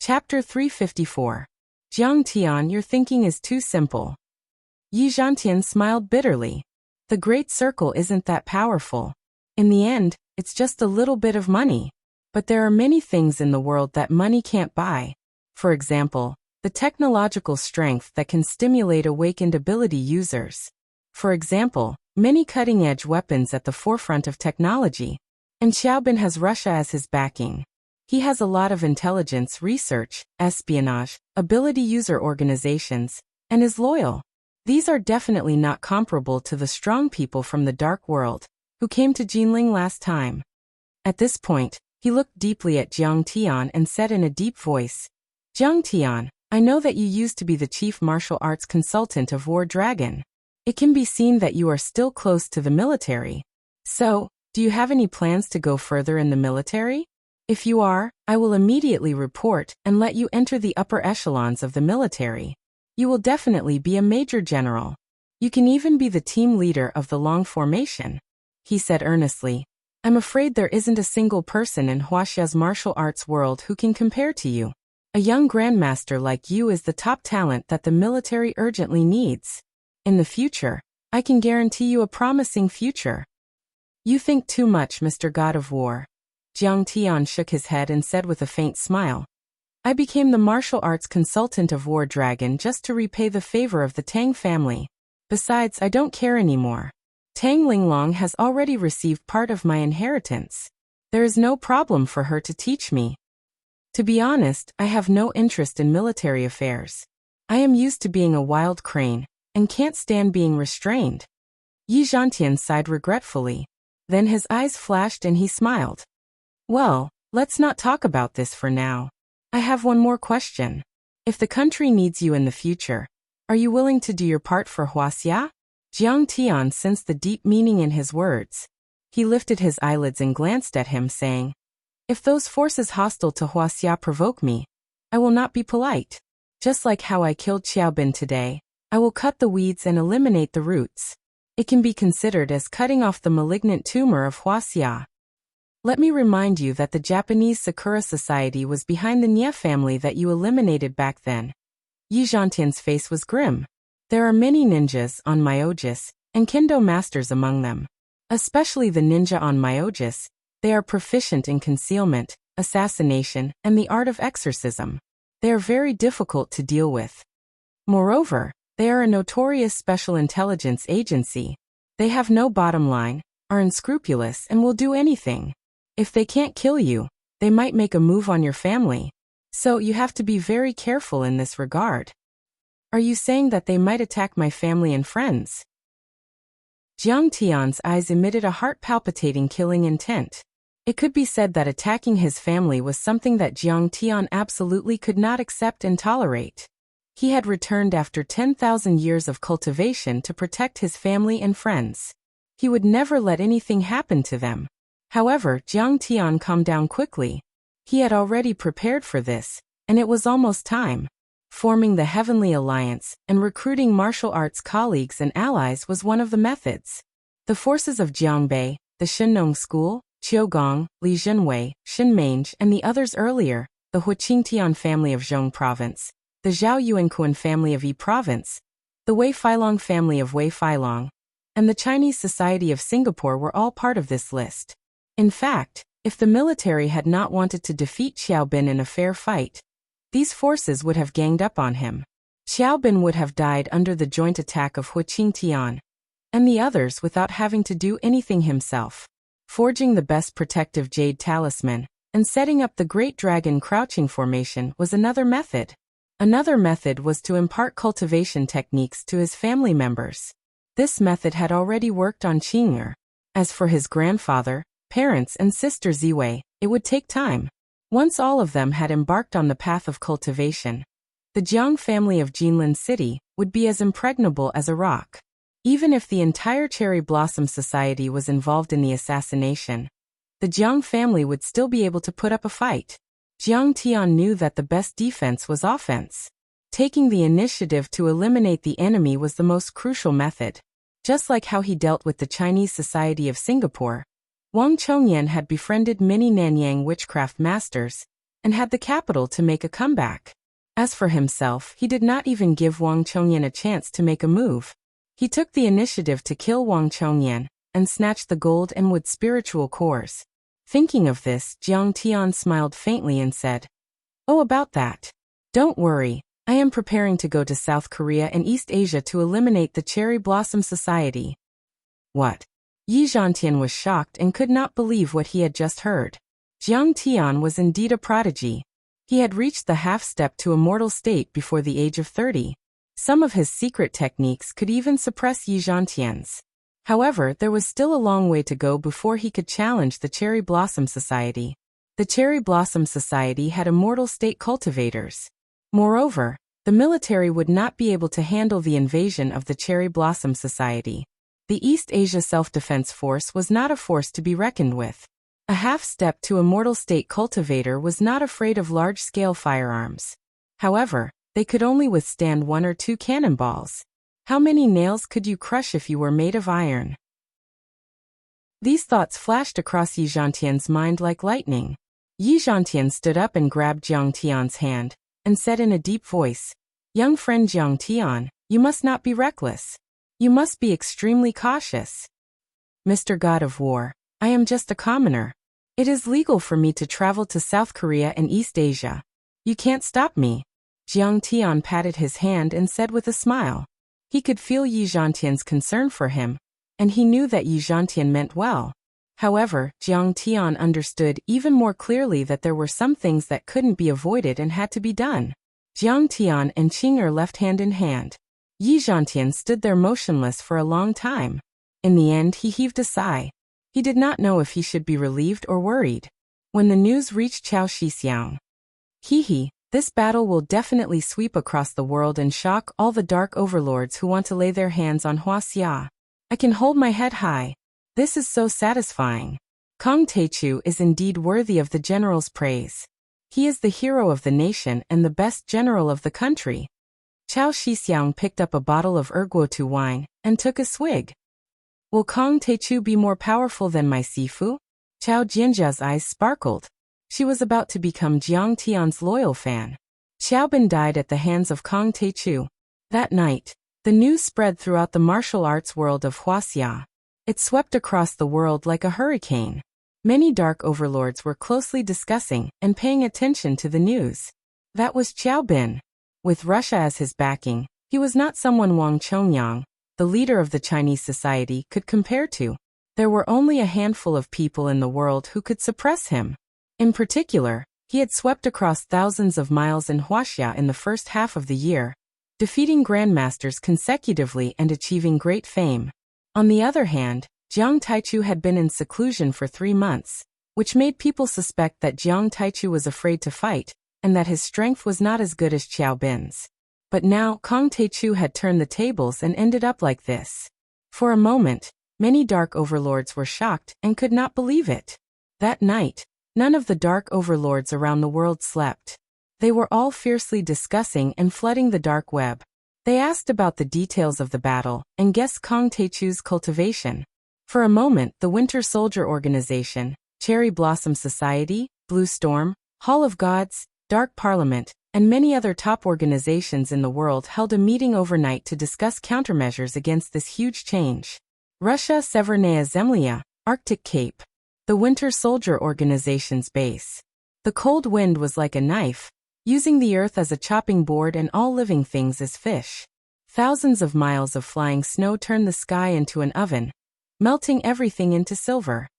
Chapter 354. Jiang Tian, your thinking is too simple. Yi Zhantian smiled bitterly. The Great Circle isn't that powerful. In the end, it's just a little bit of money. But there are many things in the world that money can't buy. For example, the technological strength that can stimulate awakened ability users. For example, many cutting-edge weapons at the forefront of technology. And Xiaobin has Russia as his backing. He has a lot of intelligence, research, espionage, ability user organizations, and is loyal. These are definitely not comparable to the strong people from the dark world, who came to Jinling last time. At this point, he looked deeply at Jiang Tian and said in a deep voice, Jiang Tian, I know that you used to be the chief martial arts consultant of War Dragon. It can be seen that you are still close to the military. So, do you have any plans to go further in the military? If you are, I will immediately report and let you enter the upper echelons of the military. You will definitely be a major general. You can even be the team leader of the long formation. He said earnestly, I'm afraid there isn't a single person in Wuxia's martial arts world who can compare to you. A young grandmaster like you is the top talent that the military urgently needs. In the future, I can guarantee you a promising future. You think too much, Mr. God of War. Jiang Tian shook his head and said with a faint smile, I became the martial arts consultant of War Dragon just to repay the favor of the Tang family. Besides, I don't care anymore. Tang Linglong has already received part of my inheritance. There is no problem for her to teach me. To be honest, I have no interest in military affairs. I am used to being a wild crane, and can't stand being restrained. Yi Zhantian sighed regretfully. Then his eyes flashed and he smiled. Well, let's not talk about this for now. I have one more question. If the country needs you in the future, are you willing to do your part for Wuxia? Jiang Tian sensed the deep meaning in his words. He lifted his eyelids and glanced at him, saying, If those forces hostile to Wuxia provoke me, I will not be polite. Just like how I killed Xiaobin today, I will cut the weeds and eliminate the roots. It can be considered as cutting off the malignant tumor of Wuxia. Let me remind you that the Japanese Sakura Society was behind the Nie family that you eliminated back then. Yi Zhantian's face was grim. There are many ninjas on Myojis, and kendo masters among them. Especially the ninja on Myojis, they are proficient in concealment, assassination, and the art of exorcism. They are very difficult to deal with. Moreover, they are a notorious special intelligence agency. They have no bottom line, are unscrupulous, and will do anything. If they can't kill you, they might make a move on your family. So you have to be very careful in this regard. Are you saying that they might attack my family and friends? Jiang Tian's eyes emitted a heart-palpitating killing intent. It could be said that attacking his family was something that Jiang Tian absolutely could not accept and tolerate. He had returned after 10,000 years of cultivation to protect his family and friends. He would never let anything happen to them. However, Jiang Tian calmed down quickly. He had already prepared for this, and it was almost time. Forming the Heavenly Alliance and recruiting martial arts colleagues and allies was one of the methods. The forces of Jiangbei, the Shinnong School, Qiugong, Li Zhenwei, Xinmange, and the others earlier, the Huqingtian family of Zhong Province, the Zhao Yuanquan family of Yi Province, the Wei Feilong family of Wei Feilong, and the Chinese Society of Singapore were all part of this list. In fact, if the military had not wanted to defeat Xiaobin in a fair fight, these forces would have ganged up on him. Xiaobin would have died under the joint attack of Huqingtian, and the others without having to do anything himself. Forging the best protective jade talisman, and setting up the Great Dragon crouching formation was another method. Another method was to impart cultivation techniques to his family members. This method had already worked on Qing'er. As for his grandfather, parents and sister Ziwei, it would take time. Once all of them had embarked on the path of cultivation, the Jiang family of Jinlin City would be as impregnable as a rock. Even if the entire Cherry Blossom Society was involved in the assassination, the Jiang family would still be able to put up a fight. Jiang Tian knew that the best defense was offense. Taking the initiative to eliminate the enemy was the most crucial method. Just like how he dealt with the Chinese Society of Singapore, Wang Chongyan had befriended many Nanyang witchcraft masters, and had the capital to make a comeback. As for himself, he did not even give Wang Chongyan a chance to make a move. He took the initiative to kill Wang Chongyan and snatch the gold and wood spiritual cores. Thinking of this, Jiang Tian smiled faintly and said, "Oh, about that. Don't worry, I am preparing to go to South Korea and East Asia to eliminate the Cherry Blossom Society." What? Yi Zhantian was shocked and could not believe what he had just heard. Jiang Tian was indeed a prodigy. He had reached the half-step to immortal state before the age of 30. Some of his secret techniques could even suppress Yi Zhantian's. However, there was still a long way to go before he could challenge the Cherry Blossom Society. The Cherry Blossom Society had immortal state cultivators. Moreover, the military would not be able to handle the invasion of the Cherry Blossom Society. The East Asia Self-Defense Force was not a force to be reckoned with. A half-step to immortal state cultivator was not afraid of large-scale firearms. However, they could only withstand 1 or 2 cannonballs. How many nails could you crush if you were made of iron? These thoughts flashed across Yi Zhantian's mind like lightning. Yi Zhantian stood up and grabbed Jiang Tian's hand, and said in a deep voice, "Young friend Jiang Tian, you must not be reckless. You must be extremely cautious. Mr. God of War, I am just a commoner. It is legal for me to travel to South Korea and East Asia. You can't stop me." Jiang Tian patted his hand and said with a smile. He could feel Yi Zhantian's concern for him, and he knew that Yi Zhantian meant well. However, Jiang Tian understood even more clearly that there were some things that couldn't be avoided and had to be done. Jiang Tian and Qing'er left hand in hand. Yi Zhantian stood there motionless for a long time. In the end, he heaved a sigh. He did not know if he should be relieved or worried. When the news reached Chao Shixiang, "Hee, this battle will definitely sweep across the world and shock all the dark overlords who want to lay their hands on Wuxia. I can hold my head high. This is so satisfying. Kong Teichu is indeed worthy of the general's praise. He is the hero of the nation and the best general of the country." Chao Shixiang picked up a bottle of Erguotu wine and took a swig. "Will Kong Teichu be more powerful than my Sifu?" Chao Jianjia's eyes sparkled. She was about to become Jiang Tian's loyal fan. Xiaobin died at the hands of Kong Teichu. That night, the news spread throughout the martial arts world of Wuxia. It swept across the world like a hurricane. Many dark overlords were closely discussing and paying attention to the news. That was Xiaobin. With Russia as his backing, he was not someone Wang Chongyang, the leader of the Chinese society, could compare to. There were only a handful of people in the world who could suppress him. In particular, he had swept across thousands of miles in Wuxia in the first half of the year, defeating grandmasters consecutively and achieving great fame. On the other hand, Jiang Taichu had been in seclusion for 3 months, which made people suspect that Jiang Taichu was afraid to fight, and that his strength was not as good as Xiaobin's. But now Kong Teichu had turned the tables and ended up like this. For a moment, many dark overlords were shocked and could not believe it. That night, none of the dark overlords around the world slept. They were all fiercely discussing and flooding the dark web. They asked about the details of the battle and guessed Kong Teichu's cultivation. For a moment, the Winter Soldier Organization, Cherry Blossom Society, Blue Storm, Hall of Gods, Dark Parliament, and many other top organizations in the world held a meeting overnight to discuss countermeasures against this huge change. Russia Severnaya Zemlya, Arctic Cape. The Winter Soldier Organization's base. The cold wind was like a knife, using the earth as a chopping board and all living things as fish. Thousands of miles of flying snow turned the sky into an oven, melting everything into silver.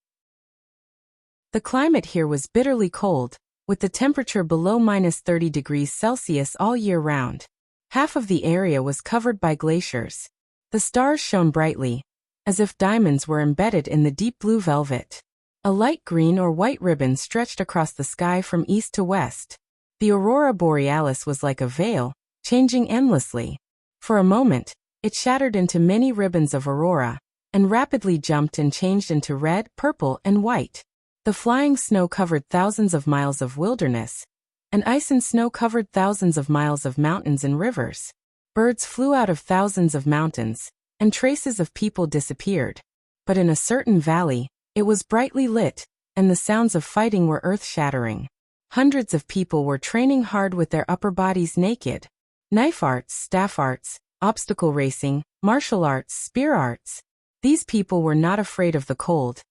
The climate here was bitterly cold, with the temperature below -30 degrees Celsius all year round. Half of the area was covered by glaciers. The stars shone brightly, as if diamonds were embedded in the deep blue velvet. A light green or white ribbon stretched across the sky from east to west. The aurora borealis was like a veil, changing endlessly. For a moment, it shattered into many ribbons of aurora, and rapidly jumped and changed into red, purple, and white. The flying snow covered thousands of miles of wilderness, and ice and snow covered thousands of miles of mountains and rivers. Birds flew out of thousands of mountains, and traces of people disappeared. But in a certain valley, it was brightly lit, and the sounds of fighting were earth-shattering. Hundreds of people were training hard with their upper bodies naked. Knife arts, staff arts, obstacle racing, martial arts, spear arts. These people were not afraid of the cold.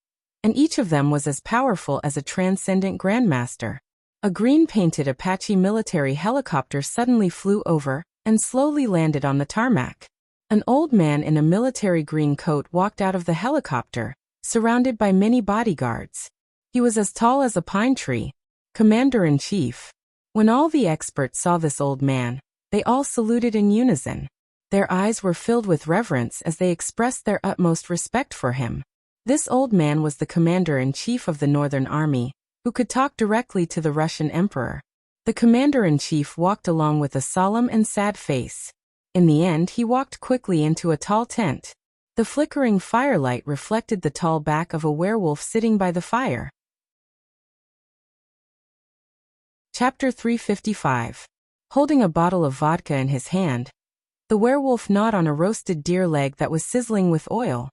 And each of them was as powerful as a transcendent grandmaster. A green-painted Apache military helicopter suddenly flew over and slowly landed on the tarmac. An old man in a military green coat walked out of the helicopter, surrounded by many bodyguards. He was as tall as a pine tree, Commander-in-Chief. When all the experts saw this old man, they all saluted in unison. Their eyes were filled with reverence as they expressed their utmost respect for him. This old man was the Commander-in-Chief of the Northern Army, who could talk directly to the Russian Emperor. The Commander-in-Chief walked along with a solemn and sad face. In the end, he walked quickly into a tall tent. The flickering firelight reflected the tall back of a werewolf sitting by the fire. Chapter 355. Holding a bottle of vodka in his hand, the werewolf gnawed on a roasted deer leg that was sizzling with oil.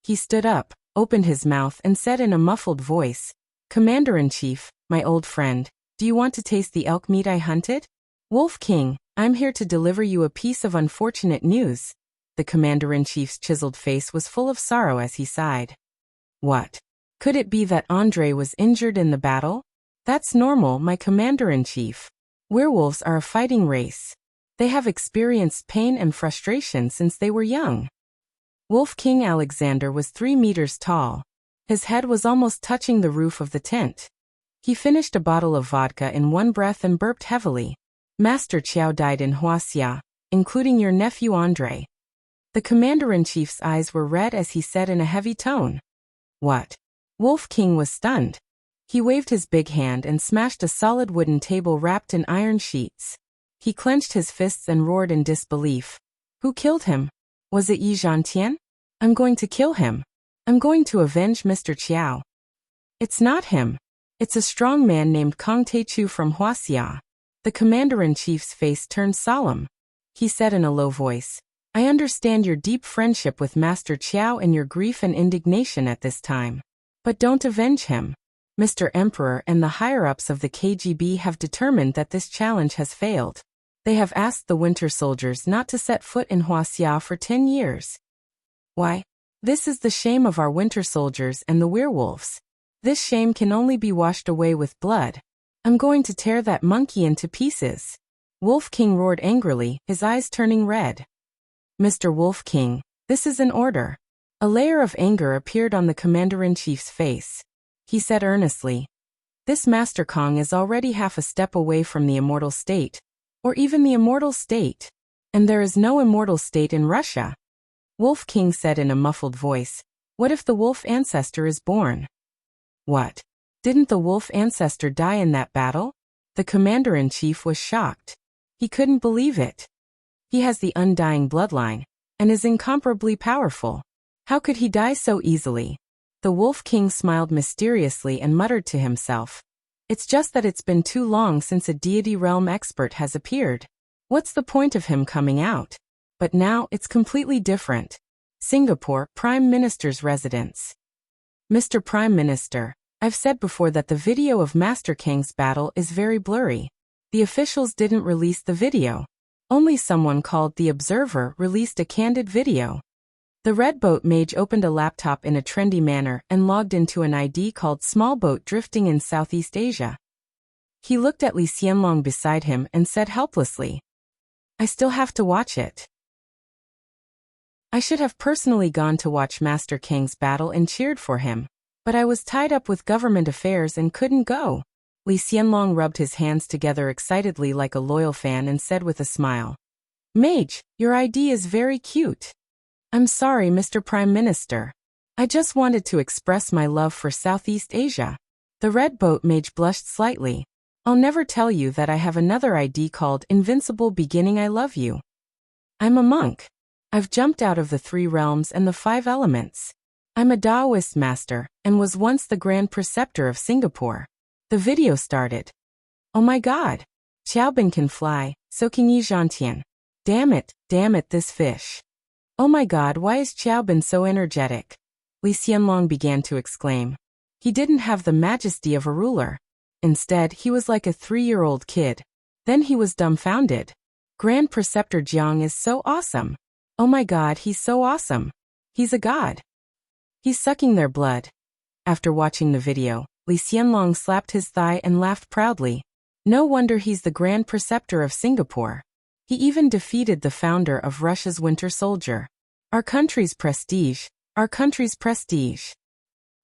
He stood up, opened his mouth and said in a muffled voice, "Commander-in-Chief, my old friend, do you want to taste the elk meat I hunted? Wolf King, I'm here to deliver you a piece of unfortunate news." The Commander-in-Chief's chiseled face was full of sorrow as he sighed. What? Could it be that Andrei was injured in the battle? That's normal, my Commander-in-Chief. Werewolves are a fighting race. They have experienced pain and frustration since they were young. Wolf King Alexander was 3 meters tall. His head was almost touching the roof of the tent. He finished a bottle of vodka in one breath and burped heavily. Master Qiao died in Wuxia, including your nephew Andrei. The Commander-in-Chief's eyes were red as he said in a heavy tone. What? Wolf King was stunned. He waved his big hand and smashed a solid wooden table wrapped in iron sheets. He clenched his fists and roared in disbelief. Who killed him? Was it Yi Zhantian? I'm going to kill him. I'm going to avenge Mr. Qiao. It's not him. It's a strong man named Kong Teichu from Wuxia. The Commander-in-Chief's face turned solemn. He said in a low voice, I understand your deep friendship with Master Qiao and your grief and indignation at this time. But don't avenge him. Mr. Emperor and the higher-ups of the KGB have determined that this challenge has failed. They have asked the winter soldiers not to set foot in Wuxia for 10 years. Why? This is the shame of our winter soldiers and the werewolves. This shame can only be washed away with blood. I'm going to tear that monkey into pieces. Wolf King roared angrily, his eyes turning red. Mr. Wolf King, this is an order. A layer of anger appeared on the Commander-in-Chief's face. He said earnestly, this Master Kong is already half a step away from the immortal state, or even the immortal state, and there is no immortal state in Russia. Wolf King said in a muffled voice, what if the wolf ancestor is born? What? Didn't the wolf ancestor die in that battle? The Commander-in-Chief was shocked. He couldn't believe it. He has the undying bloodline, and is incomparably powerful. How could he die so easily? The Wolf King smiled mysteriously and muttered to himself. It's just that it's been too long since a deity realm expert has appeared. What's the point of him coming out? But now it's completely different. Singapore, Prime Minister's residence. Mr. Prime Minister, I've said before that the video of Master Kang's battle is very blurry. The officials didn't release the video. Only someone called The Observer released a candid video. The Red Boat Mage opened a laptop in a trendy manner and logged into an ID called Small Boat Drifting in Southeast Asia. He looked at Li Xianlong beside him and said helplessly, I still have to watch it. I should have personally gone to watch Master Kang's battle and cheered for him, but I was tied up with government affairs and couldn't go. Li Xianlong rubbed his hands together excitedly like a loyal fan and said with a smile, Mage, your ID is very cute. I'm sorry, Mr. Prime Minister. I just wanted to express my love for Southeast Asia. The Red Boat Mage blushed slightly. I'll never tell you that I have another ID called Invincible Beginning I Love You. I'm a monk. I've jumped out of the 3 realms and the 5 elements. I'm a Taoist master, and was once the Grand Preceptor of Singapore. The video started. Oh my god. Xiaobin can fly, so can Yi Zhantian. Damn it, this fish. Oh my god, why is Xiaobin so energetic? Li Xianlong began to exclaim. He didn't have the majesty of a ruler. Instead, he was like a 3-year-old kid. Then he was dumbfounded. Grand Preceptor Jiang is so awesome. Oh my god, he's so awesome. He's a god. He's sucking their blood. After watching the video, Li Xianlong slapped his thigh and laughed proudly. No wonder he's the Grand Preceptor of Singapore. He even defeated the founder of Russia's Winter Soldier. Our country's prestige. Our country's prestige.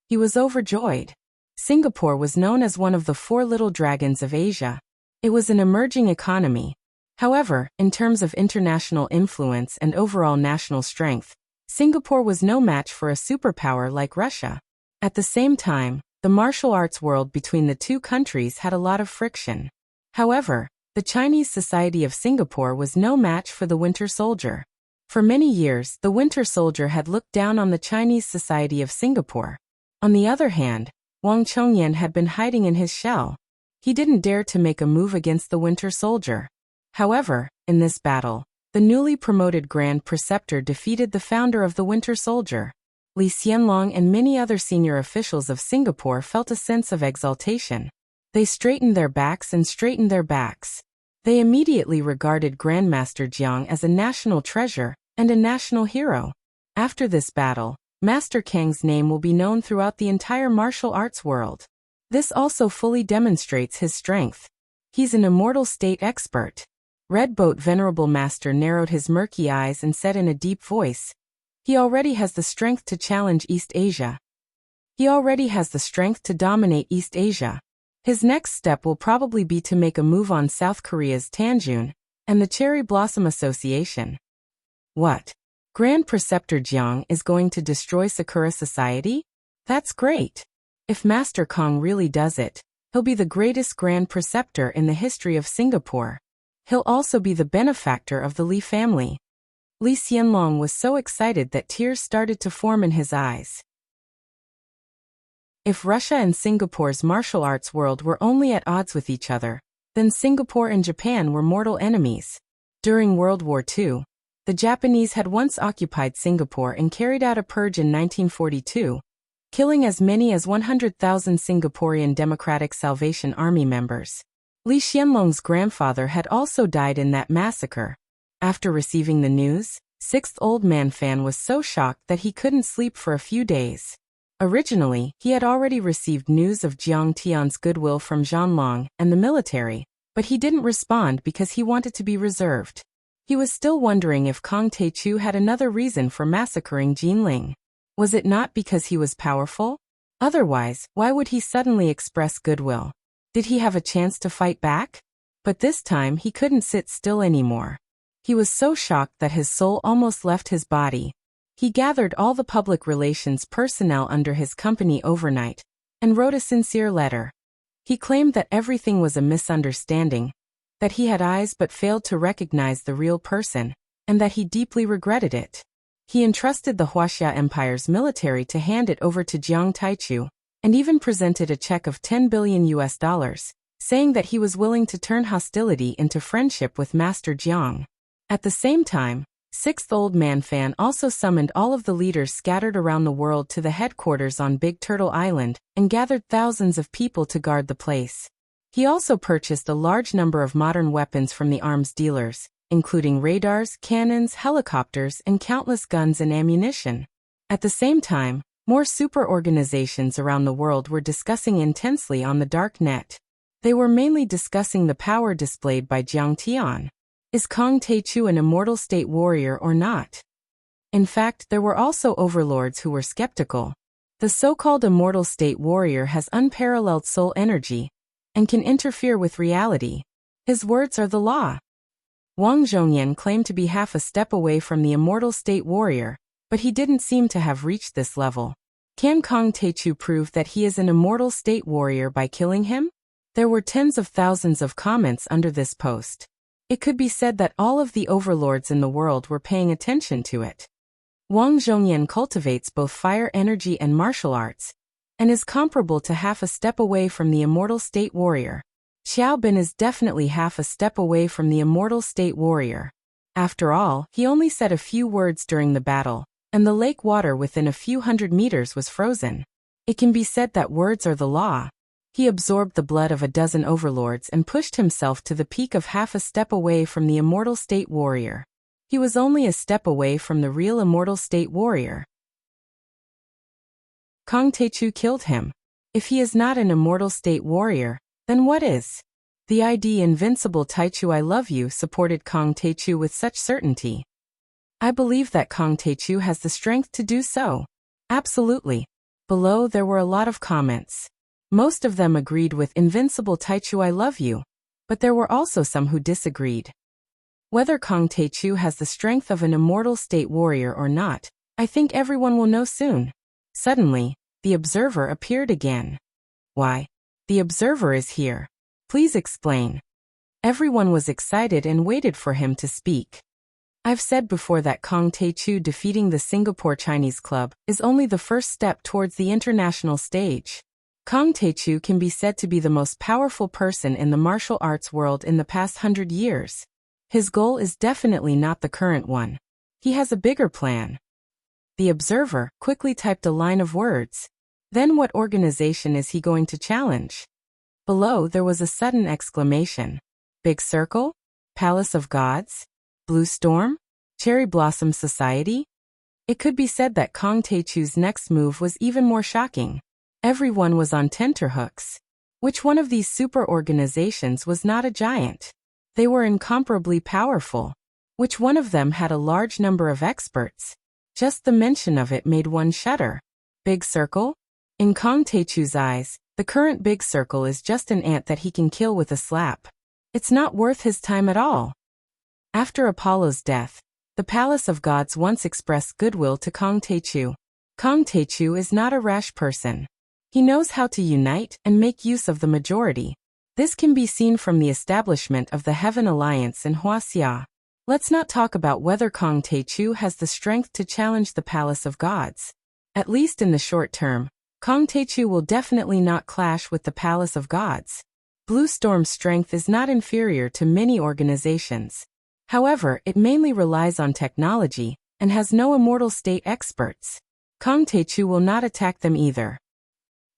He was overjoyed. Singapore was known as one of the 4 little dragons of Asia. It was an emerging economy. However, in terms of international influence and overall national strength, Singapore was no match for a superpower like Russia. At the same time, the martial arts world between the two countries had a lot of friction. However, the Chinese Society of Singapore was no match for the Winter Soldier. For many years, the Winter Soldier had looked down on the Chinese Society of Singapore. On the other hand, Wang Chongyan had been hiding in his shell. He didn't dare to make a move against the Winter Soldier. However, in this battle, the newly promoted Grand Preceptor defeated the founder of the Winter Soldier. Li Xianlong and many other senior officials of Singapore felt a sense of exaltation. They straightened their backs and straightened their backs. They immediately regarded Grandmaster Jiang as a national treasure and a national hero. After this battle, Master Kang's name will be known throughout the entire martial arts world. This also fully demonstrates his strength. He's an immortal state expert. Red Boat Venerable Master narrowed his murky eyes and said in a deep voice, "He already has the strength to challenge East Asia. He already has the strength to dominate East Asia. His next step will probably be to make a move on South Korea's Tanjun and the Cherry Blossom Association." What? Grand Preceptor Jiang is going to destroy Sakura Society? That's great. If Master Kong really does it, he'll be the greatest Grand Preceptor in the history of Singapore. He'll also be the benefactor of the Li family. Li Xianlong was so excited that tears started to form in his eyes. If Russia and Singapore's martial arts world were only at odds with each other, then Singapore and Japan were mortal enemies. During World War II, the Japanese had once occupied Singapore and carried out a purge in 1942, killing as many as 100,000 Singaporean Democratic Salvation Army members. Li Xianlong's grandfather had also died in that massacre. After receiving the news, Sixth Old Man Fan was so shocked that he couldn't sleep for a few days. Originally, he had already received news of Jiang Tian's goodwill from Zhanlong and the military, but he didn't respond because he wanted to be reserved. He was still wondering if Kong Taechu had another reason for massacring Jinling. Was it not because he was powerful? Otherwise, why would he suddenly express goodwill? Did he have a chance to fight back? But this time he couldn't sit still anymore. He was so shocked that his soul almost left his body. He gathered all the public relations personnel under his company overnight and wrote a sincere letter. He claimed that everything was a misunderstanding, that he had eyes but failed to recognize the real person, and that he deeply regretted it. He entrusted the Wuxia Empire's military to hand it over to Jiang Taichu, and even presented a check of $10 billion, saying that he was willing to turn hostility into friendship with Master Jiang. At the same time, Sixth Old Man Fan also summoned all of the leaders scattered around the world to the headquarters on Big Turtle Island and gathered thousands of people to guard the place. He also purchased a large number of modern weapons from the arms dealers, including radars, cannons, helicopters, and countless guns and ammunition. At the same time, more super organizations around the world were discussing intensely on the dark net. They were mainly discussing the power displayed by Jiang Tian. Is Kong Taechu an immortal state warrior or not? In fact, there were also overlords who were skeptical. The so-called immortal state warrior has unparalleled soul energy and can interfere with reality. His words are the law. Wang Zhongyan claimed to be half a step away from the immortal state warrior, but he didn't seem to have reached this level. Can Kong Taechu prove that he is an immortal state warrior by killing him? There were tens of thousands of comments under this post. It could be said that all of the overlords in the world were paying attention to it. Wang Zhongyan cultivates both fire energy and martial arts, and is comparable to half a step away from the immortal state warrior. Xiao Bin is definitely half a step away from the immortal state warrior. After all, he only said a few words during the battle, and the lake water within a few hundred meters was frozen. It can be said that words are the law. He absorbed the blood of a dozen overlords and pushed himself to the peak of half a step away from the immortal state warrior. He was only a step away from the real immortal state warrior. Kang Taechu killed him. If he is not an immortal state warrior, then what is? The ID Invincible Taichu I Love You supported Kang Taechu with such certainty. I believe that Kang Taechu has the strength to do so. Absolutely. Below there were a lot of comments. Most of them agreed with Invincible Taichu I Love You, but there were also some who disagreed. Whether Kang Taechu has the strength of an immortal state warrior or not, I think everyone will know soon. Suddenly, the observer appeared again. Why? The observer is here. Please explain. Everyone was excited and waited for him to speak. I've said before that Kang Taechu defeating the Singapore Chinese club is only the first step towards the international stage. Kang Taechu can be said to be the most powerful person in the martial arts world in the past 100 years. His goal is definitely not the current one. He has a bigger plan. The observer quickly typed a line of words. Then what organization is he going to challenge? Below there was a sudden exclamation. Big Circle? Palace of Gods? Blue Storm? Cherry Blossom Society? It could be said that Kang Taechu's next move was even more shocking. Everyone was on tenterhooks. Which one of these super organizations was not a giant? They were incomparably powerful. Which one of them had a large number of experts? Just the mention of it made one shudder. Big Circle? In Kang Taechu's eyes, the current Big Circle is just an ant that he can kill with a slap. It's not worth his time at all. After Apollo's death, the Palace of Gods once expressed goodwill to Kang Taechu. Kang Taechu is not a rash person. He knows how to unite and make use of the majority. This can be seen from the establishment of the Heaven Alliance in Wuxia. Let's not talk about whether Kang Taechu has the strength to challenge the Palace of Gods. At least in the short term, Kang Taechu will definitely not clash with the Palace of Gods. Blue Storm's strength is not inferior to many organizations. However, it mainly relies on technology and has no immortal state experts. Kang Taechu will not attack them either.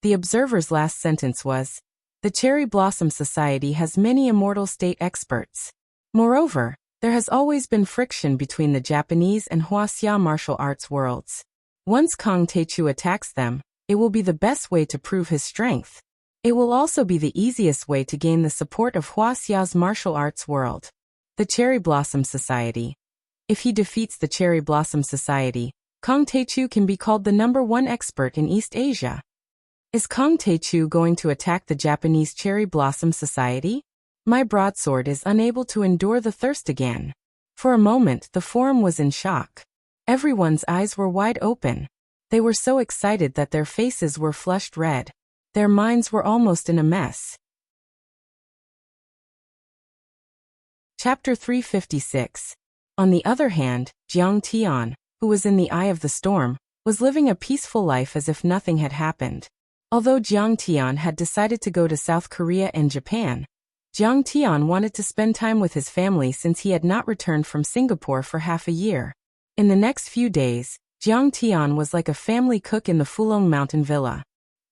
The observer's last sentence was, the Cherry Blossom Society has many immortal state experts. Moreover, there has always been friction between the Japanese and Wuxia martial arts worlds. Once Kang Taechu attacks them, it will be the best way to prove his strength. It will also be the easiest way to gain the support of Wuxia's martial arts world. The Cherry Blossom Society. If he defeats the Cherry Blossom Society, Kang Taechu can be called the #1 expert in East Asia. Is Kang Taechu going to attack the Japanese Cherry Blossom Society? My broadsword is unable to endure the thirst again. For a moment, the forum was in shock. Everyone's eyes were wide open. They were so excited that their faces were flushed red. Their minds were almost in a mess. Chapter 356. On the other hand, Jiang Tian, who was in the eye of the storm, was living a peaceful life as if nothing had happened. Although Jiang Tian had decided to go to South Korea and Japan, Jiang Tian wanted to spend time with his family since he had not returned from Singapore for half a year. In the next few days, Jiang Tian was like a family cook in the Fulong Mountain Villa.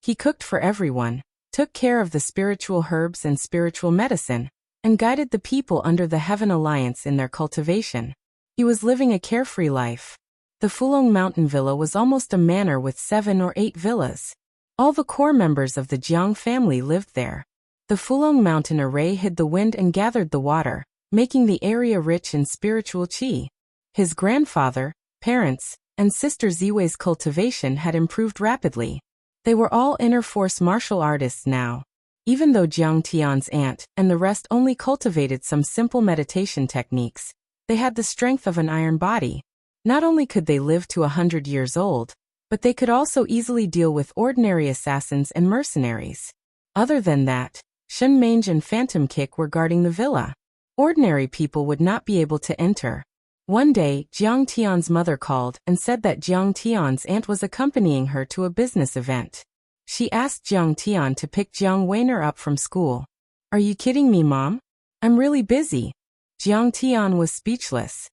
He cooked for everyone, took care of the spiritual herbs and spiritual medicine, and guided the people under the Heaven Alliance in their cultivation. He was living a carefree life. The Fulong Mountain Villa was almost a manor with 7 or 8 villas. All the core members of the Jiang family lived there. The Fulong Mountain array hid the wind and gathered the water, making the area rich in spiritual qi. His grandfather, parents, and sister Ziwei's cultivation had improved rapidly. They were all inner force martial artists now. Even though Jiang Tian's aunt and the rest only cultivated some simple meditation techniques, they had the strength of an iron body. Not only could they live to 100 years old, but they could also easily deal with ordinary assassins and mercenaries. Other than that, Shen Mange and Phantom Kick were guarding the villa. Ordinary people would not be able to enter. One day, Jiang Tian's mother called and said that Jiang Tian's aunt was accompanying her to a business event. She asked Jiang Tian to pick Jiang Weiner up from school. Are you kidding me, Mom? I'm really busy. Jiang Tian was speechless.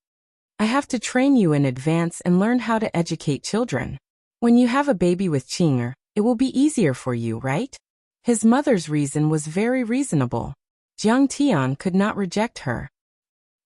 I have to train you in advance and learn how to educate children. When you have a baby with Qinger, it will be easier for you, right? His mother's reason was very reasonable. Jiang Tian could not reject her.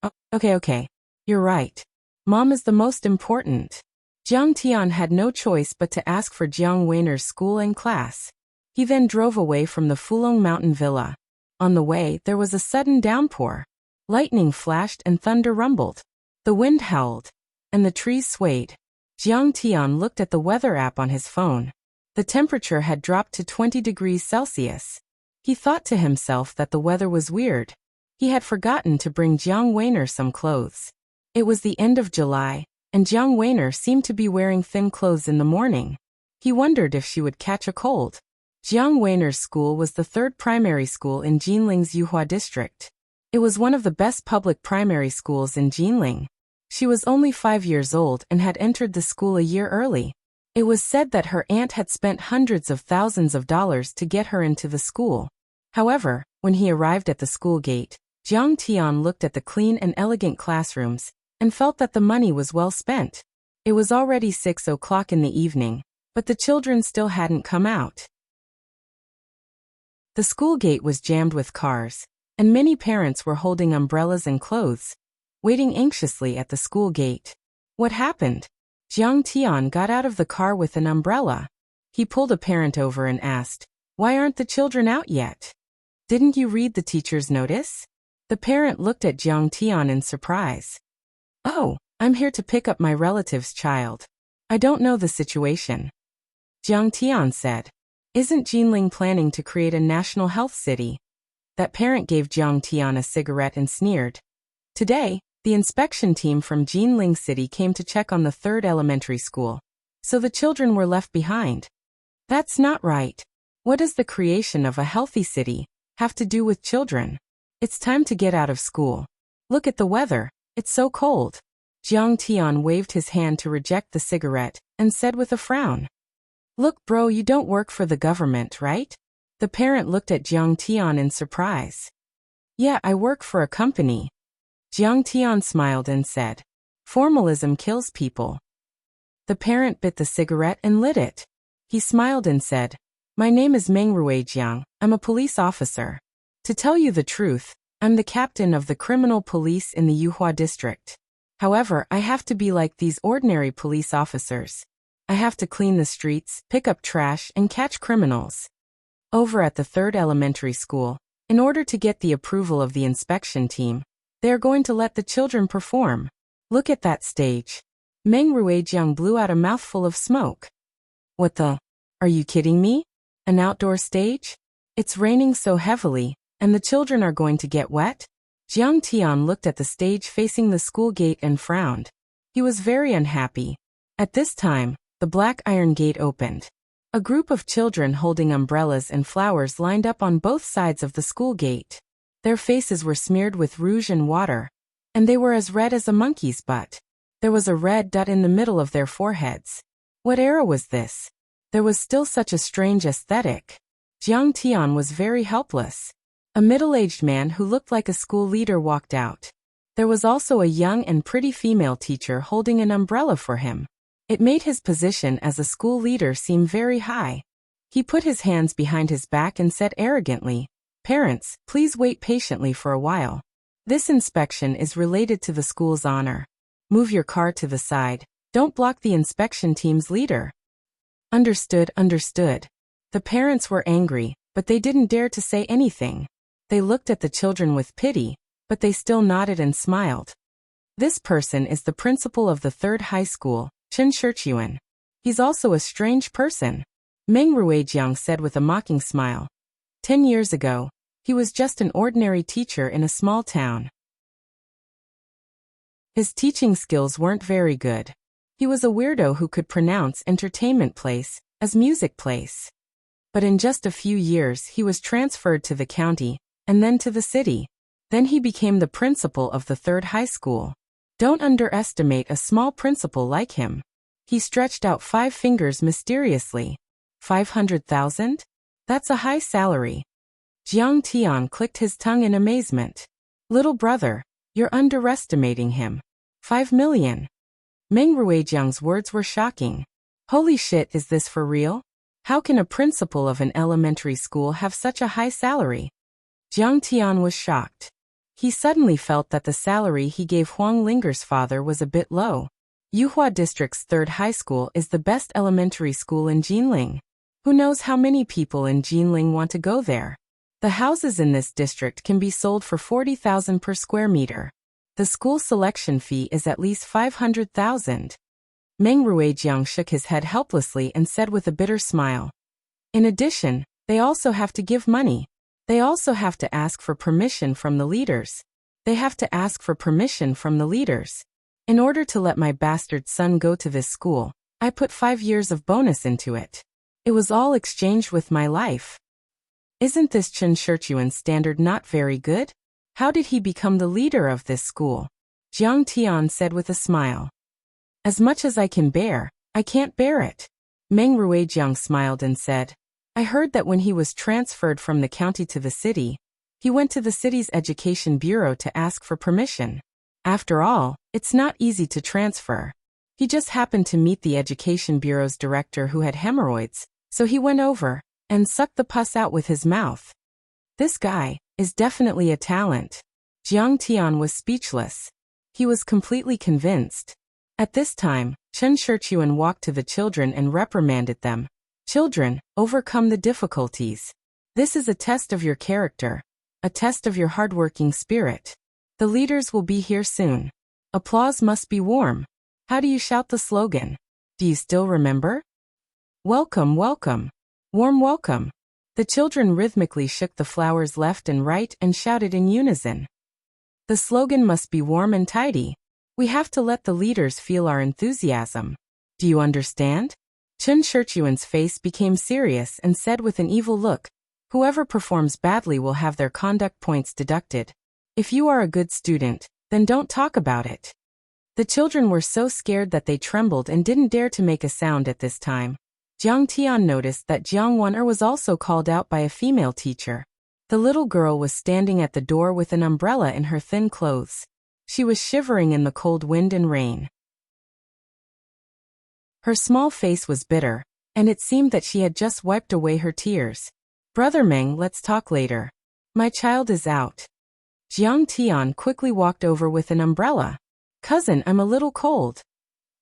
Oh, okay. You're right. Mom is the most important. Jiang Tian had no choice but to ask for Jiang Weiner's school and class. He then drove away from the Fulong Mountain Villa. On the way, there was a sudden downpour. Lightning flashed and thunder rumbled. The wind howled, and the trees swayed. Jiang Tian looked at the weather app on his phone. The temperature had dropped to 20 degrees Celsius. He thought to himself that the weather was weird. He had forgotten to bring Jiang Weiner some clothes. It was the end of July, and Jiang Weiner seemed to be wearing thin clothes in the morning. He wondered if she would catch a cold. Jiang Weiner's school was the third primary school in Jinling's Yuhua district. It was one of the best public primary schools in Jinling. She was only 5 years old and had entered the school a year early. It was said that her aunt had spent hundreds of thousands of dollars to get her into the school. However, when he arrived at the school gate, Jiang Tian looked at the clean and elegant classrooms and felt that the money was well spent. It was already 6 o'clock in the evening, but the children still hadn't come out. The school gate was jammed with cars, and many parents were holding umbrellas and clothes, waiting anxiously at the school gate. What happened? Jiang Tian got out of the car with an umbrella. He pulled a parent over and asked, "Why aren't the children out yet? Didn't you read the teacher's notice?" The parent looked at Jiang Tian in surprise. "Oh, I'm here to pick up my relative's child. I don't know the situation," Jiang Tian said. "Isn't Jinling planning to create a national health city?" That parent gave Jiang Tian a cigarette and sneered. Today, the inspection team from Jinling City came to check on the third elementary school, so the children were left behind. That's not right. What does the creation of a healthy city have to do with children? It's time to get out of school. Look at the weather, it's so cold. Jiang Tian waved his hand to reject the cigarette and said with a frown, "Look bro, you don't work for the government, right?" The parent looked at Jiang Tian in surprise. "Yeah, I work for a company." Jiang Tian smiled and said, "Formalism kills people." The parent bit the cigarette and lit it. He smiled and said, "My name is Meng Ruijiang, I'm a police officer. To tell you the truth, I'm the captain of the criminal police in the Yuhua district. However, I have to be like these ordinary police officers. I have to clean the streets, pick up trash, and catch criminals." Over at the third elementary school, in order to get the approval of the inspection team, they are going to let the children perform. Look at that stage. Meng Ruijiang blew out a mouthful of smoke. "What the? Are you kidding me? An outdoor stage? It's raining so heavily, and the children are going to get wet?" Jiang Tian looked at the stage facing the school gate and frowned. He was very unhappy. At this time, the black iron gate opened. A group of children holding umbrellas and flowers lined up on both sides of the school gate. Their faces were smeared with rouge and water, and they were as red as a monkey's butt. There was a red dot in the middle of their foreheads. What era was this? There was still such a strange aesthetic. Jiang Tian was very helpless. A middle-aged man who looked like a school leader walked out. There was also a young and pretty female teacher holding an umbrella for him. It made his position as a school leader seem very high. He put his hands behind his back and said arrogantly, "Parents, please wait patiently for a while. This inspection is related to the school's honor. Move your car to the side. Don't block the inspection team's leader." Understood. The parents were angry, but they didn't dare to say anything. They looked at the children with pity, but they still nodded and smiled. "This person is the principal of the third high school, Chen Shirchuan. He's also a strange person," Meng Ruijiang said with a mocking smile. 10 years ago, he was just an ordinary teacher in a small town. His teaching skills weren't very good. He was a weirdo who could pronounce entertainment place as music place. But in just a few years he was transferred to the county, and then to the city. Then he became the principal of the third high school. Don't underestimate a small principal like him. He stretched out 5 fingers mysteriously. 500,000? That's a high salary. Jiang Tian clicked his tongue in amazement. "Little brother, you're underestimating him. 5 million. Meng Ruijiang's words were shocking. "Holy shit, is this for real? How can a principal of an elementary school have such a high salary? Jiang Tian was shocked. He suddenly felt that the salary he gave Huang Linger's father was a bit low. Yuhua District's 3rd high school is the best elementary school in Jinling. Who knows how many people in Jinling want to go there? The houses in this district can be sold for 40,000 per square meter. The school selection fee is at least 500,000. Meng Ruijiang shook his head helplessly and said with a bitter smile. In addition, they also have to give money. They also have to ask for permission from the leaders. They have to ask for permission from the leaders. In order to let my bastard son go to this school, I put 5 years of bonus into it. It was all exchanged with my life. Isn't this Chen Shirchuan standard not very good? How did he become the leader of this school? Jiang Tian said with a smile. As much as I can bear, I can't bear it. Meng Ruijiang smiled and said, I heard that when he was transferred from the county to the city, he went to the city's education bureau to ask for permission. After all, it's not easy to transfer. He just happened to meet the education bureau's director who had hemorrhoids, so he went over and sucked the pus out with his mouth. This guy is definitely a talent. Jiang Tian was speechless. He was completely convinced. At this time, Chen Shirchuan walked to the children and reprimanded them. Children, overcome the difficulties. This is a test of your character, a test of your hardworking spirit. The leaders will be here soon. Applause must be warm. How do you shout the slogan? Do you still remember? Welcome, welcome. Warm welcome. The children rhythmically shook the flowers left and right and shouted in unison. The slogan must be warm and tidy. We have to let the leaders feel our enthusiasm. Do you understand? Chen Shirchuan's face became serious and said with an evil look, whoever performs badly will have their conduct points deducted. If you are a good student, then don't talk about it. The children were so scared that they trembled and didn't dare to make a sound at this time. Jiang Tian noticed that Jiang Wan'er was also called out by a female teacher. The little girl was standing at the door with an umbrella in her thin clothes. She was shivering in the cold wind and rain. Her small face was bitter, and it seemed that she had just wiped away her tears. Brother Meng, let's talk later. My child is out. Jiang Tian quickly walked over with an umbrella. Cousin, I'm a little cold.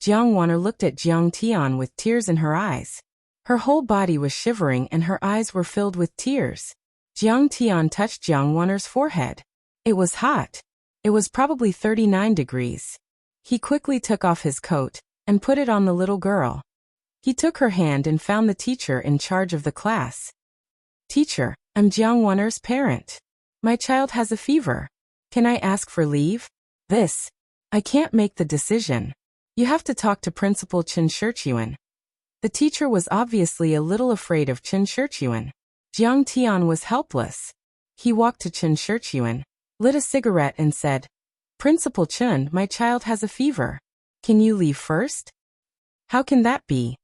Jiang Wan'er looked at Jiang Tian with tears in her eyes. Her whole body was shivering and her eyes were filled with tears. Jiang Tian touched Jiang Wan'er's forehead. It was hot. It was probably 39 degrees. He quickly took off his coat and put it on the little girl. He took her hand and found the teacher in charge of the class. Teacher, I'm Jiang Wan'er's parent. My child has a fever. Can I ask for leave? I can't make the decision. You have to talk to Principal Chen Shirchuan. The teacher was obviously a little afraid of Chen Shirchuan. Jiang Tian was helpless. He walked to Chen Shirchuan, lit a cigarette and said, Principal Chen, my child has a fever. Can you leave first? How can that be?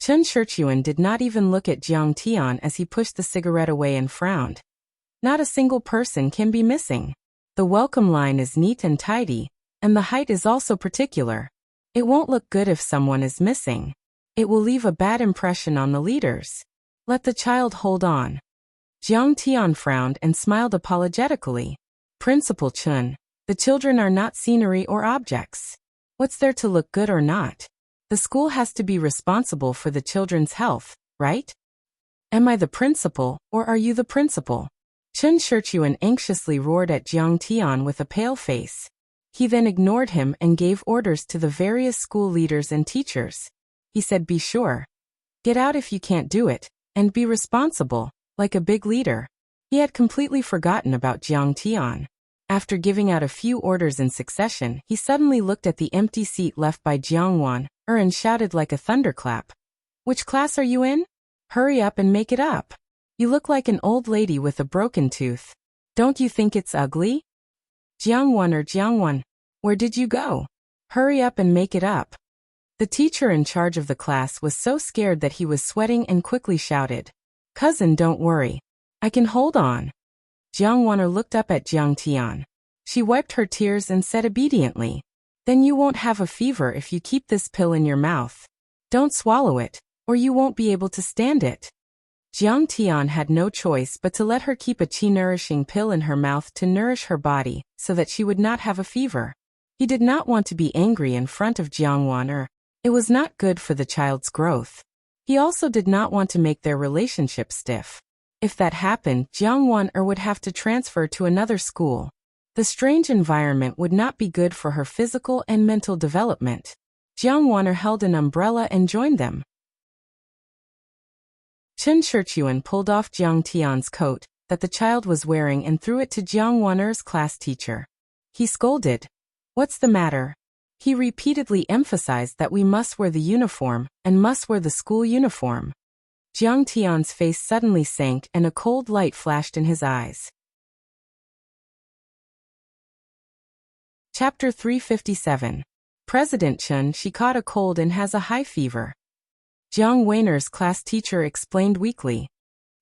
Chen Shirchuan did not even look at Jiang Tian as he pushed the cigarette away and frowned. Not a single person can be missing. The welcome line is neat and tidy, and the height is also particular. It won't look good if someone is missing. It will leave a bad impression on the leaders. Let the child hold on. Jiang Tian frowned and smiled apologetically. Principal Chen, the children are not scenery or objects. What's there to look good or not? The school has to be responsible for the children's health, right? Am I the principal, or are you the principal? Chen Shirchuan anxiously roared at Jiang Tian with a pale face. He then ignored him and gave orders to the various school leaders and teachers. He said, be sure. Get out if you can't do it, and be responsible, like a big leader. He had completely forgotten about Jiang Tian. After giving out a few orders in succession, he suddenly looked at the empty seat left by Jiang Wan'er and shouted like a thunderclap. Which class are you in? Hurry up and make it up. You look like an old lady with a broken tooth. Don't you think it's ugly? Jiang Wan'er, where did you go? Hurry up and make it up. The teacher in charge of the class was so scared that he was sweating and quickly shouted, Cousin, don't worry. I can hold on. Jiang Wan'er looked up at Jiang Tian. She wiped her tears and said obediently, Then you won't have a fever if you keep this pill in your mouth. Don't swallow it, or you won't be able to stand it. Jiang Tian had no choice but to let her keep a qi-nourishing pill in her mouth to nourish her body so that she would not have a fever. He did not want to be angry in front of Jiang Waner. It was not good for the child's growth. He also did not want to make their relationship stiff. If that happened, Jiang Waner would have to transfer to another school. The strange environment would not be good for her physical and mental development. Jiang Waner held an umbrella and joined them. Chen Shiyuan pulled off Jiang Tian's coat that the child was wearing and threw it to Jiang Waner's class teacher. He scolded, "What's the matter?" He repeatedly emphasized that we must wear the uniform and must wear the school uniform. Jiang Tian's face suddenly sank and a cold light flashed in his eyes. Chapter 357. President Chen, she caught a cold and has a high fever. Jiang Waner's class teacher explained weakly.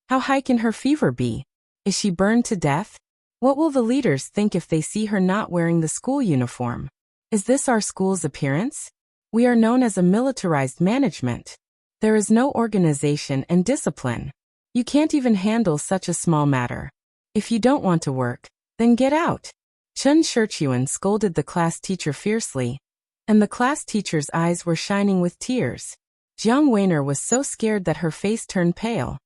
How high can her fever be? Is she burned to death? What will the leaders think if they see her not wearing the school uniform? Is this our school's appearance? We are known as a militarized management. There is no organization and discipline. You can't even handle such a small matter. If you don't want to work, then get out. Chen Shiyuan scolded the class teacher fiercely, and the class teacher's eyes were shining with tears. Jiang Waner was so scared that her face turned pale.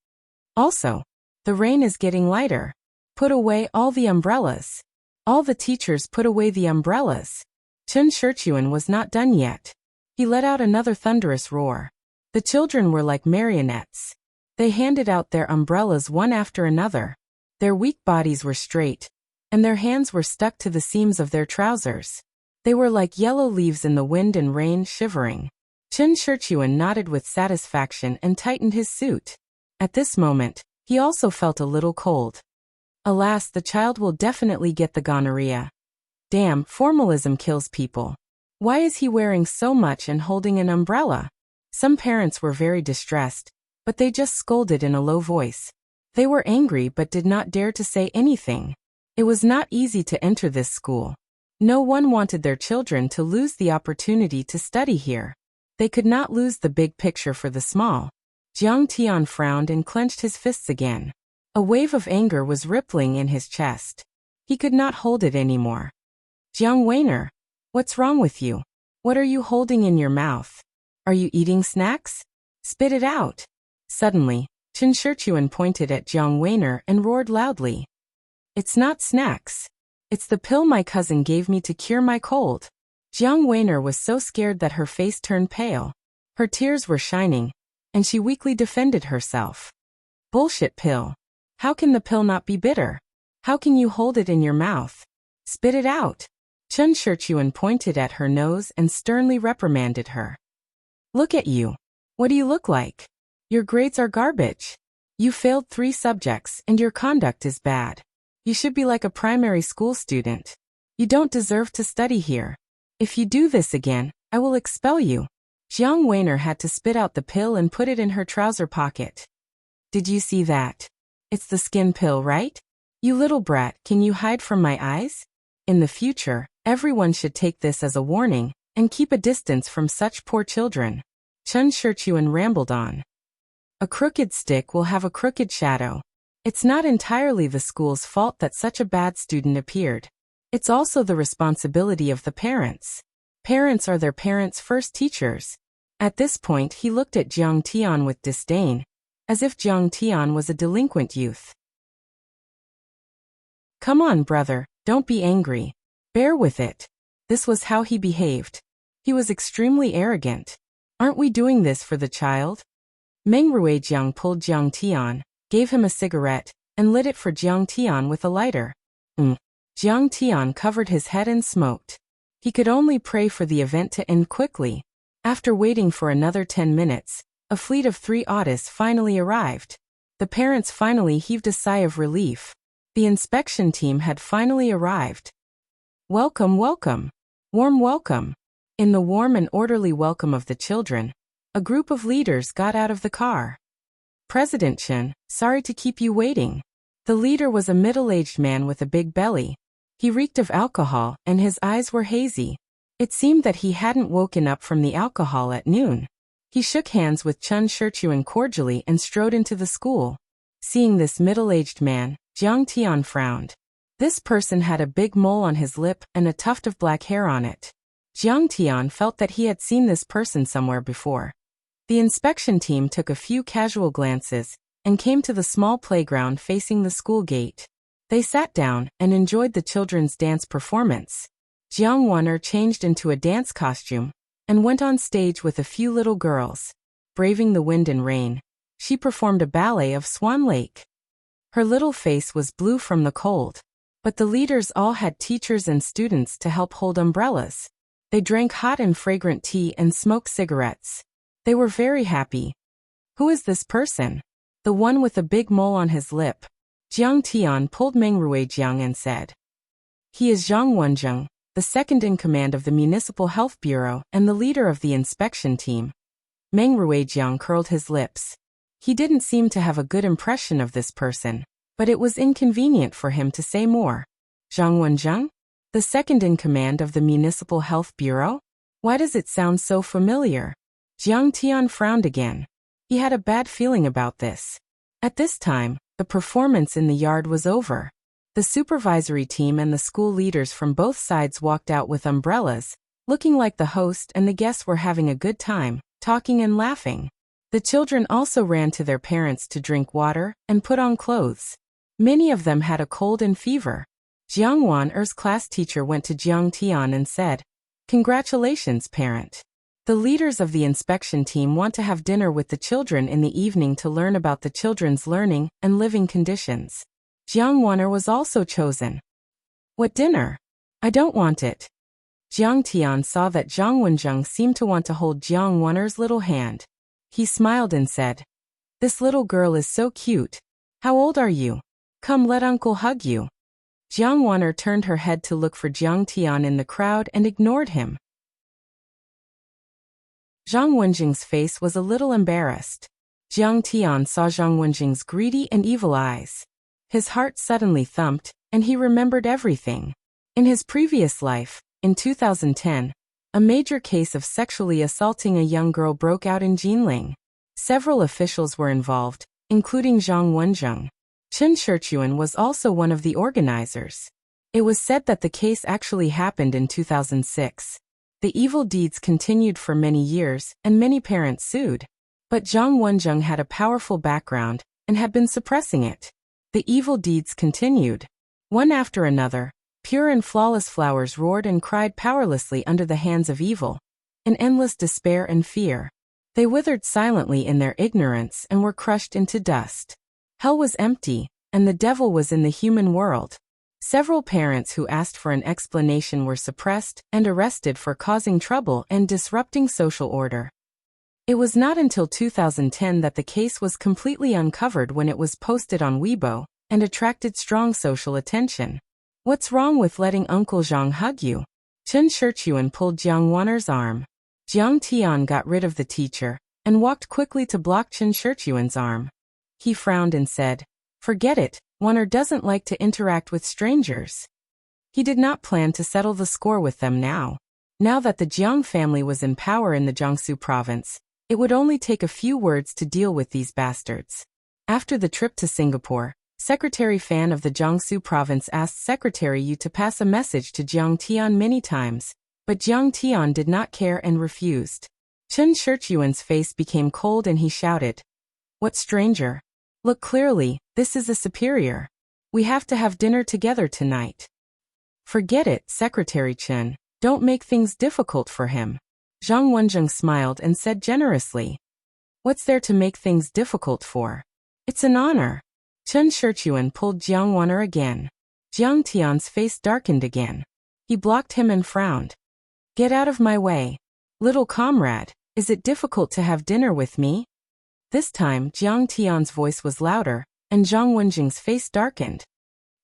Also, the rain is getting lighter. Put away all the umbrellas. All the teachers put away the umbrellas. Chen Shiyuan was not done yet. He let out another thunderous roar. The children were like marionettes. They handed out their umbrellas one after another. Their weak bodies were straight, and their hands were stuck to the seams of their trousers. They were like yellow leaves in the wind and rain, shivering. Chen Shiyuan nodded with satisfaction and tightened his suit. At this moment, he also felt a little cold. Alas, the child will definitely get the gonorrhea. Damn, formalism kills people. Why is he wearing so much and holding an umbrella? Some parents were very distressed, but they just scolded in a low voice. They were angry but did not dare to say anything. It was not easy to enter this school. No one wanted their children to lose the opportunity to study here. They could not lose the big picture for the small. Jiang Tian frowned and clenched his fists again. A wave of anger was rippling in his chest. He could not hold it anymore. Jiang Waner, what's wrong with you? What are you holding in your mouth? Are you eating snacks? Spit it out. Suddenly, Chen Shiyuan pointed at Jiang Waner and roared loudly. It's not snacks. It's the pill my cousin gave me to cure my cold. Jiang Waner was so scared that her face turned pale. Her tears were shining, and she weakly defended herself. Bullshit pill. How can the pill not be bitter? How can you hold it in your mouth? Spit it out. Chen Shiyuan pointed at her nose and sternly reprimanded her. Look at you. What do you look like? Your grades are garbage. You failed 3 subjects and your conduct is bad. You should be like a primary school student. You don't deserve to study here. If you do this again, I will expel you. Jiang Waner had to spit out the pill and put it in her trouser pocket. Did you see that? It's the skin pill, right? You little brat, can you hide from my eyes? In the future, everyone should take this as a warning and keep a distance from such poor children. Chen Shiyuan rambled on. A crooked stick will have a crooked shadow. It's not entirely the school's fault that such a bad student appeared. It's also the responsibility of the parents. Parents are their parents' first teachers. At this point, he looked at Jiang Tian with disdain, as if Jiang Tian was a delinquent youth. Come on, brother, don't be angry. Bear with it. This was how he behaved. He was extremely arrogant. Aren't we doing this for the child? Meng Ruijiang pulled Jiang Tian, gave him a cigarette, and lit it for Jiang Tian with a lighter. Jiang Tian covered his head and smoked. He could only pray for the event to end quickly. After waiting for another 10 minutes, a fleet of 3 Audis finally arrived. The parents finally heaved a sigh of relief. The inspection team had finally arrived. Welcome, welcome. Warm welcome. In the warm and orderly welcome of the children, a group of leaders got out of the car. President Chen, sorry to keep you waiting. The leader was a middle-aged man with a big belly. He reeked of alcohol and his eyes were hazy. It seemed that he hadn't woken up from the alcohol at noon. He shook hands with Chen Shiyuan cordially and strode into the school. Seeing this middle-aged man, Jiang Tian frowned. This person had a big mole on his lip and a tuft of black hair on it. Jiang Tian felt that he had seen this person somewhere before. The inspection team took a few casual glances and came to the small playground facing the school gate. They sat down and enjoyed the children's dance performance. Jiang Wan'er changed into a dance costume and went on stage with a few little girls. Braving the wind and rain, she performed a ballet of Swan Lake. Her little face was blue from the cold. But the leaders all had teachers and students to help hold umbrellas. They drank hot and fragrant tea and smoked cigarettes. They were very happy. Who is this person? The one with a big mole on his lip. Jiang Tian pulled Meng Ruijiang and said. He is Zhang Wenjing, the second in command of the Municipal Health Bureau and the leader of the inspection team. Meng Ruijiang curled his lips. He didn't seem to have a good impression of this person. But it was inconvenient for him to say more. Zhang Wenjing? The second in command of the Municipal Health Bureau? Why does it sound so familiar? Jiang Tian frowned again. He had a bad feeling about this. At this time, the performance in the yard was over. The supervisory team and the school leaders from both sides walked out with umbrellas, looking like the host and the guests were having a good time, talking and laughing. The children also ran to their parents to drink water and put on clothes. Many of them had a cold and fever. Jiang Wan'er's class teacher went to Jiang Tian and said, "Congratulations, parent. The leaders of the inspection team want to have dinner with the children in the evening to learn about the children's learning and living conditions." Jiang Wan'er was also chosen. What dinner? I don't want it. Jiang Tian saw that Zhang Wenjing seemed to want to hold Jiang Wan'er's little hand. He smiled and said, "This little girl is so cute. How old are you? Come, let uncle hug you." Jiang Wan'er turned her head to look for Jiang Tian in the crowd and ignored him. Zhang Wenjing's face was a little embarrassed. Jiang Tian saw Zhang Wenjing's greedy and evil eyes. His heart suddenly thumped, and he remembered everything. In his previous life, in 2010, a major case of sexually assaulting a young girl broke out in Jinling. Several officials were involved, including Zhang Wenjing. Chen Shiyuan was also one of the organizers. It was said that the case actually happened in 2006. The evil deeds continued for many years, and many parents sued. But Zhang Wenjing had a powerful background and had been suppressing it. The evil deeds continued. One after another, pure and flawless flowers roared and cried powerlessly under the hands of evil. In endless despair and fear. They withered silently in their ignorance and were crushed into dust. Hell was empty, and the devil was in the human world. Several parents who asked for an explanation were suppressed and arrested for causing trouble and disrupting social order. It was not until 2010 that the case was completely uncovered when it was posted on Weibo and attracted strong social attention. What's wrong with letting Uncle Zhang hug you? Chen Shiyuan pulled Jiang Wan'er's arm. Jiang Tian got rid of the teacher and walked quickly to block Chen Shiyuan's arm. He frowned and said, "Forget it, Wan'er doesn't like to interact with strangers." He did not plan to settle the score with them now. Now that the Jiang family was in power in the Jiangsu province, it would only take a few words to deal with these bastards. After the trip to Singapore, Secretary Fan of the Jiangsu province asked Secretary Yu to pass a message to Jiang Tian many times, but Jiang Tian did not care and refused. Chen Shiyuan's face became cold and he shouted, "What stranger? Look clearly, this is a superior. We have to have dinner together tonight." "Forget it, Secretary Chen. Don't make things difficult for him." Zhang Wenjing smiled and said generously, "What's there to make things difficult for? It's an honor." Chen Shiyuan pulled Jiang Wan'er again. Jiang Tian's face darkened again. He blocked him and frowned. "Get out of my way. Little comrade, is it difficult to have dinner with me?" This time Jiang Tian's voice was louder, and Zhang Wenjing's face darkened.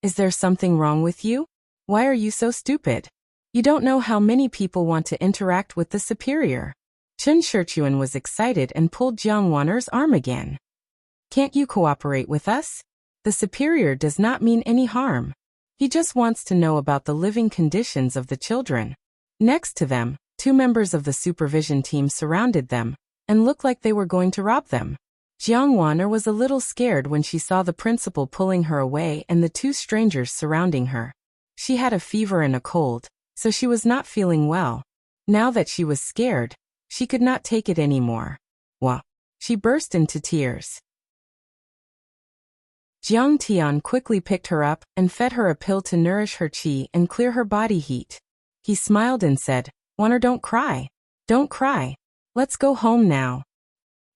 "Is there something wrong with you? Why are you so stupid? You don't know how many people want to interact with the superior." Chen Shiyuan was excited and pulled Jiang Wan'er's arm again. "Can't you cooperate with us? The superior does not mean any harm. He just wants to know about the living conditions of the children." Next to them, two members of the supervision team surrounded them, and looked like they were going to rob them. Jiang Waner was a little scared when she saw the principal pulling her away and the two strangers surrounding her. She had a fever and a cold, so she was not feeling well. Now that she was scared, she could not take it anymore. Wah! She burst into tears. Jiang Tian quickly picked her up and fed her a pill to nourish her qi and clear her body heat. He smiled and said, "Waner, don't cry. Don't cry. Let's go home now."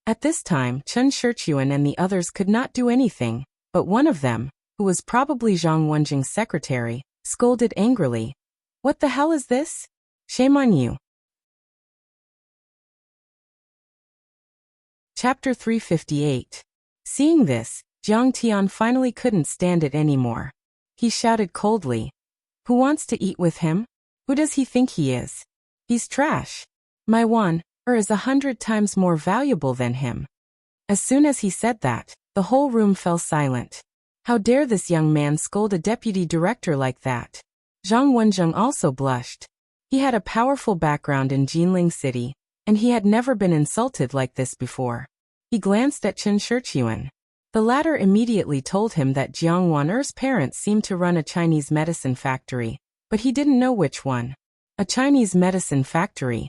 At this time, Chen Shiyuan and the others could not do anything, but one of them, who was probably Zhang Wenjing's secretary, scolded angrily. "What the hell is this? Shame on you." Chapter 358. Seeing this, Jiang Tian finally couldn't stand it anymore. He shouted coldly, "Who wants to eat with him? Who does he think he is? He's trash. My Wan is 100 times more valuable than him." As soon as he said that, the whole room fell silent. How dare this young man scold a deputy director like that? Zhang Wenjing also blushed. He had a powerful background in Jinling City, and he had never been insulted like this before. He glanced at Chen Shiyuan. The latter immediately told him that Jiang Waner's parents seemed to run a Chinese medicine factory, but he didn't know which one. A Chinese medicine factory.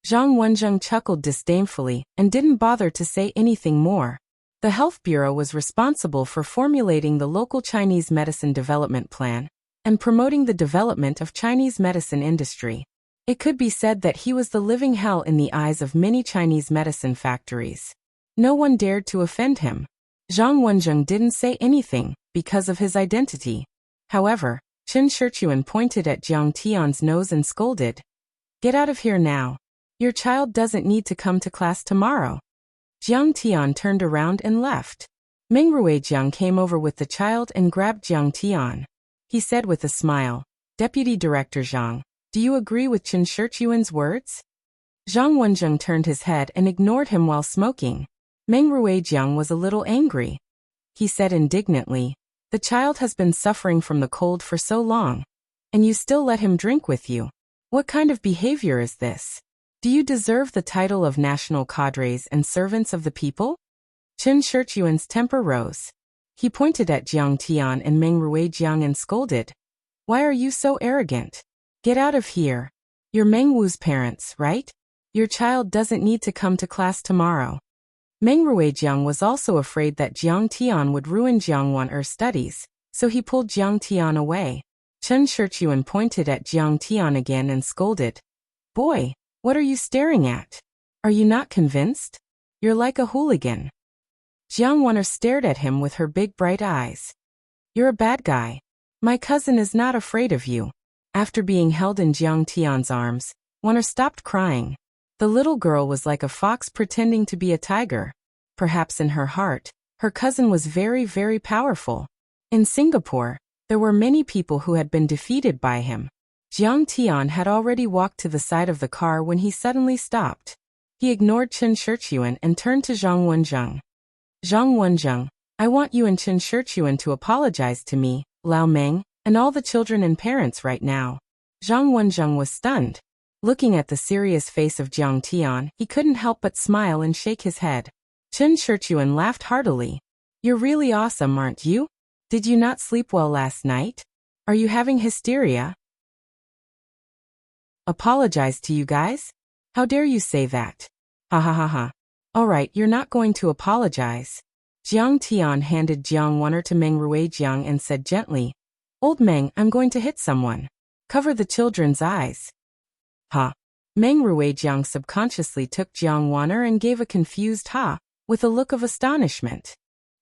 Zhang Wenjing chuckled disdainfully and didn't bother to say anything more. The Health Bureau was responsible for formulating the local Chinese medicine development plan and promoting the development of Chinese medicine industry. It could be said that he was the living hell in the eyes of many Chinese medicine factories. No one dared to offend him. Zhang Wenjing didn't say anything because of his identity. However, Chen Shiyuan pointed at Jiang Tian's nose and scolded, "Get out of here now. Your child doesn't need to come to class tomorrow." Jiang Tian turned around and left. Meng Ruijiang came over with the child and grabbed Jiang Tian. He said with a smile, "Deputy Director Zhang, do you agree with Chen Shiyuan's words?" Zhang Wenjing turned his head and ignored him while smoking. Meng Ruijiang was a little angry. He said indignantly, "The child has been suffering from the cold for so long, and you still let him drink with you. What kind of behavior is this? Do you deserve the title of national cadres and servants of the people?" Chen Shiyuan's temper rose. He pointed at Jiang Tian and Meng Ruijiang and scolded, "Why are you so arrogant? Get out of here. You're Meng Wu's parents, right? Your child doesn't need to come to class tomorrow." Meng Ruijiang was also afraid that Jiang Tian would ruin Jiang Waner's studies, so he pulled Jiang Tian away. Chen Shiyuan pointed at Jiang Tian again and scolded, "Boy, what are you staring at? Are you not convinced? You're like a hooligan." Jiang Waner stared at him with her big bright eyes. "You're a bad guy. My cousin is not afraid of you." After being held in Jiang Tian's arms, Waner stopped crying. The little girl was like a fox pretending to be a tiger. Perhaps in her heart, her cousin was very, very powerful. In Singapore, there were many people who had been defeated by him. Jiang Tian had already walked to the side of the car when he suddenly stopped. He ignored Chen Shiyuan and turned to Zhang Wenjing. "Zhang Wenjing, I want you and Chen Shiyuan to apologize to me, Lao Meng, and all the children and parents right now." Zhang Wenjing was stunned. Looking at the serious face of Jiang Tian, he couldn't help but smile and shake his head. Chen Shiyuan laughed heartily. "You're really awesome, aren't you? Did you not sleep well last night? Are you having hysteria?" "Apologize to you guys? How dare you say that? Ha ha ha ha. All right, you're not going to apologize." Jiang Tian handed Jiang Waner to Meng Ruijiang and said gently, "Old Meng, I'm going to hit someone. Cover the children's eyes." "Ha." Meng Ruijiang subconsciously took Jiang Waner and gave a confused ha, with a look of astonishment.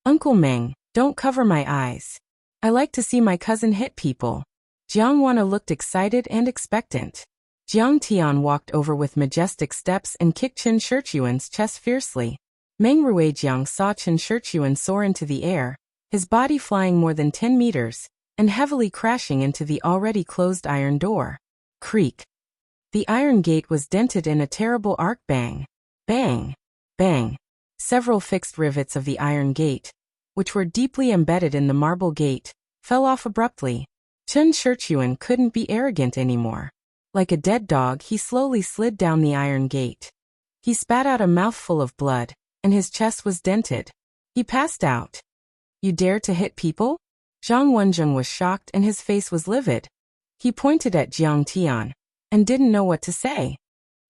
"Uncle Meng, don't cover my eyes. I like to see my cousin hit people." Jiang Waner looked excited and expectant. Jiang Tian walked over with majestic steps and kicked Chen Shiyuan's chest fiercely. Meng Ruijiang saw Chen Shiyuan soar into the air, his body flying more than 10 meters, and heavily crashing into the already closed iron door. Creak. The iron gate was dented in a terrible arc. Bang. Bang. Bang. Several fixed rivets of the iron gate, which were deeply embedded in the marble gate, fell off abruptly. Chen Shiyuan couldn't be arrogant anymore. Like a dead dog, he slowly slid down the iron gate. He spat out a mouthful of blood, and his chest was dented. He passed out. You dare to hit people? Zhang Wenjing was shocked and his face was livid. He pointed at Jiang Tian and didn't know what to say.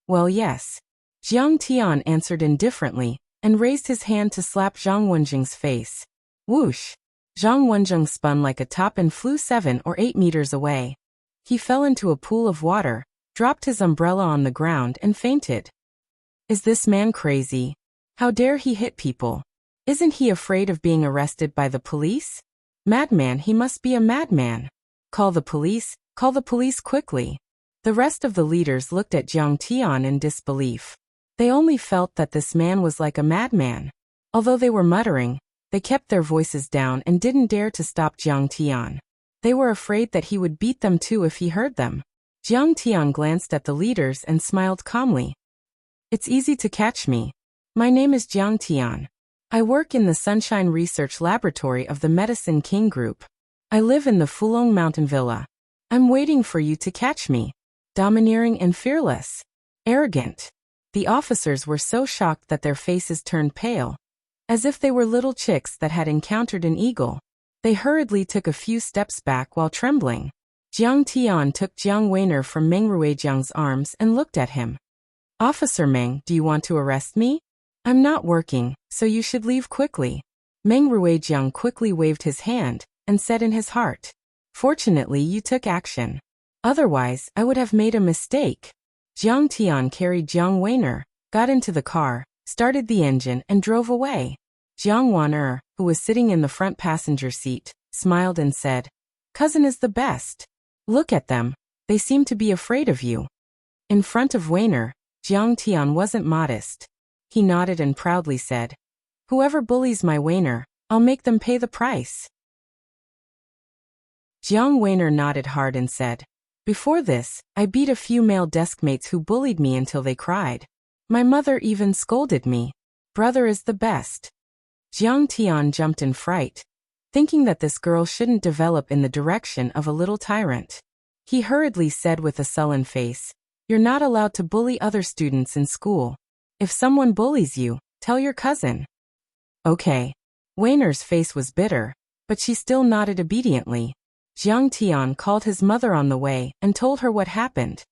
Well, yes. Jiang Tian answered indifferently and raised his hand to slap Zhang Wenjing's face. Whoosh! Zhang Wenjing spun like a top and flew 7 or 8 meters away. He fell into a pool of water, dropped his umbrella on the ground and fainted. Is this man crazy? How dare he hit people? Isn't he afraid of being arrested by the police? Madman, he must be a madman. Call the police quickly. The rest of the leaders looked at Jiang Tian in disbelief. They only felt that this man was like a madman. Although they were muttering, they kept their voices down and didn't dare to stop Jiang Tian. They were afraid that he would beat them too if he heard them. Jiang Tian glanced at the leaders and smiled calmly. It's easy to catch me. My name is Jiang Tian. I work in the Sunshine Research Laboratory of the Medicine King Group. I live in the Fulong Mountain Villa. I'm waiting for you to catch me. Domineering and fearless. Arrogant. The officers were so shocked that their faces turned pale, as if they were little chicks that had encountered an eagle. They hurriedly took a few steps back while trembling. Jiang Tian took Jiang Weiner from Meng Ruijiang's arms and looked at him. Officer Meng, do you want to arrest me? I'm not working, so you should leave quickly. Meng Ruijiang quickly waved his hand and said in his heart, fortunately you took action. Otherwise, I would have made a mistake. Jiang Tian carried Jiang Weiner, got into the car, started the engine and drove away. Jiang Waner, who was sitting in the front passenger seat, smiled and said, Cousin is the best. Look at them. They seem to be afraid of you. In front of Weiner, Jiang Tian wasn't modest. He nodded and proudly said, Whoever bullies my Weiner, I'll make them pay the price. Jiang Weiner nodded hard and said, Before this, I beat a few male deskmates who bullied me until they cried. My mother even scolded me. Brother is the best. Jiang Tian jumped in fright, thinking that this girl shouldn't develop in the direction of a little tyrant. He hurriedly said with a sullen face, You're not allowed to bully other students in school. If someone bullies you, tell your cousin. Okay. Weiner's face was bitter, but she still nodded obediently. Jiang Tian called his mother on the way and told her what happened.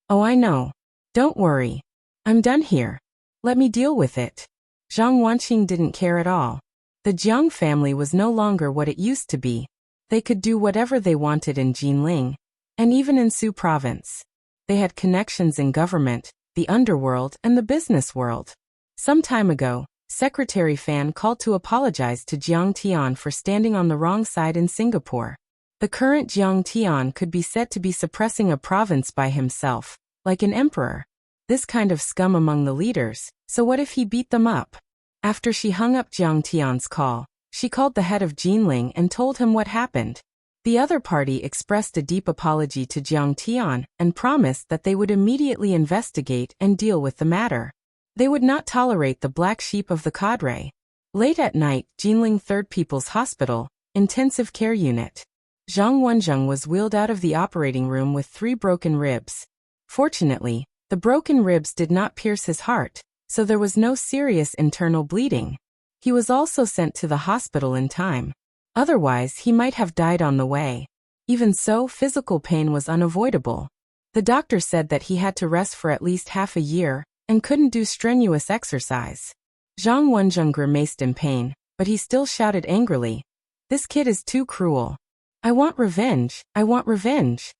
Oh, I know. Don't worry. I'm done here. Let me deal with it. Zhang Wanqing didn't care at all. The Jiang family was no longer what it used to be. They could do whatever they wanted in Jinling, and even in Su province. They had connections in government, the underworld and the business world. Some time ago, Secretary Fan called to apologize to Jiang Tian for standing on the wrong side in Singapore. The current Jiang Tian could be said to be suppressing a province by himself, like an emperor. This kind of scum among the leaders, so what if he beat them up? After she hung up Jiang Tian's call, she called the head of Jinling and told him what happened. The other party expressed a deep apology to Jiang Tian and promised that they would immediately investigate and deal with the matter. They would not tolerate the black sheep of the cadre. Late at night, Jinling Third People's Hospital, Intensive Care Unit. Zhang Wenjing was wheeled out of the operating room with 3 broken ribs. Fortunately, the broken ribs did not pierce his heart, so there was no serious internal bleeding. He was also sent to the hospital in time. Otherwise, he might have died on the way. Even so, physical pain was unavoidable. The doctor said that he had to rest for at least half a year and couldn't do strenuous exercise. Zhang Wenjing grimaced in pain, but he still shouted angrily, This kid is too cruel. I want revenge, I want revenge.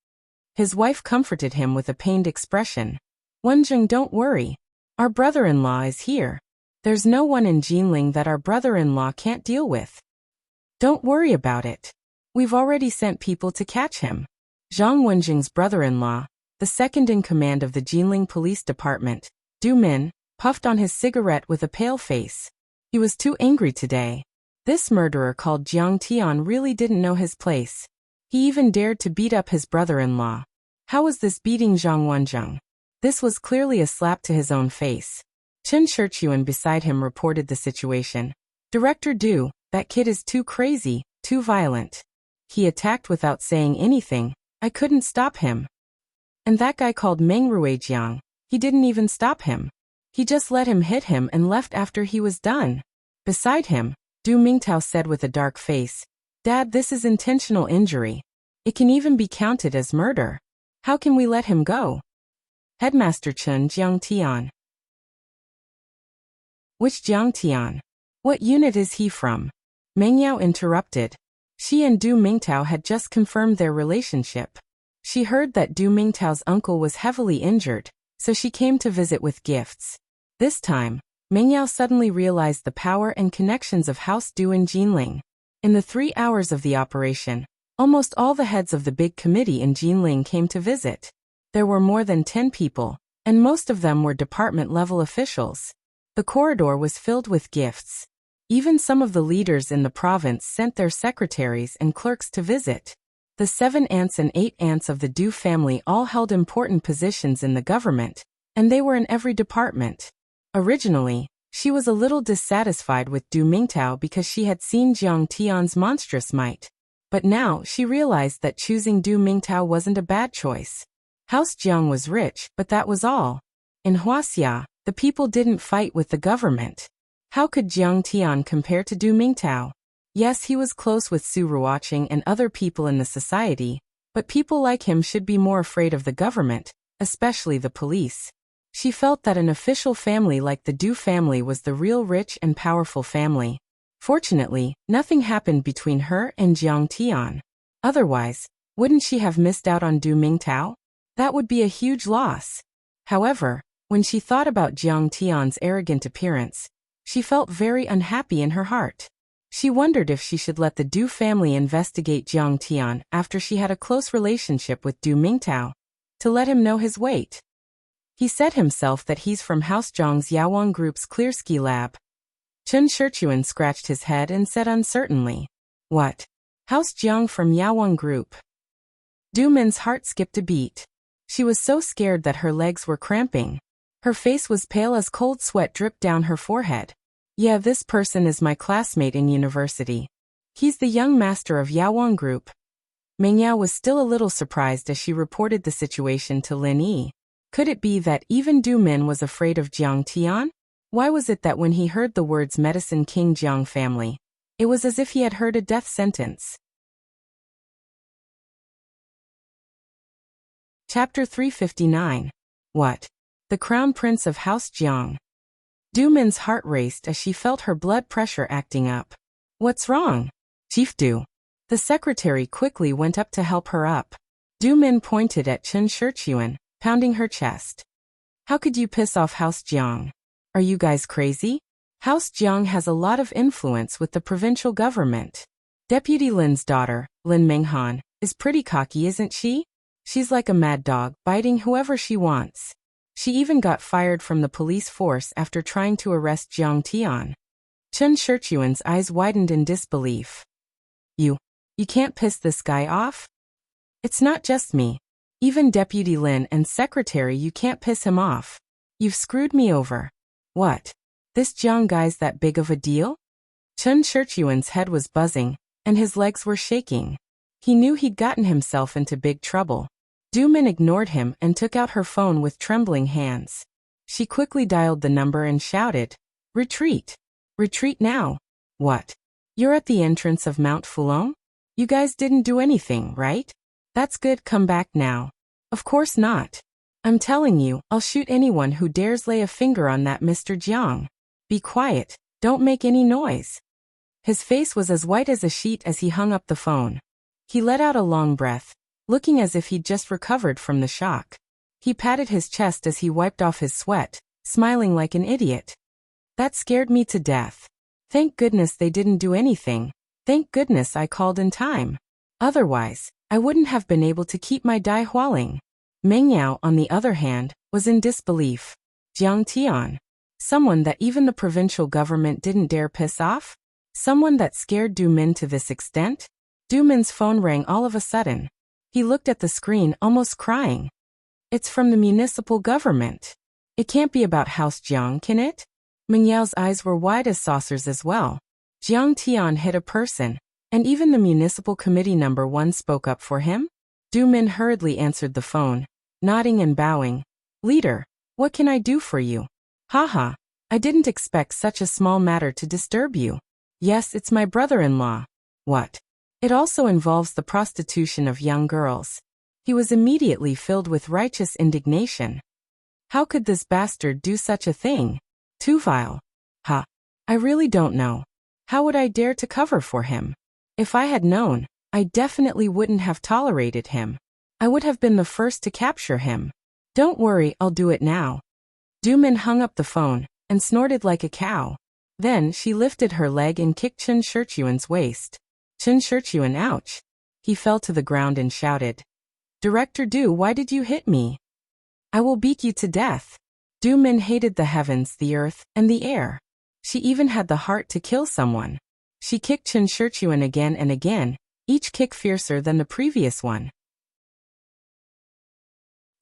His wife comforted him with a pained expression. Wenjing, don't worry. Our brother-in-law is here. There's no one in Jinling that our brother-in-law can't deal with. Don't worry about it. We've already sent people to catch him. Zhang Wenjing's brother-in-law, the second in command of the Jinling Police Department, Du Min, puffed on his cigarette with a pale face. He was too angry today. This murderer called Jiang Tian really didn't know his place. He even dared to beat up his brother-in-law. How was this beating Zhang Wenjing? This was clearly a slap to his own face. Chen Shirchuan beside him reported the situation. Director Du, that kid is too crazy, too violent. He attacked without saying anything. I couldn't stop him. And that guy called Meng Ruijiang, he didn't even stop him. He just let him hit him and left after he was done. Beside him, Du Mingtao said with a dark face, "Dad, this is intentional injury. It can even be counted as murder. How can we let him go?" Headmaster Chen Jiangtian. Which Jiangtian? What unit is he from? Meng Yao interrupted. She and Du Mingtao had just confirmed their relationship. She heard that Du Mingtao's uncle was heavily injured, so she came to visit with gifts. This time, Meng Yao suddenly realized the power and connections of House Du in Jinling. In the 3 hours of the operation, almost all the heads of the big committee in Jinling came to visit. There were more than 10 people, and most of them were department-level officials. The corridor was filled with gifts. Even some of the leaders in the province sent their secretaries and clerks to visit. The 7 aunts and 8 aunts of the Du family all held important positions in the government, and they were in every department. Originally, she was a little dissatisfied with Du Mingtao because she had seen Jiang Tian's monstrous might. But now she realized that choosing Du Mingtao wasn't a bad choice. House Jiang was rich, but that was all. In Wuxia, the people didn't fight with the government. How could Jiang Tian compare to Du Mingtao? Yes, he was close with Su Ruoqing and other people in the society, but people like him should be more afraid of the government, especially the police. She felt that an official family like the Du family was the real rich and powerful family. Fortunately, nothing happened between her and Jiang Tian. Otherwise, wouldn't she have missed out on Du Mingtao? That would be a huge loss. However, when she thought about Jiang Tian's arrogant appearance, she felt very unhappy in her heart. She wondered if she should let the Du family investigate Jiang Tian after she had a close relationship with Du Mingtao, to let him know his weight. He said himself that he's from House Zhang's Yawang Group's Clearski lab. Chen Shirchuan scratched his head and said uncertainly, "What? House Jiang from Yawang Group?" Du Min's heart skipped a beat. She was so scared that her legs were cramping. Her face was pale as cold sweat dripped down her forehead. "Yeah, this person is my classmate in university. He's the young master of Yawang Group." Meng Yao was still a little surprised as she reported the situation to Lin Yi. Could it be that even Du Min was afraid of Jiang Tian? Why was it that when he heard the words Medicine King Jiang family, it was as if he had heard a death sentence? Chapter 359. What? The Crown Prince of House Jiang. Du Min's heart raced as she felt her blood pressure acting up. "What's wrong?" "Chief Du." The secretary quickly went up to help her up. Du Min pointed at Chen Shirchuan, pounding her chest. "How could you piss off House Jiang? Are you guys crazy? House Jiang has a lot of influence with the provincial government. Deputy Lin's daughter, Lin Minghan, is pretty cocky, isn't she? She's like a mad dog, biting whoever she wants. She even got fired from the police force after trying to arrest Jiang Tian." Chen Shirchuan's eyes widened in disbelief. You can't piss this guy off? It's not just me. Even Deputy Lin and Secretary, you can't piss him off. You've screwed me over. What? This Jiang guy's that big of a deal? Chen Shirchuan's head was buzzing, and his legs were shaking. He knew he'd gotten himself into big trouble. Du Min ignored him and took out her phone with trembling hands. She quickly dialed the number and shouted, "Retreat! Retreat now!" "What? You're at the entrance of Mount Fulong? You guys didn't do anything, right? That's good, come back now." "Of course not. I'm telling you, I'll shoot anyone who dares lay a finger on that Mr. Jiang. Be quiet, don't make any noise." His face was as white as a sheet as he hung up the phone. He let out a long breath, looking as if he'd just recovered from the shock. He patted his chest as he wiped off his sweat, smiling like an idiot. "That scared me to death. Thank goodness they didn't do anything. Thank goodness I called in time. Otherwise, I wouldn't have been able to keep my Dai Hualing." Meng Yao, on the other hand, was in disbelief. Jiang Tian. Someone that even the provincial government didn't dare piss off? Someone that scared Du Min to this extent? Du Min's phone rang all of a sudden. He looked at the screen, almost crying. It's from the municipal government. It can't be about House Jiang, can it? Meng Yao's eyes were wide as saucers as well. Jiang Tian hit a person, and even the municipal committee number 1 spoke up for him? Du Min hurriedly answered the phone, nodding and bowing. "Leader, what can I do for you?" Haha, I didn't expect such a small matter to disturb you. Yes, it's my brother-in-law. What? It also involves the prostitution of young girls. He was immediately filled with righteous indignation. How could this bastard do such a thing? Too vile. Ha. I really don't know. How would I dare to cover for him? If I had known, I definitely wouldn't have tolerated him. I would have been the first to capture him. Don't worry, I'll do it now. Du-min hung up the phone and snorted like a cow. Then she lifted her leg and kicked Chen Shirchuan's waist. Chen Shirchuan, ouch. He fell to the ground and shouted, Director Du, why did you hit me? I will beat you to death. Du-min hated the heavens, the earth, and the air. She even had the heart to kill someone. She kicked Chen Shirchuan again and again, each kick fiercer than the previous one.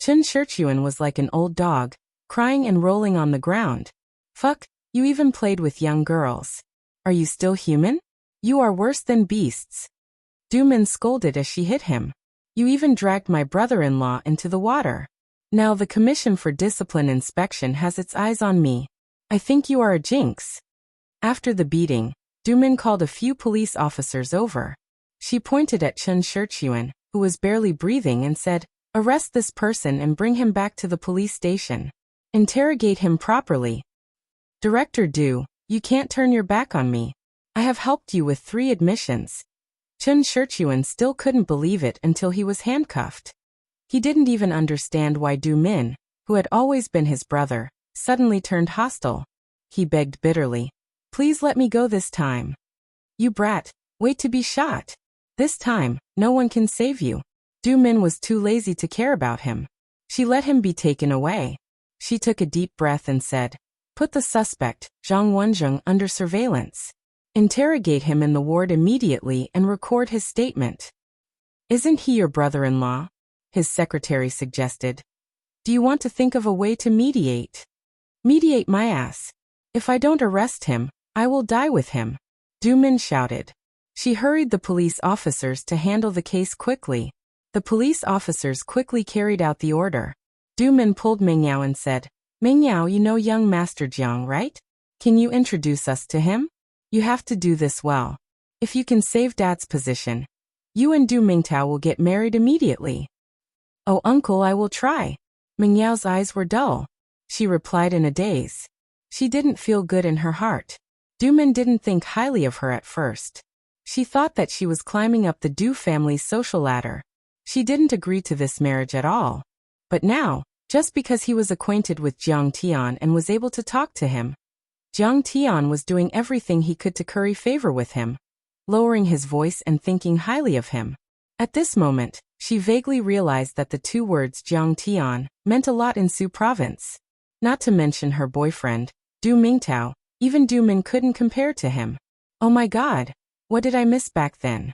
Chen Shirchuan was like an old dog, crying and rolling on the ground. Fuck, you even played with young girls. Are you still human? You are worse than beasts. Du-min scolded as she hit him. You even dragged my brother-in-law into the water. Now the Commission for Discipline Inspection has its eyes on me. I think you are a jinx. After the beating, Du-min called a few police officers over. She pointed at Chen Shirchuan, who was barely breathing, and said, Arrest this person and bring him back to the police station. Interrogate him properly. Director Du, you can't turn your back on me. I have helped you with 3 admissions. Chen Shirchuan still couldn't believe it until he was handcuffed. He didn't even understand why Du-min, who had always been his brother, suddenly turned hostile. He begged bitterly, Please let me go this time. You brat, wait to be shot. This time, no one can save you. Du-min was too lazy to care about him. She let him be taken away. She took a deep breath and said, Put the suspect, Zhang Wenjing, under surveillance. Interrogate him in the ward immediately and record his statement. Isn't he your brother-in-law? His secretary suggested. Do you want to think of a way to mediate? Mediate my ass. If I don't arrest him, I will die with him. Du-min shouted. She hurried the police officers to handle the case quickly. The police officers quickly carried out the order. Du-min pulled Mengyao and said, Mengyao, you know young Master Jiang, right? Can you introduce us to him? You have to do this well. If you can save Dad's position, you and Du Mingtao will get married immediately. Oh, uncle, I will try. Mingyao's eyes were dull. She replied in a daze. She didn't feel good in her heart. Du-min didn't think highly of her at first. She thought that she was climbing up the Du family's social ladder. She didn't agree to this marriage at all. But now, just because he was acquainted with Jiang Tian and was able to talk to him, Jiang Tian was doing everything he could to curry favor with him, lowering his voice and thinking highly of him. At this moment, she vaguely realized that the 2 words Jiang Tian meant a lot in Su province. Not to mention her boyfriend, Du Mingtao, even Du-min couldn't compare to him. Oh my god, what did I miss back then?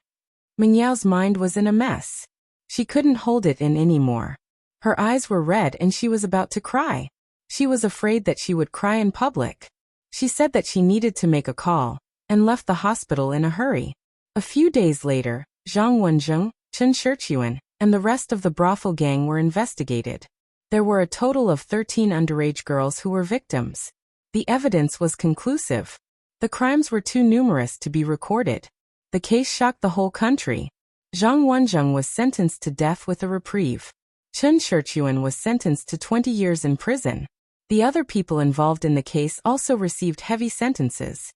Mingyao's mind was in a mess. She couldn't hold it in anymore. Her eyes were red and she was about to cry. She was afraid that she would cry in public. She said that she needed to make a call, and left the hospital in a hurry. A few days later, Zhang Wenjing, Chen Shirchuan, and the rest of the brothel gang were investigated. There were a total of 13 underage girls who were victims. The evidence was conclusive. The crimes were too numerous to be recorded. The case shocked the whole country. Zhang Wenjing was sentenced to death with a reprieve. Chen Shirchuan was sentenced to 20 years in prison. The other people involved in the case also received heavy sentences.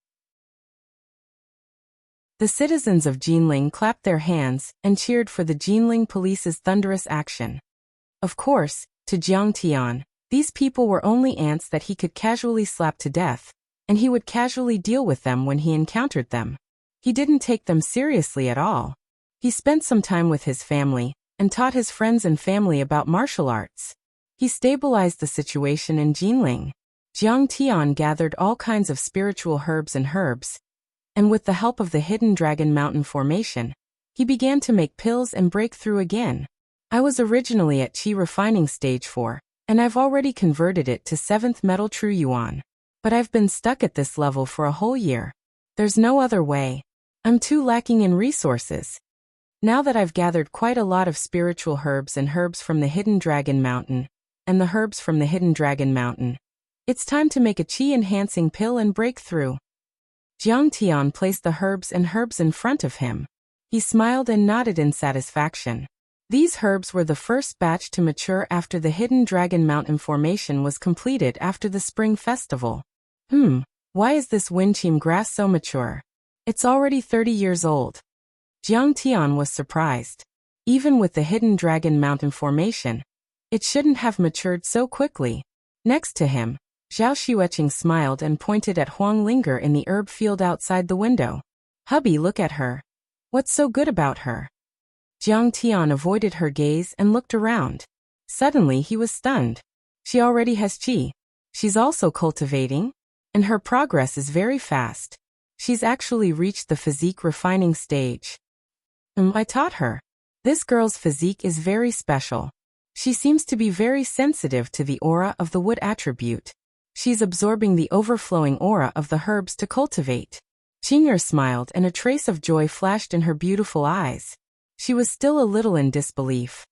The citizens of Jinling clapped their hands and cheered for the Jinling police's thunderous action. Of course, to Jiang Tian, these people were only ants that he could casually slap to death, and he would casually deal with them when he encountered them. He didn't take them seriously at all. He spent some time with his family, and taught his friends and family about martial arts. He stabilized the situation in Jinling. Jiang Tian gathered all kinds of spiritual herbs, and with the help of the Hidden Dragon Mountain Formation, he began to make pills and break through again. I was originally at Qi refining stage 4, and I've already converted it to 7th metal true yuan. But I've been stuck at this level for a whole year. There's no other way. I'm too lacking in resources. Now that I've gathered quite a lot of spiritual herbs and herbs from the Hidden Dragon Mountain, and the herbs from the Hidden Dragon Mountain, It's time to make a qi-enhancing pill and break through. Jiang Tian placed the herbs in front of him. He smiled and nodded in satisfaction. These herbs were the first batch to mature after the hidden dragon mountain formation was completed after the spring festival. Why is this Winqim grass so mature? It's already 30 years old. Jiang Tian was surprised. Even with the hidden dragon mountain formation, it shouldn't have matured so quickly. Next to him, Zhao Xueqing smiled and pointed at Huang Linger in the herb field outside the window. Hubby, look at her. What's so good about her? Jiang Tian avoided her gaze and looked around. Suddenly he was stunned. She already has qi. She's also cultivating, and her progress is very fast. She's actually reached the physique refining stage. I taught her. This girl's physique is very special. She seems to be very sensitive to the aura of the wood attribute. She's absorbing the overflowing aura of the herbs to cultivate. Qing'er smiled and a trace of joy flashed in her beautiful eyes. She was still a little in disbelief.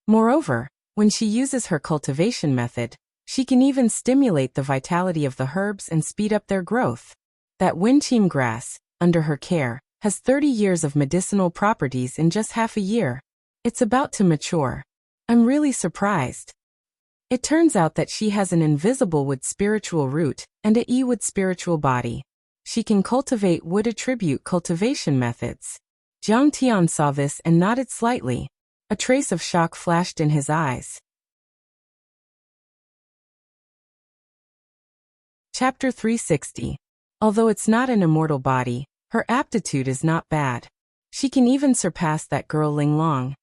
Moreover, when she uses her cultivation method, she can even stimulate the vitality of the herbs and speed up their growth. That Winqim grass, under her care, has 30 years of medicinal properties in just half a year. It's about to mature. I'm really surprised. It turns out that she has an invisible wood spiritual root and a wood spiritual body. She can cultivate wood attribute cultivation methods. Jiang Tian saw this and nodded slightly. A trace of shock flashed in his eyes. Chapter 360. Although it's not an immortal body, her aptitude is not bad. She can even surpass that girl Ling Long.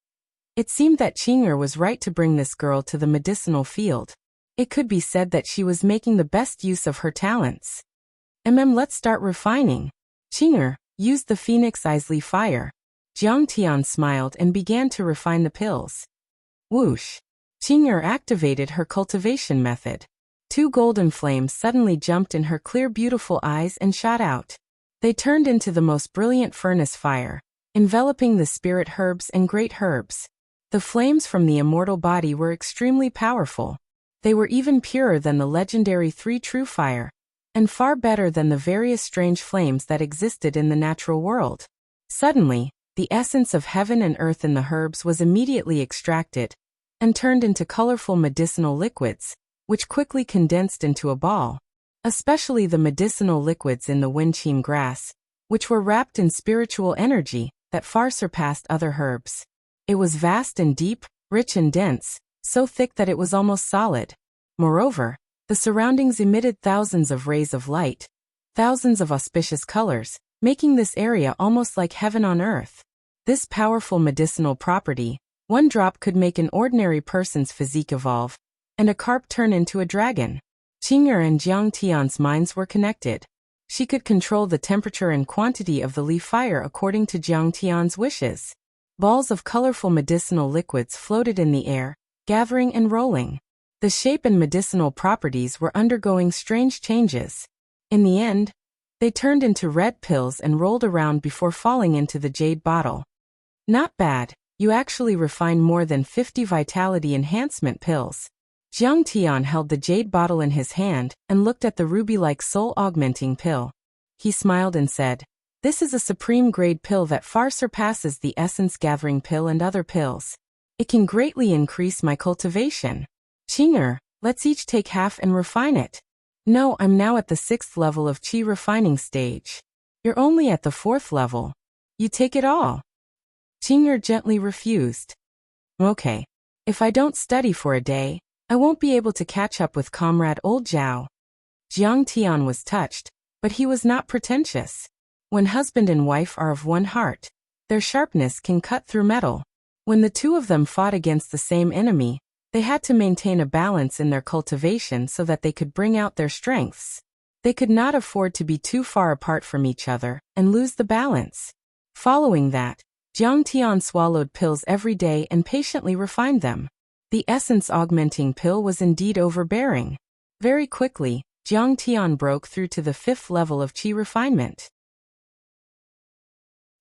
It seemed that Qing'er was right to bring this girl to the medicinal field. It could be said that she was making the best use of her talents. Let's start refining. Qing'er, use the Phoenix Isley fire. Jiang Tian smiled and began to refine the pills. Whoosh! Qing'er activated her cultivation method. 2 golden flames suddenly jumped in her clear beautiful eyes and shot out. They turned into the most brilliant furnace fire, enveloping the spirit herbs and great herbs. The flames from the immortal body were extremely powerful. They were even purer than the legendary 3 true fire, and far better than the various strange flames that existed in the natural world. Suddenly, the essence of heaven and earth in the herbs was immediately extracted and turned into colorful medicinal liquids, which quickly condensed into a ball. Especially the medicinal liquids in the Winqim grass, which were wrapped in spiritual energy that far surpassed other herbs. It was vast and deep, rich and dense, so thick that it was almost solid. Moreover, the surroundings emitted thousands of rays of light, thousands of auspicious colors, making this area almost like heaven on earth. This powerful medicinal property, 1 drop could make an ordinary person's physique evolve, and a carp turn into a dragon. Qing'er and Jiang Tian's minds were connected. She could control the temperature and quantity of the leaf fire according to Jiang Tian's wishes. Balls of colorful medicinal liquids floated in the air, gathering and rolling. The shape and medicinal properties were undergoing strange changes. In the end, they turned into red pills and rolled around before falling into the jade bottle. Not bad, you actually refined more than 50 vitality enhancement pills. Jiang Tian held the jade bottle in his hand and looked at the ruby-like soul-augmenting pill. He smiled and said, "This is a supreme-grade pill that far surpasses the essence-gathering pill and other pills. It can greatly increase my cultivation. Qing'er, let's each take half and refine it." "No, I'm now at the 6th level of qi refining stage." "You're only at the 4th level. You take it all." Qing'er gently refused. "Okay. If I don't study for a day, I won't be able to catch up with comrade old Zhao." Jiang Tian was touched, but he was not pretentious. When husband and wife are of one heart, their sharpness can cut through metal. When the 2 of them fought against the same enemy, they had to maintain a balance in their cultivation so that they could bring out their strengths. They could not afford to be too far apart from each other and lose the balance. Following that, Jiang Tian swallowed pills every day and patiently refined them. The essence-augmenting pill was indeed overbearing. Very quickly, Jiang Tian broke through to the 5th level of qi refinement.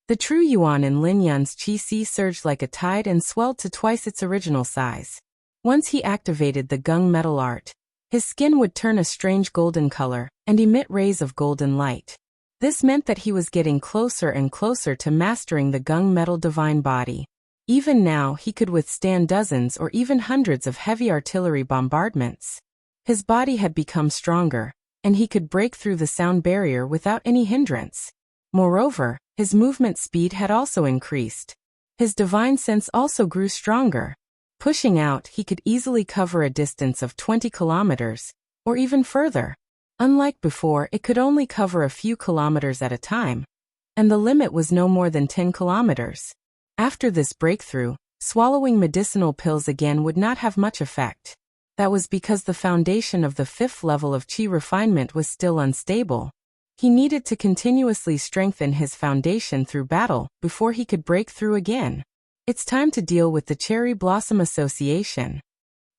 The true yuan in Lin Yun's qi surged like a tide and swelled to twice its original size. Once he activated the gung metal art, His skin would turn a strange golden color and emit rays of golden light. This meant that he was getting closer and closer to mastering the gunmetal divine body. Even now, he could withstand dozens or even hundreds of heavy artillery bombardments. His body had become stronger, and he could break through the sound barrier without any hindrance. Moreover, his movement speed had also increased. His divine sense also grew stronger. Pushing out, he could easily cover a distance of 20 kilometers, or even further. Unlike before, it could only cover a few kilometers at a time, and the limit was no more than 10 kilometers. After this breakthrough, swallowing medicinal pills again would not have much effect. That was because the foundation of the 5th level of Qi refinement was still unstable. He needed to continuously strengthen his foundation through battle before he could break through again. It's time to deal with the Cherry Blossom Association.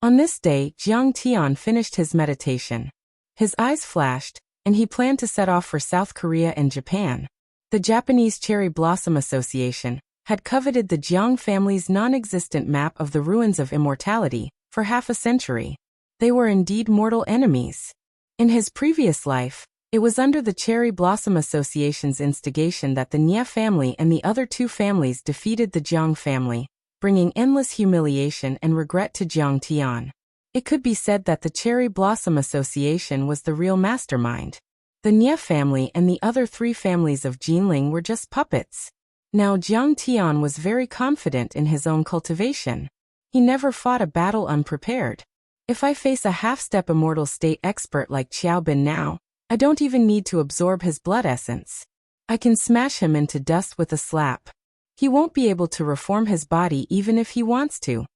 On this day, Jiang Tian finished his meditation. His eyes flashed, and he planned to set off for South Korea and Japan. The Japanese Cherry Blossom Association had coveted the Jiang family's non-existent map of the ruins of immortality for half a century. They were indeed mortal enemies. In his previous life, it was under the Cherry Blossom Association's instigation that the Nie family and the other 2 families defeated the Jiang family, bringing endless humiliation and regret to Jiang Tian. It could be said that the Cherry Blossom Association was the real mastermind. The Nie family and the other 3 families of Jinling were just puppets. Now Jiang Tian was very confident in his own cultivation. He never fought a battle unprepared. If I face a half-step immortal state expert like Xiaobin now, I don't even need to absorb his blood essence. I can smash him into dust with a slap. He won't be able to reform his body even if he wants to.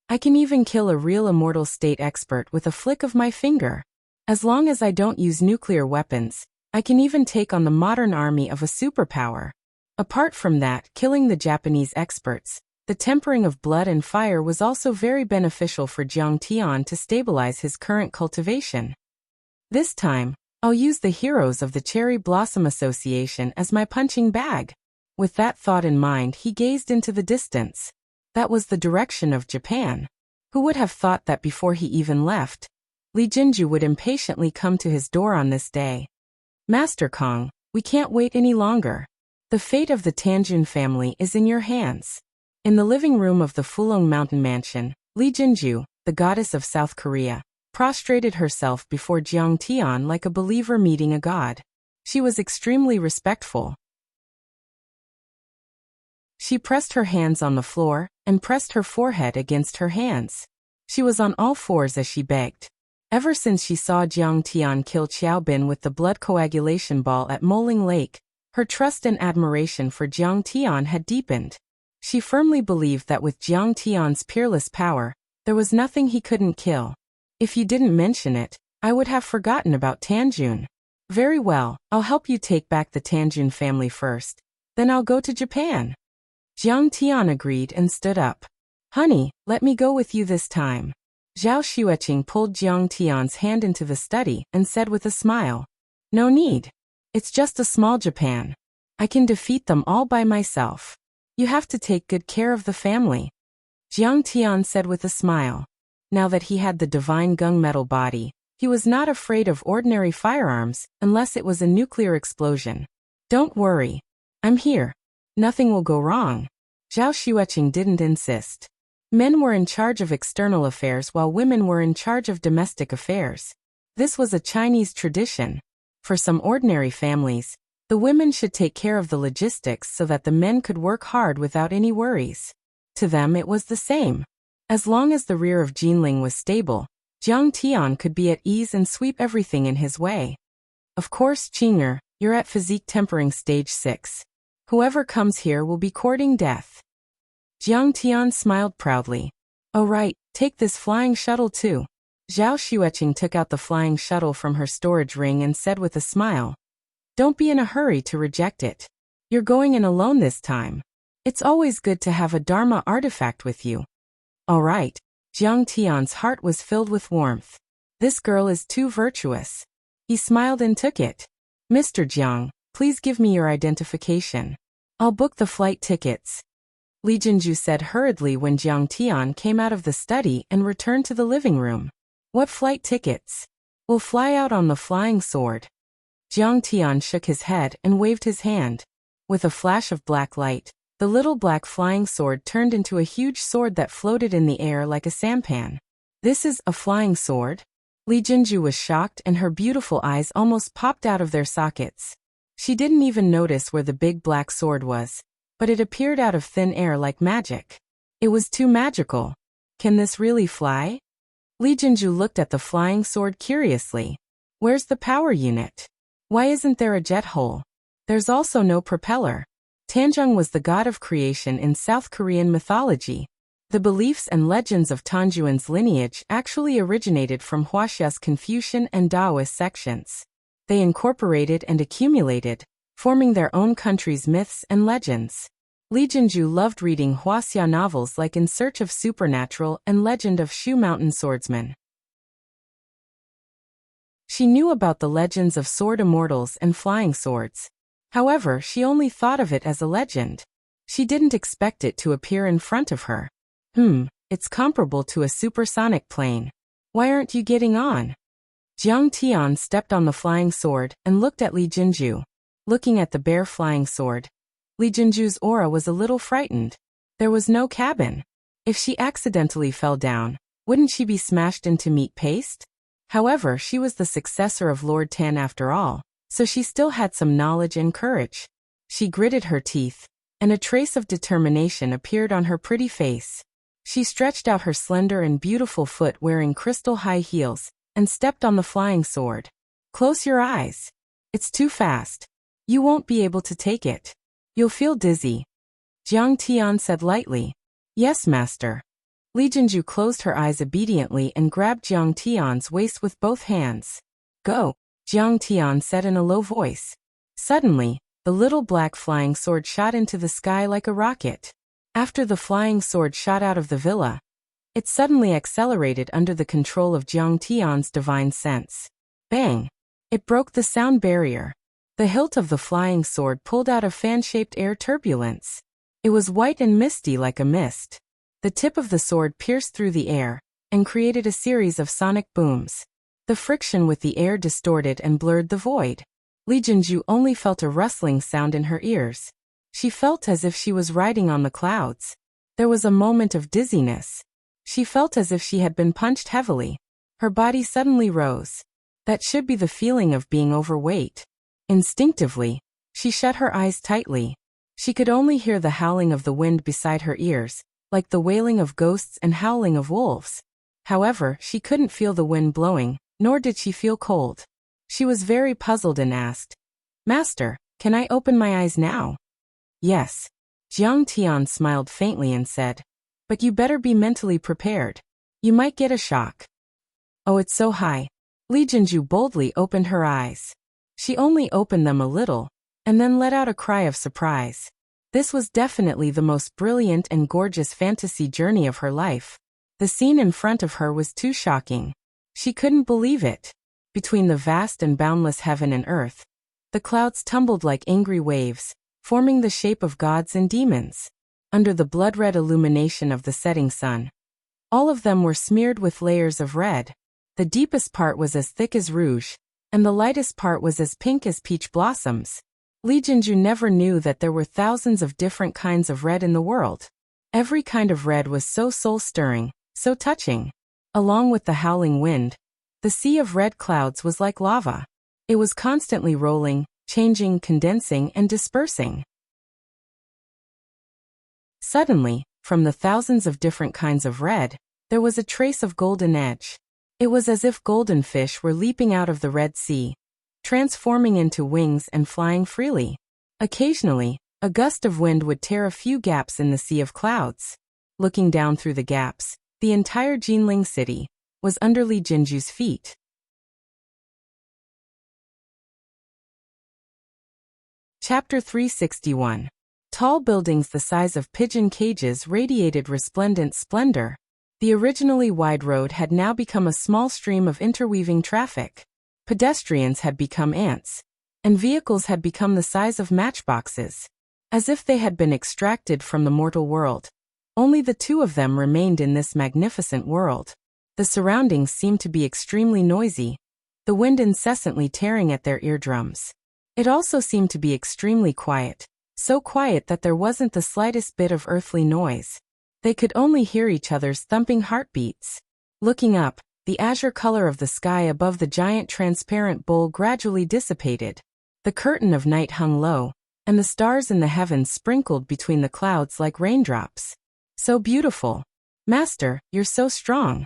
I can even kill a real immortal state expert with a flick of my finger. As long as I don't use nuclear weapons, I can even take on the modern army of a superpower. Apart from that, killing the Japanese experts, the tempering of blood and fire was also very beneficial for Jiang Tian to stabilize his current cultivation. This time, I'll use the heroes of the Cherry Blossom Association as my punching bag. With that thought in mind, he gazed into the distance. That was the direction of Japan. Who would have thought that before he even left, Li Jinju would impatiently come to his door on this day? Master Kong, we can't wait any longer. The fate of the Tanjun family is in your hands. In the living room of the Fulong Mountain Mansion, Li Jinju, the goddess of South Korea, prostrated herself before Jiang Tian like a believer meeting a god. She was extremely respectful. She pressed her hands on the floor and pressed her forehead against her hands. She was on all fours as she begged. Ever since she saw Jiang Tian kill Xiaobin with the blood coagulation ball at Moling Lake, her trust and admiration for Jiang Tian had deepened. She firmly believed that with Jiang Tian's peerless power, there was nothing he couldn't kill. If you didn't mention it, I would have forgotten about Tanjun. Very well, I'll help you take back the Tanjun family first. Then I'll go to Japan. Jiang Tian agreed and stood up. Honey, let me go with you this time. Zhao Xueqing pulled Jiang Tian's hand into the study and said with a smile. No need. It's just a small Japan. I can defeat them all by myself. You have to take good care of the family. Jiang Tian said with a smile. Now that he had the divine gunmetal body, he was not afraid of ordinary firearms unless it was a nuclear explosion. Don't worry. I'm here. Nothing will go wrong. Zhao Xueqing didn't insist. Men were in charge of external affairs while women were in charge of domestic affairs. This was a Chinese tradition. For some ordinary families, the women should take care of the logistics so that the men could work hard without any worries. To them it was the same. As long as the rear of Jinling was stable, Jiang Tian could be at ease and sweep everything in his way. Of course, Qinger, you're at physique tempering stage 6. Whoever comes here will be courting death. Jiang Tian smiled proudly. Oh right, take this flying shuttle too. Zhao Xueqing took out the flying shuttle from her storage ring and said with a smile. Don't be in a hurry to reject it. You're going in alone this time. It's always good to have a Dharma artifact with you. All right. Jiang Tian's heart was filled with warmth. This girl is too virtuous. He smiled and took it. Mr. Jiang, please give me your identification. I'll book the flight tickets. Li Jinju said hurriedly when Jiang Tian came out of the study and returned to the living room. What flight tickets? We'll fly out on the flying sword. Jiang Tian shook his head and waved his hand. With a flash of black light, the little black flying sword turned into a huge sword that floated in the air like a sampan. This is a flying sword? Li Jinju was shocked and her beautiful eyes almost popped out of their sockets. She didn't even notice where the big black sword was, but it appeared out of thin air like magic. It was too magical. Can this really fly? Li Jinju looked at the flying sword curiously. Where's the power unit? Why isn't there a jet hole? There's also no propeller. Tanjung was the god of creation in South Korean mythology. The beliefs and legends of Tanjuan's lineage actually originated from Wuxia's Confucian and Taoist sections. They incorporated and accumulated, forming their own country's myths and legends. Li Jinju loved reading Wuxia novels like In Search of Supernatural and Legend of Shu Mountain Swordsman. She knew about the legends of sword immortals and flying swords. However, she only thought of it as a legend. She didn't expect it to appear in front of her. It's comparable to a supersonic plane. Why aren't you getting on? Jiang Tian stepped on the flying sword and looked at Li Jinju. Looking at the bare flying sword, Li Jinju's aura was a little frightened. There was no cabin. If she accidentally fell down, wouldn't she be smashed into meat paste? However, she was the successor of Lord Tan after all, so she still had some knowledge and courage. She gritted her teeth, and a trace of determination appeared on her pretty face. She stretched out her slender and beautiful foot wearing crystal high heels, and stepped on the flying sword. Close your eyes. It's too fast. You won't be able to take it. You'll feel dizzy. Jiang Tian said lightly. Yes, master. Li Jinju closed her eyes obediently and grabbed Jiang Tian's waist with both hands. Go, Jiang Tian said in a low voice. Suddenly, the little black flying sword shot into the sky like a rocket. After the flying sword shot out of the villa, it suddenly accelerated under the control of Jiang Tian's divine sense. Bang! It broke the sound barrier. The hilt of the flying sword pulled out a fan-shaped air turbulence. It was white and misty like a mist. The tip of the sword pierced through the air and created a series of sonic booms. The friction with the air distorted and blurred the void. Li Jinju only felt a rustling sound in her ears. She felt as if she was riding on the clouds. There was a moment of dizziness. She felt as if she had been punched heavily. Her body suddenly rose. That should be the feeling of being overweight. Instinctively, she shut her eyes tightly. She could only hear the howling of the wind beside her ears, like the wailing of ghosts and howling of wolves. However, she couldn't feel the wind blowing, nor did she feel cold. She was very puzzled and asked, Master, can I open my eyes now? Yes. Jiang Tian smiled faintly and said, but you better be mentally prepared. You might get a shock. Oh, it's so high. Li Jinju boldly opened her eyes. She only opened them a little, and then let out a cry of surprise. This was definitely the most brilliant and gorgeous fantasy journey of her life. The scene in front of her was too shocking. She couldn't believe it. Between the vast and boundless heaven and earth, the clouds tumbled like angry waves, forming the shape of gods and demons. Under the blood-red illumination of the setting sun, all of them were smeared with layers of red. The deepest part was as thick as rouge, and the lightest part was as pink as peach blossoms. Li Jinju never knew that there were thousands of different kinds of red in the world. Every kind of red was so soul-stirring, so touching. Along with the howling wind, the sea of red clouds was like lava. It was constantly rolling, changing, condensing, and dispersing. Suddenly, from the thousands of different kinds of red, there was a trace of golden edge. It was as if golden fish were leaping out of the Red Sea, transforming into wings and flying freely. Occasionally, a gust of wind would tear a few gaps in the sea of clouds. Looking down through the gaps, the entire Jinling city was under Li Jinju's feet. Chapter 361. Tall buildings the size of pigeon cages radiated resplendent splendor. The originally wide road had now become a small stream of interweaving traffic. Pedestrians had become ants, and vehicles had become the size of matchboxes. As if they had been extracted from the mortal world, only the two of them remained in this magnificent world. The surroundings seemed to be extremely noisy, the wind incessantly tearing at their eardrums. It also seemed to be extremely quiet, so quiet that there wasn't the slightest bit of earthly noise. They could only hear each other's thumping heartbeats. Looking up, the azure color of the sky above the giant transparent bowl gradually dissipated. The curtain of night hung low, and the stars in the heavens sprinkled between the clouds like raindrops. So beautiful. Master, you're so strong.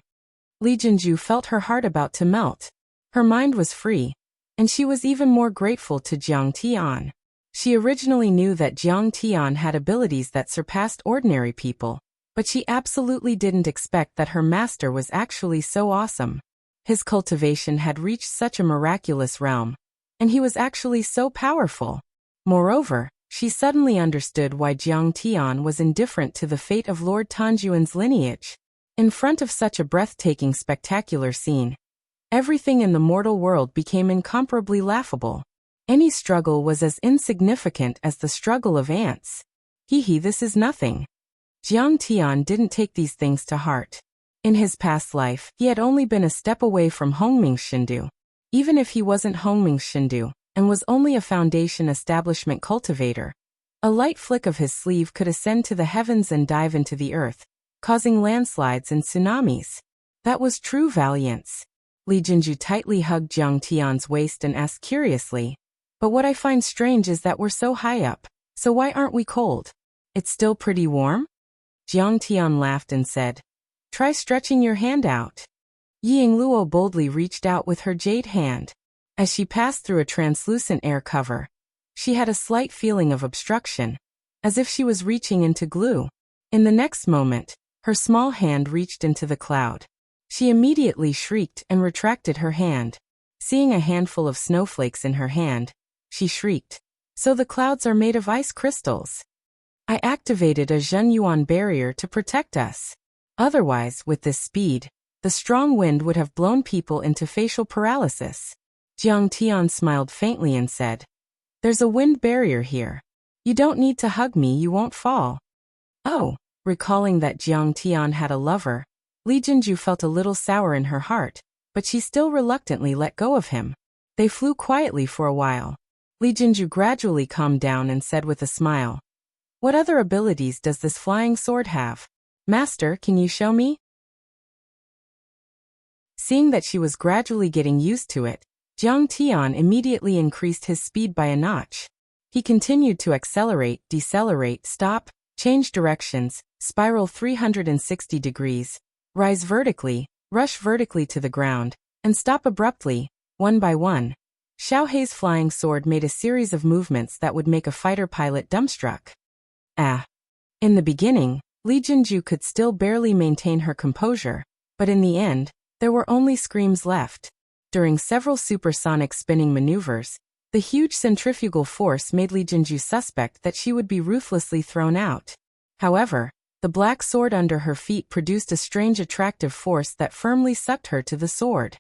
Li Jinju felt her heart about to melt. Her mind was free, and she was even more grateful to Jiang Tian. She originally knew that Jiang Tian had abilities that surpassed ordinary people, but she absolutely didn't expect that her master was actually so awesome. His cultivation had reached such a miraculous realm, and he was actually so powerful. Moreover, she suddenly understood why Jiang Tian was indifferent to the fate of Lord Tanjuan's lineage. In front of such a breathtaking spectacular scene, everything in the mortal world became incomparably laughable. Any struggle was as insignificant as the struggle of ants. Hee, this is nothing. Jiang Tian didn't take these things to heart. In his past life, he had only been a step away from Hongming's Shindu. Even if he wasn't Hongming's Shindu, and was only a foundation establishment cultivator, a light flick of his sleeve could ascend to the heavens and dive into the earth, causing landslides and tsunamis. That was true valiance. Li Jinju tightly hugged Jiang Tian's waist and asked curiously, "But what I find strange is that we're so high up, so why aren't we cold? It's still pretty warm?" Jiang Tian laughed and said, "Try stretching your hand out." Yingluo boldly reached out with her jade hand. As she passed through a translucent air cover, she had a slight feeling of obstruction, as if she was reaching into glue. In the next moment, her small hand reached into the cloud. She immediately shrieked and retracted her hand. Seeing a handful of snowflakes in her hand, she shrieked, "So the clouds are made of ice crystals. I activated a Zhenyuan barrier to protect us. Otherwise, with this speed, the strong wind would have blown people into facial paralysis." Jiang Tian smiled faintly and said, "There's a wind barrier here. You don't need to hug me, you won't fall." Oh, recalling that Jiang Tian had a lover, Li Jinju felt a little sour in her heart, but she still reluctantly let go of him. They flew quietly for a while. Li Jinju gradually calmed down and said with a smile, "What other abilities does this flying sword have? Master, can you show me?" Seeing that she was gradually getting used to it, Jiang Tian immediately increased his speed by a notch. He continued to accelerate, decelerate, stop, change directions, spiral 360 degrees, rise vertically, rush vertically to the ground, and stop abruptly, one by one. Xiaohei's flying sword made a series of movements that would make a fighter pilot dumbstruck. In the beginning, Li Jinju could still barely maintain her composure, but in the end, there were only screams left. During several supersonic spinning maneuvers, the huge centrifugal force made Li Jinju suspect that she would be ruthlessly thrown out. However, the black sword under her feet produced a strange attractive force that firmly sucked her to the sword.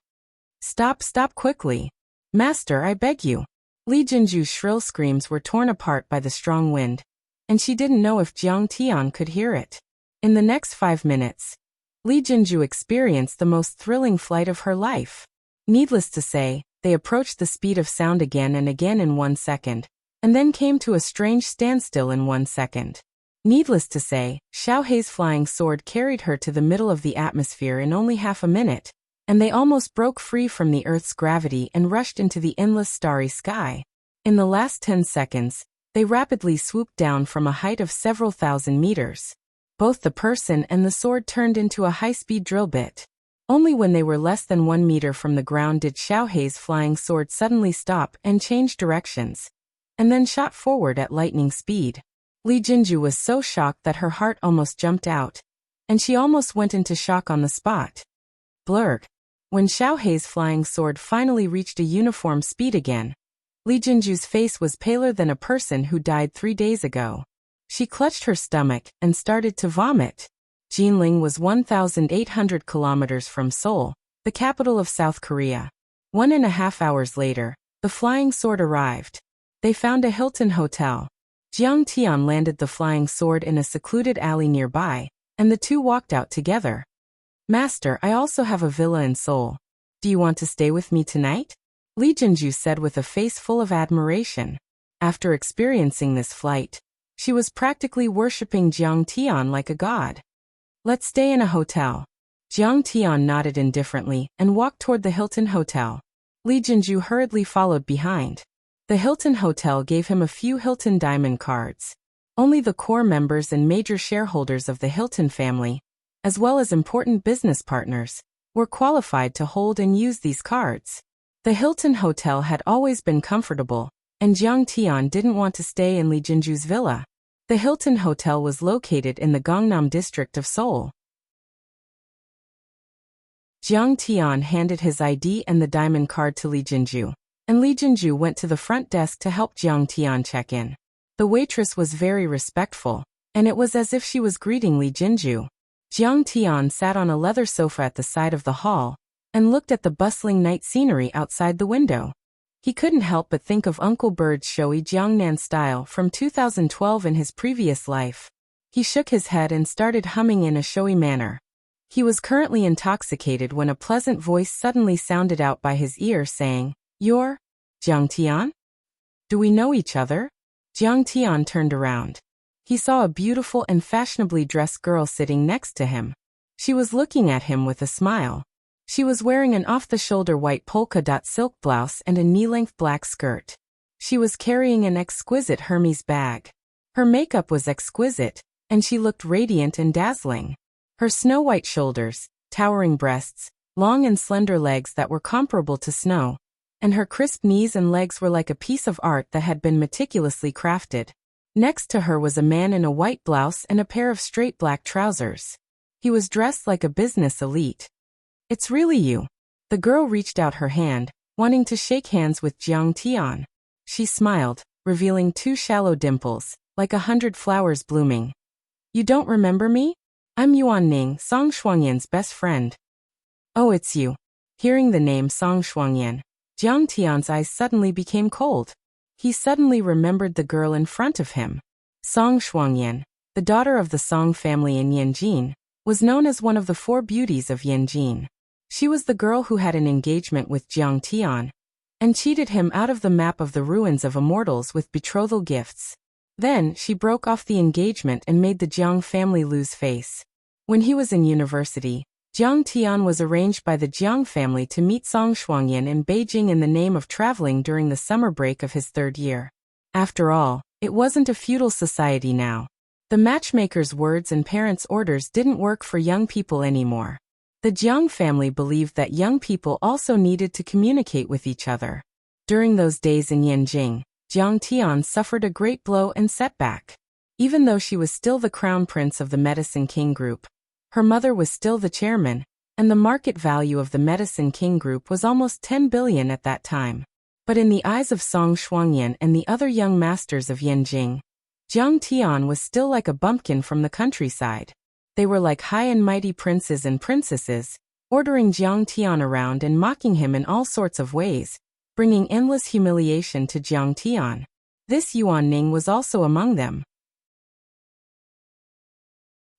"Stop quickly. Master, I beg you." Li Jinju's shrill screams were torn apart by the strong wind, and she didn't know if Jiang Tian could hear it. In the next 5 minutes, Li Jinju experienced the most thrilling flight of her life. Needless to say, they approached the speed of sound again and again in 1 second, and then came to a strange standstill in 1 second. Needless to say, Xiaohei's flying sword carried her to the middle of the atmosphere in only half a minute, and they almost broke free from the Earth's gravity and rushed into the endless starry sky. In the last 10 seconds, they rapidly swooped down from a height of several thousand meters. Both the person and the sword turned into a high-speed drill bit. Only when they were less than 1 meter from the ground did Xiaohei's flying sword suddenly stop and change directions, and then shot forward at lightning speed. Li Jinju was so shocked that her heart almost jumped out, and she almost went into shock on the spot. Blurg. When Xiaohei's flying sword finally reached a uniform speed again, Li Jinju's face was paler than a person who died 3 days ago. She clutched her stomach and started to vomit. Jinling was 1,800 kilometers from Seoul, the capital of South Korea. 1.5 hours later, the flying sword arrived. They found a Hilton hotel. Jiang Tian landed the flying sword in a secluded alley nearby, and the two walked out together. Master, I also have a villa in Seoul. Do you want to stay with me tonight? Li Jinju said with a face full of admiration. After experiencing this flight, she was practically worshipping Jiang Tian like a god. Let's stay in a hotel. Jiang Tian nodded indifferently and walked toward the Hilton Hotel. Li Jinju hurriedly followed behind. The Hilton Hotel gave him a few Hilton Diamond cards. Only the core members and major shareholders of the Hilton family, as well as important business partners, were qualified to hold and use these cards. The Hilton Hotel had always been comfortable, and Jiang Tian didn't want to stay in Li Jinju's villa. The Hilton Hotel was located in the Gangnam district of Seoul. Jiang Tian handed his ID and the diamond card to Li Jinju, and Li Jinju went to the front desk to help Jiang Tian check in. The waitress was very respectful, and it was as if she was greeting Li Jinju. Jiang Tian sat on a leather sofa at the side of the hall and looked at the bustling night scenery outside the window. He couldn't help but think of Uncle Bird's showy Jiangnan style from 2012 in his previous life. He shook his head and started humming in a showy manner. He was currently intoxicated when a pleasant voice suddenly sounded out by his ear saying, "You're Jiang Tian? Do we know each other?" Jiang Tian turned around. He saw a beautiful and fashionably dressed girl sitting next to him. She was looking at him with a smile. She was wearing an off-the-shoulder white polka-dot silk blouse and a knee-length black skirt. She was carrying an exquisite Hermes bag. Her makeup was exquisite, and she looked radiant and dazzling. Her snow-white shoulders, towering breasts, long and slender legs that were comparable to snow, and her crisp knees and legs were like a piece of art that had been meticulously crafted. Next to her was a man in a white blouse and a pair of straight black trousers. He was dressed like a business elite. "It's really you." The girl reached out her hand, wanting to shake hands with Jiang Tian. She smiled, revealing 2 shallow dimples, like 100 flowers blooming. "You don't remember me? I'm Yuan Ning, Song Shuangyan's best friend." "Oh, it's you." Hearing the name Song Shuangyan, Jiang Tian's eyes suddenly became cold. He suddenly remembered the girl in front of him. Song Shuangyan, the daughter of the Song family in Yanjin, was known as one of the 4 beauties of Yanjin. She was the girl who had an engagement with Jiang Tian and cheated him out of the map of the ruins of immortals with betrothal gifts. Then, she broke off the engagement and made the Jiang family lose face. When he was in university, Jiang Tian was arranged by the Jiang family to meet Song Shuangyan in Beijing in the name of traveling during the summer break of his 3rd year. After all, it wasn't a feudal society now. The matchmaker's words and parents' orders didn't work for young people anymore. The Jiang family believed that young people also needed to communicate with each other. During those days in Yanjing, Jiang Tian suffered a great blow and setback. Even though she was still the crown prince of the Medicine King Group, her mother was still the chairman, and the market value of the Medicine King Group was almost 10 billion at that time. But in the eyes of Song Shuangyan and the other young masters of Yanjing, Jiang Tian was still like a bumpkin from the countryside. They were like high and mighty princes and princesses, ordering Jiang Tian around and mocking him in all sorts of ways, bringing endless humiliation to Jiang Tian. This Yuan Ning was also among them.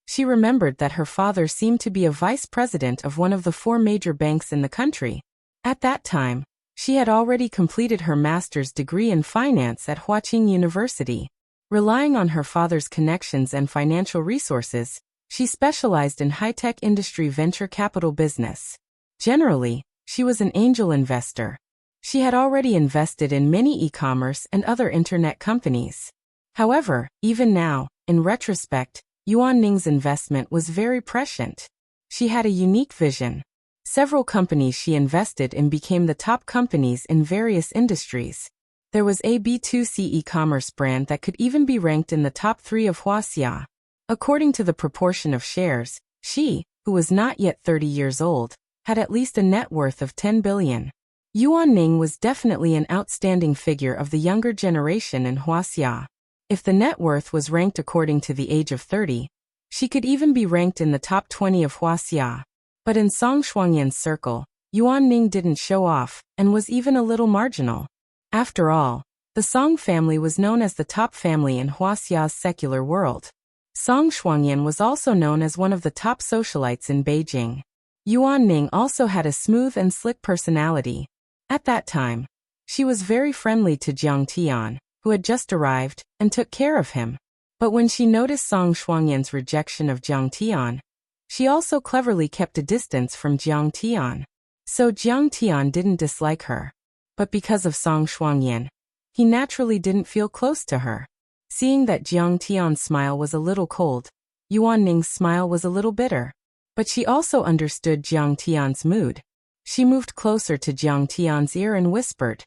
She remembered that her father seemed to be a vice president of one of the 4 major banks in the country. At that time, she had already completed her master's degree in finance at Huaqing University. Relying on her father's connections and financial resources, she specialized in high-tech industry venture capital business. Generally, she was an angel investor. She had already invested in many e-commerce and other internet companies. However, even now, in retrospect, Yuan Ning's investment was very prescient. She had a unique vision. Several companies she invested in became the top companies in various industries. There was a B2C e-commerce brand that could even be ranked in the top 3 of Wuxia. According to the proportion of shares, she, who was not yet 30 years old, had at least a net worth of 10 billion. Yuan Ning was definitely an outstanding figure of the younger generation in Wuxia. If the net worth was ranked according to the age of 30, she could even be ranked in the top 20 of Wuxia. But in Song Shuangyan's circle, Yuan Ning didn't show off, and was even a little marginal. After all, the Song family was known as the top family in Huaxia's secular world. Song Shuangyan was also known as one of the top socialites in Beijing. Yuan Ning also had a smooth and slick personality. At that time, she was very friendly to Jiang Tian, who had just arrived, and took care of him. But when she noticed Song Shuangyan's rejection of Jiang Tian, she also cleverly kept a distance from Jiang Tian. So Jiang Tian didn't dislike her. But because of Song Shuangyan, he naturally didn't feel close to her. Seeing that Jiang Tian's smile was a little cold, Yuan Ning's smile was a little bitter. But she also understood Jiang Tian's mood. She moved closer to Jiang Tian's ear and whispered,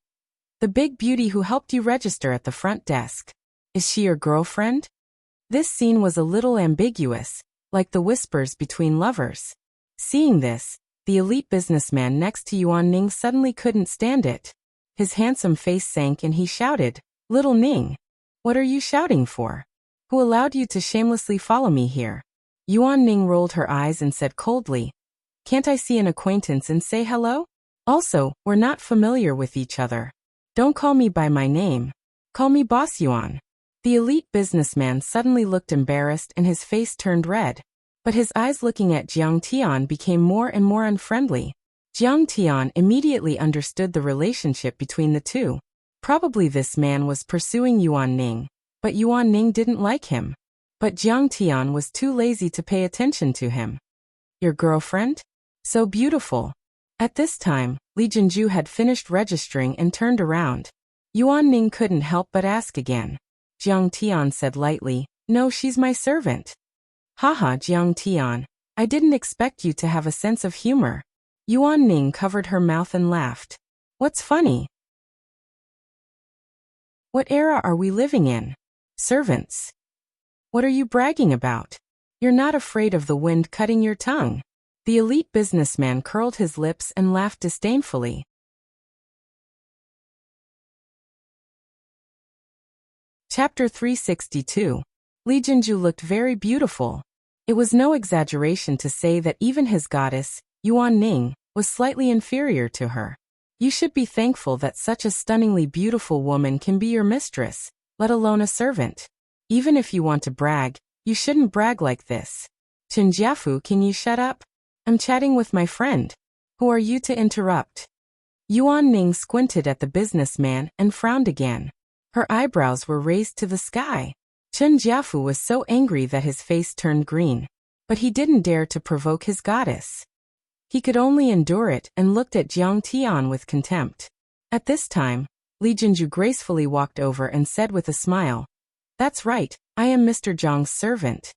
"The big beauty who helped you register at the front desk. Is she your girlfriend?" This scene was a little ambiguous, like the whispers between lovers. Seeing this, the elite businessman next to Yuan Ning suddenly couldn't stand it. His handsome face sank and he shouted, "Little Ning, what are you shouting for? Who allowed you to shamelessly follow me here?" Yuan Ning rolled her eyes and said coldly, "Can't I see an acquaintance and say hello? Also, we're not familiar with each other. Don't call me by my name. Call me Boss Yuan." The elite businessman suddenly looked embarrassed and his face turned red. But his eyes looking at Jiang Tian became more and more unfriendly. Jiang Tian immediately understood the relationship between the two. Probably this man was pursuing Yuan Ning, but Yuan Ning didn't like him. But Jiang Tian was too lazy to pay attention to him. "Your girlfriend? So beautiful." At this time, Li Jinju had finished registering and turned around. Yuan Ning couldn't help but ask again. Jiang Tian said lightly, "No, she's my servant." "Haha, Jiang Tian, I didn't expect you to have a sense of humor." Yuan Ning covered her mouth and laughed. "What's funny? What era are we living in? Servants. What are you bragging about? You're not afraid of the wind cutting your tongue." The elite businessman curled his lips and laughed disdainfully. Chapter 362. Li Jinju looked very beautiful. It was no exaggeration to say that even his goddess, Yuan Ning, was slightly inferior to her. You should be thankful that such a stunningly beautiful woman can be your mistress, let alone a servant. Even if you want to brag, you shouldn't brag like this. Chen Jiafu, can you shut up? I'm chatting with my friend. Who are you to interrupt? Yuan Ning squinted at the businessman and frowned again. Her eyebrows were raised to the sky. Chen Jiafu was so angry that his face turned green. But he didn't dare to provoke his goddess. He could only endure it and looked at Jiang Tian with contempt. At this time, Li Jinju gracefully walked over and said with a smile, "That's right, I am Mr. Zhang's servant."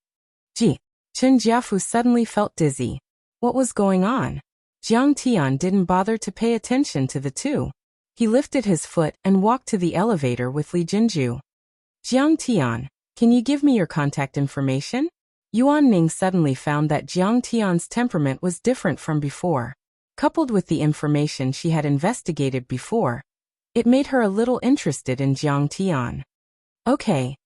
Gee, Chen Jiafu suddenly felt dizzy. What was going on? Jiang Tian didn't bother to pay attention to the two. He lifted his foot and walked to the elevator with Li Jinju. "Jiang Tian, can you give me your contact information?" Yuan Ning suddenly found that Jiang Tian's temperament was different from before. Coupled with the information she had investigated before, it made her a little interested in Jiang Tian. Okay.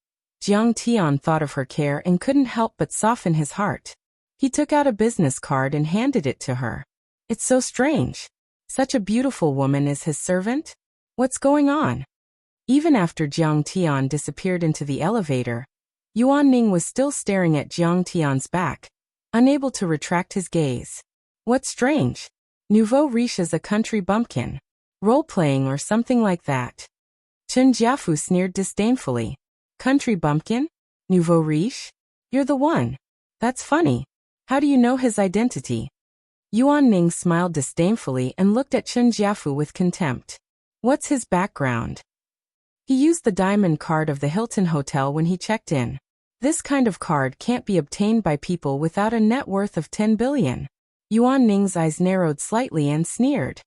Jiang Tian thought of her care and couldn't help but soften his heart. He took out a business card and handed it to her. It's so strange. Such a beautiful woman is his servant? What's going on? Even after Jiang Tian disappeared into the elevator, Yuan Ning was still staring at Jiang Tian's back, unable to retract his gaze. What's strange? Nouveau riche is a country bumpkin. Role-playing or something like that. Chen Jiafu sneered disdainfully. Country bumpkin? Nouveau riche? You're the one. That's funny. How do you know his identity? Yuan Ning smiled disdainfully and looked at Chen Jiafu with contempt. What's his background? He used the diamond card of the Hilton Hotel when he checked in. This kind of card can't be obtained by people without a net worth of 10 billion. Yuan Ning's eyes narrowed slightly and sneered.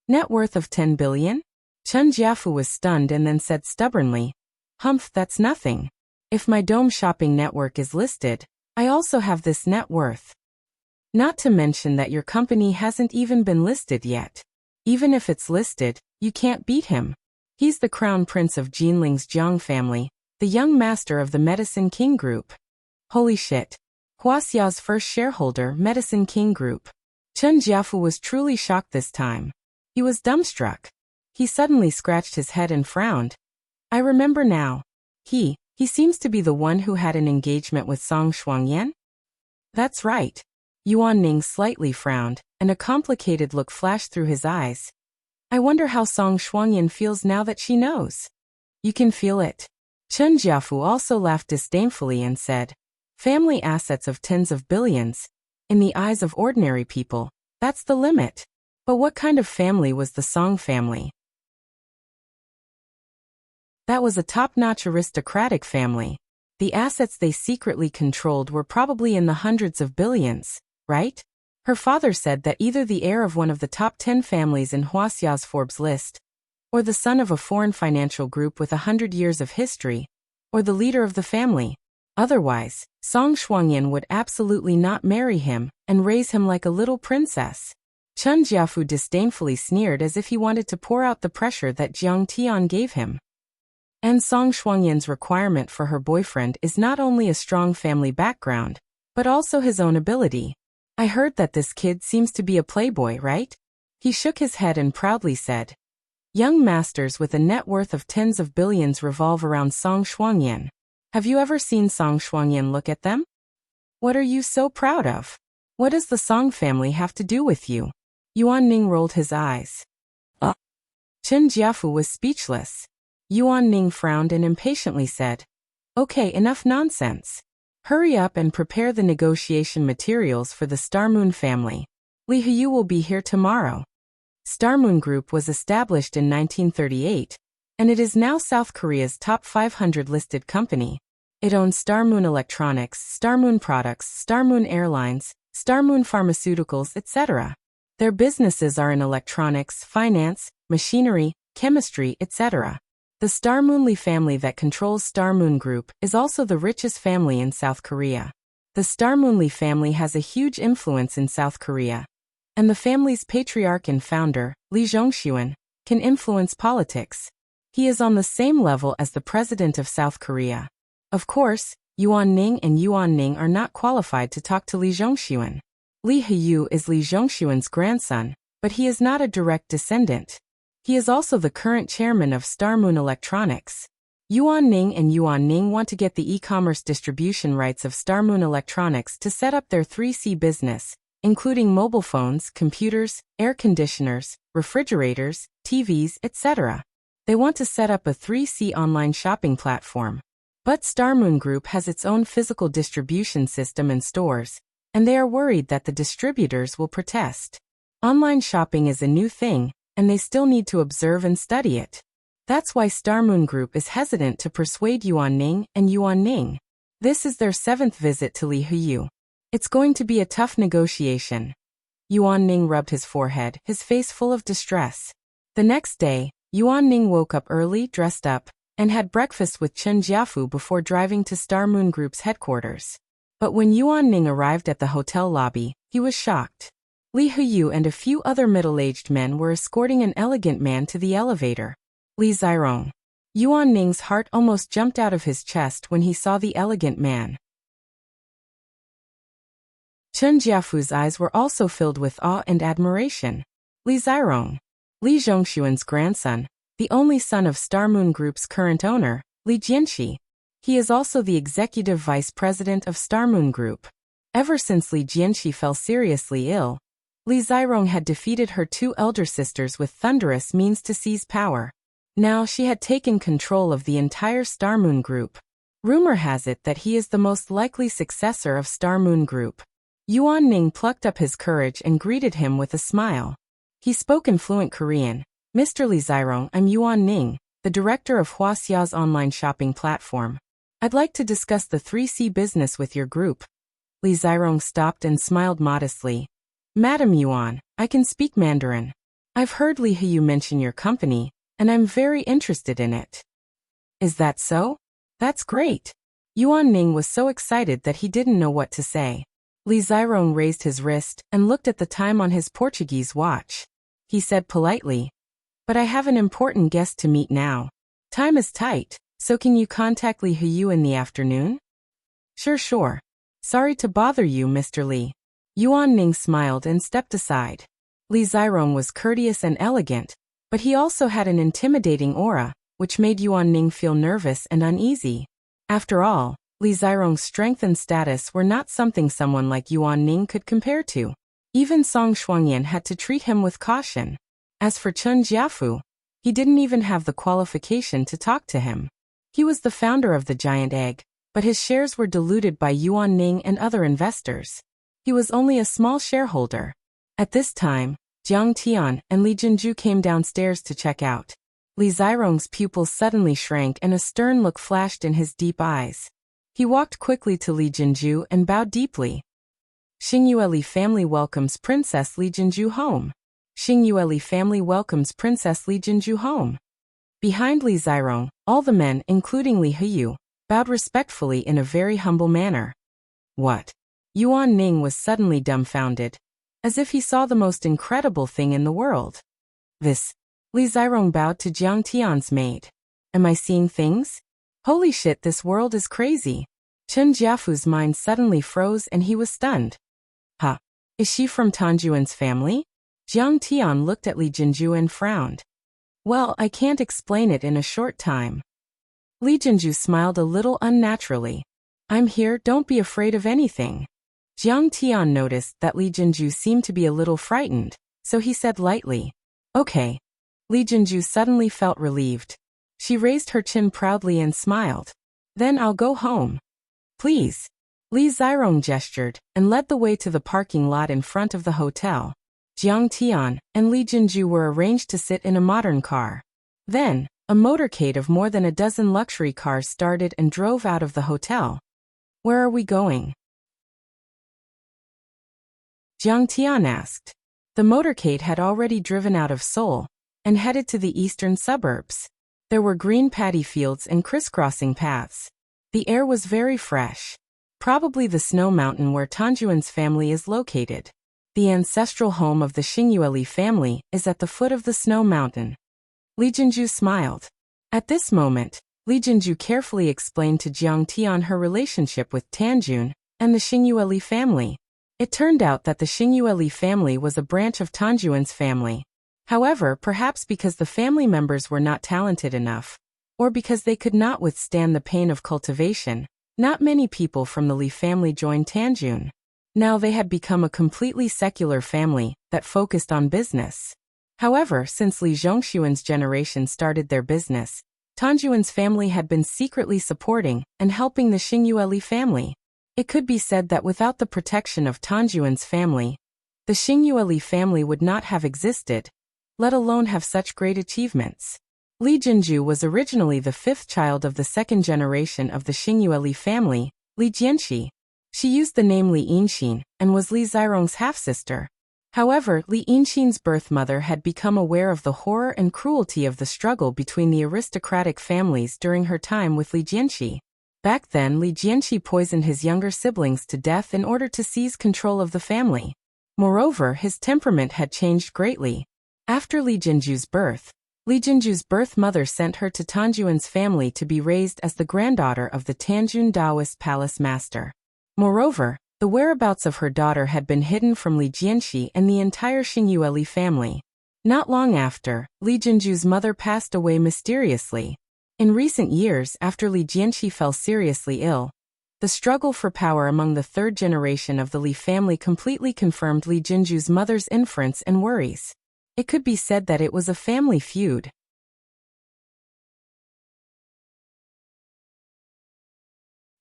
Net worth of 10 billion? Chen Jiafu was stunned and then said stubbornly, Humph, that's nothing. If my Dome shopping network is listed, I also have this net worth. Not to mention that your company hasn't even been listed yet. Even if it's listed, you can't beat him. He's the crown prince of Jinling's Jiang family, the young master of the Medicine King Group. Holy shit. Huaxiao's first shareholder, Medicine King Group. Chen Jiafu was truly shocked this time. He was dumbstruck. He suddenly scratched his head and frowned. I remember now. He seems to be the one who had an engagement with Song Shuangyan? That's right. Yuan Ning slightly frowned, and a complicated look flashed through his eyes. I wonder how Song Shuangyan feels now that she knows. You can feel it. Chen Jiafu also laughed disdainfully and said, family assets of tens of billions. In the eyes of ordinary people, that's the limit. But what kind of family was the Song family? That was a top-notch aristocratic family. The assets they secretly controlled were probably in the hundreds of billions, right? Her father said that either the heir of one of the top 10 families in Wuxia's Forbes list, or the son of a foreign financial group with 100 years of history, or the leader of the family. Otherwise, Song Shuangyan would absolutely not marry him and raise him like a little princess. Chen Jiafu disdainfully sneered as if he wanted to pour out the pressure that Jiang Tian gave him. And Song Shuangyan's requirement for her boyfriend is not only a strong family background, but also his own ability. I heard that this kid seems to be a playboy, right? He shook his head and proudly said, young masters with a net worth of tens of billions revolve around Song Shuangyan. Have you ever seen Song Shuangyan look at them? What are you so proud of? What does the Song family have to do with you? Yuan Ning rolled his eyes. Chen Jiafu was speechless. Yuan Ning frowned and impatiently said, okay, enough nonsense. Hurry up and prepare the negotiation materials for the Star Moon family. Li Huyu will be here tomorrow. Star Moon Group was established in 1938, and it is now South Korea's top 500 listed company. It owns Star Moon Electronics, Star Moon Products, Star Moon Airlines, Star Moon Pharmaceuticals, etc. Their businesses are in electronics, finance, machinery, chemistry, etc. The Star Moon Lee family that controls Star Moon Group is also the richest family in South Korea. The Star Moon Lee family has a huge influence in South Korea, and the family's patriarch and founder, Lee Zhongxuan, can influence politics. He is on the same level as the president of South Korea. Of course, Yuan Ning and Yuan Ning are not qualified to talk to Lee Zhongxuan. Li Huyu is Lee Zhongxuan's grandson, but he is not a direct descendant. He is also the current chairman of Star Moon Electronics. Yuan Ning and Yuan Ning want to get the e-commerce distribution rights of Star Moon Electronics to set up their 3C business, including mobile phones, computers, air conditioners, refrigerators, TVs, etc. They want to set up a 3C online shopping platform. But Star Moon Group has its own physical distribution system and stores, and they are worried that the distributors will protest. Online shopping is a new thing, and they still need to observe and study it. That's why Star Moon Group is hesitant to persuade Yuan Ning and Yuan Ning. This is their 7th visit to Li Huyu. It's going to be a tough negotiation. Yuan Ning rubbed his forehead, his face full of distress. The next day, Yuan Ning woke up early, dressed up, and had breakfast with Chen Jiafu before driving to Star Moon Group's headquarters. But when Yuan Ning arrived at the hotel lobby, he was shocked. Li Huyu and a few other middle-aged men were escorting an elegant man to the elevator. Li Zirong. Yuan Ning's heart almost jumped out of his chest when he saw the elegant man. Chen Jiafu's eyes were also filled with awe and admiration. Li Zirong. Li Zhongxuan's grandson, the only son of Star Moon Group's current owner, Li Jianxi. He is also the executive vice president of Star Moon Group. Ever since Li Jianxi fell seriously ill, Li Zirong had defeated her 2 elder sisters with thunderous means to seize power. Now she had taken control of the entire Star Moon Group. Rumor has it that he is the most likely successor of Star Moon Group. Yuan Ning plucked up his courage and greeted him with a smile. He spoke in fluent Korean. Mr. Li Zirong, I'm Yuan Ning, the director of Wuxia's online shopping platform. I'd like to discuss the 3C business with your group. Li Zirong stopped and smiled modestly. Madam Yuan, I can speak Mandarin. I've heard Li Huyu mention your company, and I'm very interested in it. Is that so? That's great. Yuan Ning was so excited that he didn't know what to say. Li Zirong raised his wrist and looked at the time on his Portuguese watch. He said politely, but I have an important guest to meet now. Time is tight, so can you contact Li Huyu in the afternoon? Sure. Sorry to bother you, Mr. Li. Yuan Ning smiled and stepped aside. Li Zirong was courteous and elegant, but he also had an intimidating aura, which made Yuan Ning feel nervous and uneasy. After all, Li Zirong's strength and status were not something someone like Yuan Ning could compare to. Even Song Shuangyan had to treat him with caution. As for Chen Jiafu, he didn't even have the qualification to talk to him. He was the founder of the Giant Egg, but his shares were diluted by Yuan Ning and other investors. He was only a small shareholder. At this time, Jiang Tian and Li Jinju came downstairs to check out. Li Zirong's pupils suddenly shrank and a stern look flashed in his deep eyes. He walked quickly to Li Jinju and bowed deeply. Xingyue Li family welcomes Princess Li Jinju home. Xingyue Li family welcomes Princess Li Jinju home. Behind Li Zirong, all the men, including Li Heyu, bowed respectfully in a very humble manner. What? Yuan Ning was suddenly dumbfounded, as if he saw the most incredible thing in the world. This. Li Zirong bowed to Jiang Tian's maid. Am I seeing things? Holy shit, this world is crazy. Chen Jiafu's mind suddenly froze and he was stunned. Huh? Is she from Tanjuan's family? Jiang Tian looked at Li Jinju and frowned. Well, I can't explain it in a short time. Li Jinju smiled a little unnaturally. I'm here, don't be afraid of anything. Jiang Tian noticed that Li Jinju seemed to be a little frightened, so he said lightly, okay. Li Jinju suddenly felt relieved. She raised her chin proudly and smiled. Then I'll go home. Please. Li Zirong gestured and led the way to the parking lot in front of the hotel. Jiang Tian and Li Jinju were arranged to sit in a modern car. Then, a motorcade of more than a dozen luxury cars started and drove out of the hotel. Where are we going? Jiang Tian asked. The motorcade had already driven out of Seoul and headed to the eastern suburbs. There were green paddy fields and crisscrossing paths. The air was very fresh. Probably the snow mountain where Tanjuan's family is located. The ancestral home of the Xingyue Li family is at the foot of the snow mountain. Li Jinju smiled. At this moment, Li Jinju carefully explained to Jiang Tian her relationship with Tanjun and the Xingyue Li family. It turned out that the Xingyue Li family was a branch of Tanjuan's family. However, perhaps because the family members were not talented enough, or because they could not withstand the pain of cultivation, not many people from the Li family joined Tanjun. Now they had become a completely secular family that focused on business. However, since Li Zhongshuan's generation started their business, Tanjuan's family had been secretly supporting and helping the Xingyue Li family. It could be said that without the protection of Tanjuan's family, the Xingyue Li family would not have existed, let alone have such great achievements. Li Jinju was originally the fifth child of the second generation of the Xingyue Li family, Li Jianxi. She used the name Li Yinxin and was Li Zirong's half-sister. However, Li Yinxin's birth mother had become aware of the horror and cruelty of the struggle between the aristocratic families during her time with Li Jianxi. Back then, Li Jianxi poisoned his younger siblings to death in order to seize control of the family. Moreover, his temperament had changed greatly. After Li Jinju's birth, Li Jinju's birth mother sent her to Tanjuan's family to be raised as the granddaughter of the Tanjun Taoist palace master. Moreover, the whereabouts of her daughter had been hidden from Li Jianxi and the entire Xingyue Li family. Not long after, Li Jinju's mother passed away mysteriously. In recent years, after Li Jianxi fell seriously ill, the struggle for power among the third generation of the Li family completely confirmed Li Jinju's mother's inference and worries. It could be said that it was a family feud.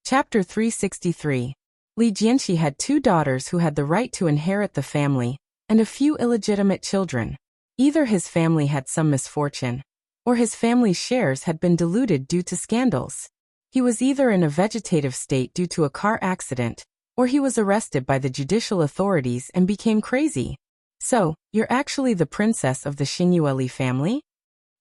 Chapter 363. Li Jianxi had two daughters who had the right to inherit the family, and a few illegitimate children. Either his family had some misfortune, or his family's shares had been diluted due to scandals. He was either in a vegetative state due to a car accident, or he was arrested by the judicial authorities and became crazy. So, you're actually the princess of the Xingyue Li family?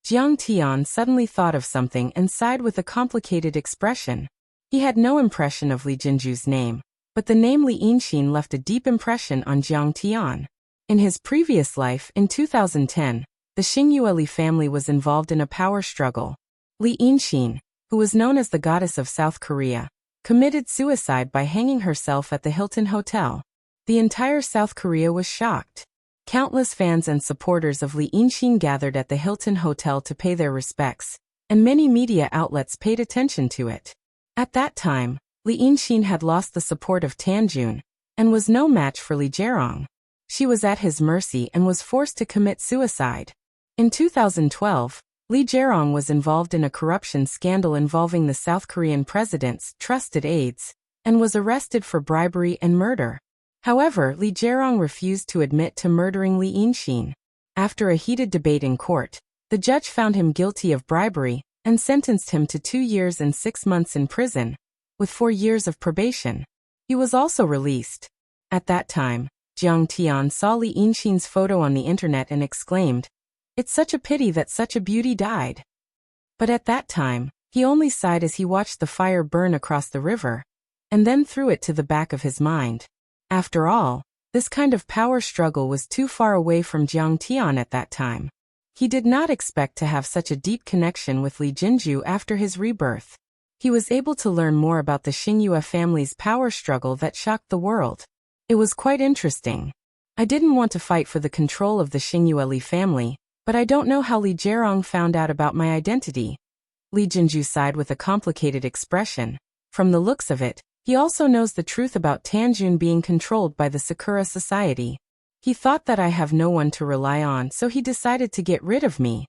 Jiang Tian suddenly thought of something and sighed with a complicated expression. He had no impression of Li Jinju's name, but the name Li Yinxin left a deep impression on Jiang Tian. In his previous life, in 2010, the Xingyue Li family was involved in a power struggle. Li Yinxin, who was known as the goddess of South Korea, committed suicide by hanging herself at the Hilton Hotel. The entire South Korea was shocked. Countless fans and supporters of Li Yinxin gathered at the Hilton Hotel to pay their respects, and many media outlets paid attention to it. At that time, Li Yinxin had lost the support of Tanjun and was no match for Li Zherong. She was at his mercy and was forced to commit suicide. In 2012, Li Zherong was involved in a corruption scandal involving the South Korean president's trusted aides and was arrested for bribery and murder. However, Li Zherong refused to admit to murdering Li Yinxin. After a heated debate in court, the judge found him guilty of bribery and sentenced him to 2 years and 6 months in prison, with 4 years of probation. He was also released. At that time, Jiang Tian saw Li Yinxin's photo on the internet and exclaimed, "It's such a pity that such a beauty died." But at that time, he only sighed as he watched the fire burn across the river, and then threw it to the back of his mind. After all, this kind of power struggle was too far away from Jiang Tian at that time. He did not expect to have such a deep connection with Li Jinju after his rebirth. He was able to learn more about the Xingyue family's power struggle that shocked the world. It was quite interesting. I didn't want to fight for the control of the Xingyue Li family, but I don't know how Li Zherong found out about my identity. Li Jinju sighed with a complicated expression. From the looks of it, he also knows the truth about Tanjun being controlled by the Sakura Society. He thought that I have no one to rely on, so he decided to get rid of me.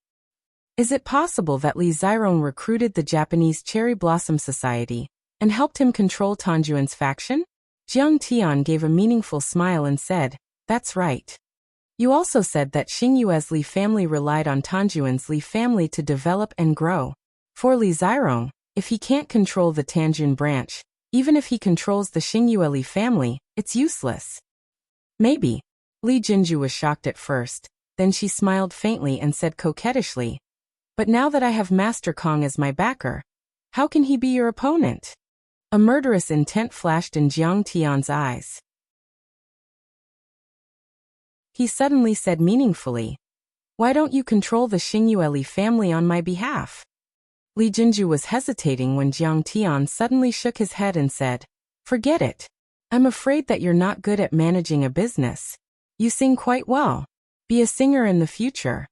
Is it possible that Li Zherong recruited the Japanese Cherry Blossom Society and helped him control Tanjuan's faction? Jiang Tian gave a meaningful smile and said, "That's right. You also said that Xingyue's Li family relied on Tanjuan's Li family to develop and grow. For Li Zherong, if he can't control the Tanjun branch, even if he controls the Xingyue Li family, it's useless." Maybe. Li Jinju was shocked at first, then she smiled faintly and said coquettishly, "But now that I have Master Kong as my backer, how can he be your opponent?" A murderous intent flashed in Jiang Tian's eyes. He suddenly said meaningfully, "Why don't you control the Xingyue Li family on my behalf?" Li Jinju was hesitating when Jiang Tian suddenly shook his head and said, "Forget it. I'm afraid that you're not good at managing a business. You sing quite well. Be a singer in the future."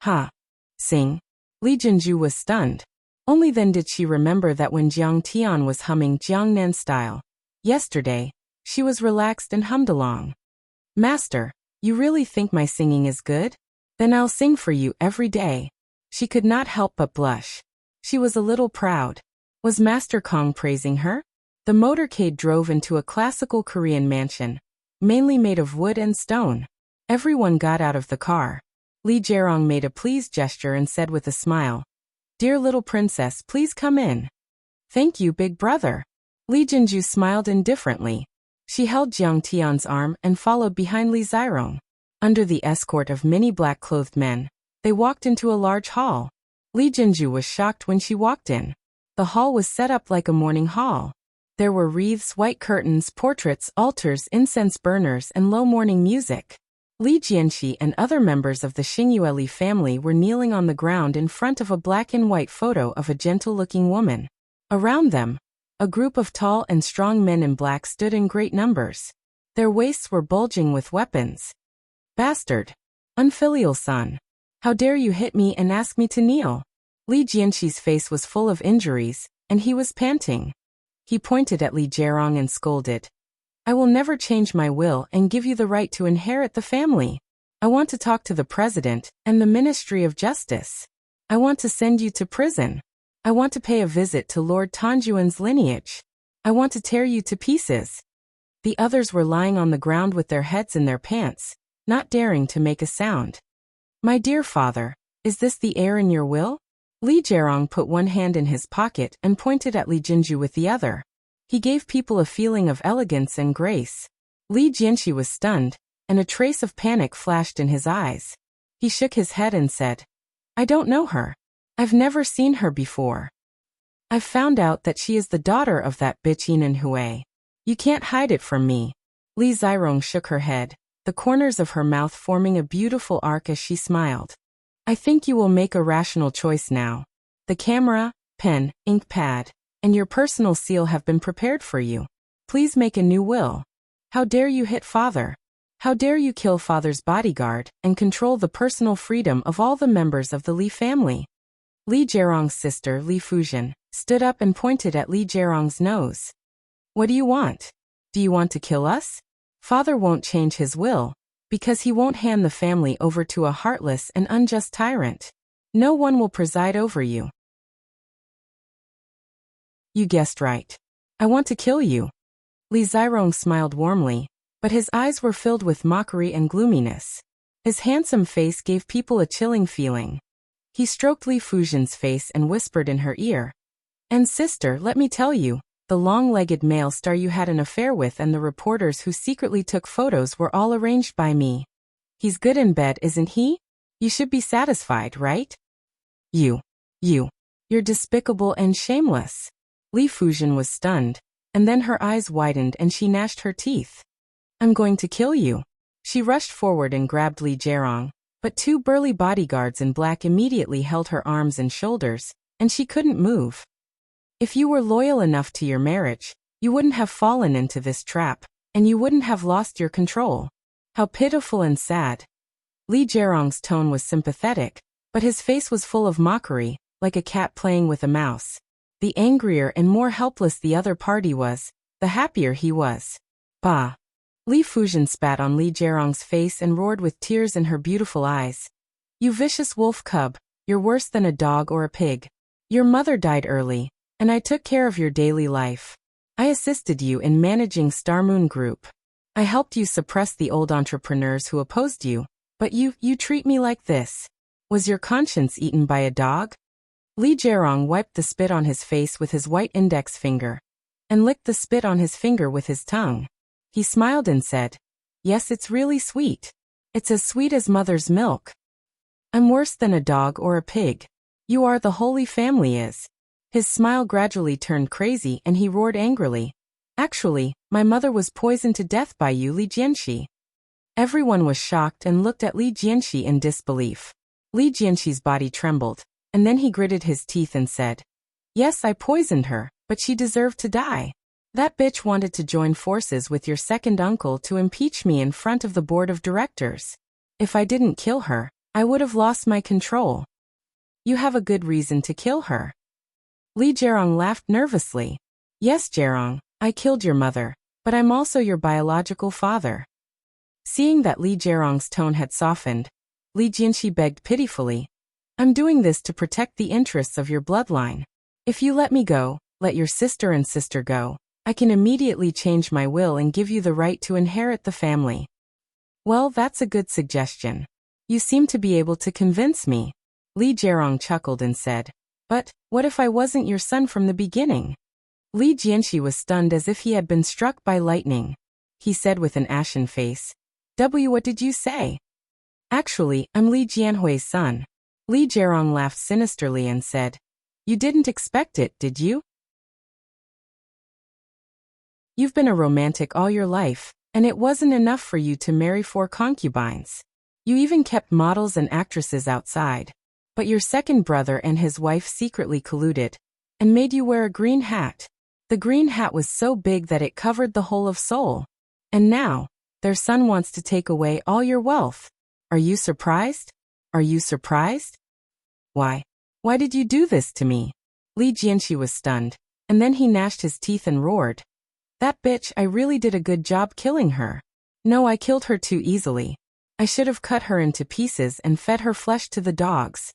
"Ha! Sing?" Li Jinju was stunned. Only then did she remember that when Jiang Tian was humming Jiangnan style yesterday, she was relaxed and hummed along. "Master, you really think my singing is good? Then I'll sing for you every day." She could not help but blush. She was a little proud. Was Master Kong praising her? The motorcade drove into a classical Korean mansion, mainly made of wood and stone. Everyone got out of the car. Li Zherong made a pleased gesture and said with a smile, "Dear little princess, please come in." "Thank you, big brother." Li Jinju smiled indifferently. She held Jiang Tian's arm and followed behind Li Zherong. Under the escort of many black-clothed men, they walked into a large hall. Li Jinju was shocked when she walked in. The hall was set up like a morning hall. There were wreaths, white curtains, portraits, altars, incense burners, and low morning music. Li Jianxi and other members of the Xingyue Li family were kneeling on the ground in front of a black and white photo of a gentle-looking woman. Around them, a group of tall and strong men in black stood in great numbers. Their waists were bulging with weapons. "Bastard! Unfilial son! How dare you hit me and ask me to kneel?" Li Jianxi's face was full of injuries, and he was panting. He pointed at Li Zherong and scolded, "I will never change my will and give you the right to inherit the family. I want to talk to the president and the Ministry of Justice. I want to send you to prison. I want to pay a visit to Lord Tanjuan's lineage. I want to tear you to pieces." The others were lying on the ground with their heads in their pants, not daring to make a sound. "My dear father, is this the heir in your will?" Li Zherong put one hand in his pocket and pointed at Li Jinju with the other. He gave people a feeling of elegance and grace. Li Jianxi was stunned, and a trace of panic flashed in his eyes. He shook his head and said, "I don't know her. I've never seen her before. I've found out that she is the daughter of that bitch Yinan Hui. You can't hide it from me." Li Zherong shook her head, the corners of her mouth forming a beautiful arc as she smiled. "I think you will make a rational choice now. The camera, pen, ink pad, and your personal seal have been prepared for you. Please make a new will. How dare you hit father? How dare you kill father's bodyguard and control the personal freedom of all the members of the Li family?" Li Zherong's sister, Li Fujian, stood up and pointed at Li Zherong's nose. What do you want? Do you want to kill us? Father won't change his will, because he won't hand the family over to a heartless and unjust tyrant. No one will preside over you. You guessed right. I want to kill you. Li Zirong smiled warmly, but his eyes were filled with mockery and gloominess. His handsome face gave people a chilling feeling. He stroked Li Fujian's face and whispered in her ear. And sister, let me tell you, the long-legged male star you had an affair with and the reporters who secretly took photos were all arranged by me. He's good in bed, isn't he? You should be satisfied, right? You're despicable and shameless. Li Fujian was stunned, and then her eyes widened and she gnashed her teeth. I'm going to kill you. She rushed forward and grabbed Li Zirong, but two burly bodyguards in black immediately held her arms and shoulders, and she couldn't move. If you were loyal enough to your marriage, you wouldn't have fallen into this trap, and you wouldn't have lost your control. How pitiful and sad. Li Zirong's tone was sympathetic, but his face was full of mockery, like a cat playing with a mouse. The angrier and more helpless the other party was, the happier he was. Bah! Li Fujian spat on Li Zirong's face and roared with tears in her beautiful eyes. You vicious wolf cub, you're worse than a dog or a pig. Your mother died early, and I took care of your daily life. I assisted you in managing Star Moon Group. I helped you suppress the old entrepreneurs who opposed you, but you treat me like this. Was your conscience eaten by a dog? Li Zirong wiped the spit on his face with his white index finger, and licked the spit on his finger with his tongue. He smiled and said, Yes, it's really sweet. It's as sweet as mother's milk. I'm worse than a dog or a pig. You are the Holy Family is. His smile gradually turned crazy and he roared angrily. Actually, my mother was poisoned to death by you, Li Jianxi. Everyone was shocked and looked at Li Jianxi in disbelief. Li Jianxi's body trembled, and then he gritted his teeth and said, Yes, I poisoned her, but she deserved to die. That bitch wanted to join forces with your second uncle to impeach me in front of the board of directors. If I didn't kill her, I would have lost my control. You have a good reason to kill her. Li Zirong laughed nervously. Yes, Zirong, I killed your mother, but I'm also your biological father. Seeing that Li Zirong's tone had softened, Li Jianxi begged pitifully, I'm doing this to protect the interests of your bloodline. If you let me go, let your sister and sister go, I can immediately change my will and give you the right to inherit the family. Well, that's a good suggestion. You seem to be able to convince me. Li Zirong chuckled and said, But, what if I wasn't your son from the beginning? Li Jianxi was stunned as if he had been struck by lightning. He said with an ashen face, What did you say? Actually, I'm Li Jianhui's son. Li Zirong laughed sinisterly and said, You didn't expect it, did you? You've been a romantic all your life, and it wasn't enough for you to marry 4 concubines. You even kept models and actresses outside. But your second brother and his wife secretly colluded, and made you wear a green hat. The green hat was so big that it covered the whole of Seoul. And now, their son wants to take away all your wealth. Are you surprised? Are you surprised? Why did you do this to me? Li Jianxi was stunned, and then he gnashed his teeth and roared. That bitch, I really did a good job killing her. No, I killed her too easily. I should have cut her into pieces and fed her flesh to the dogs.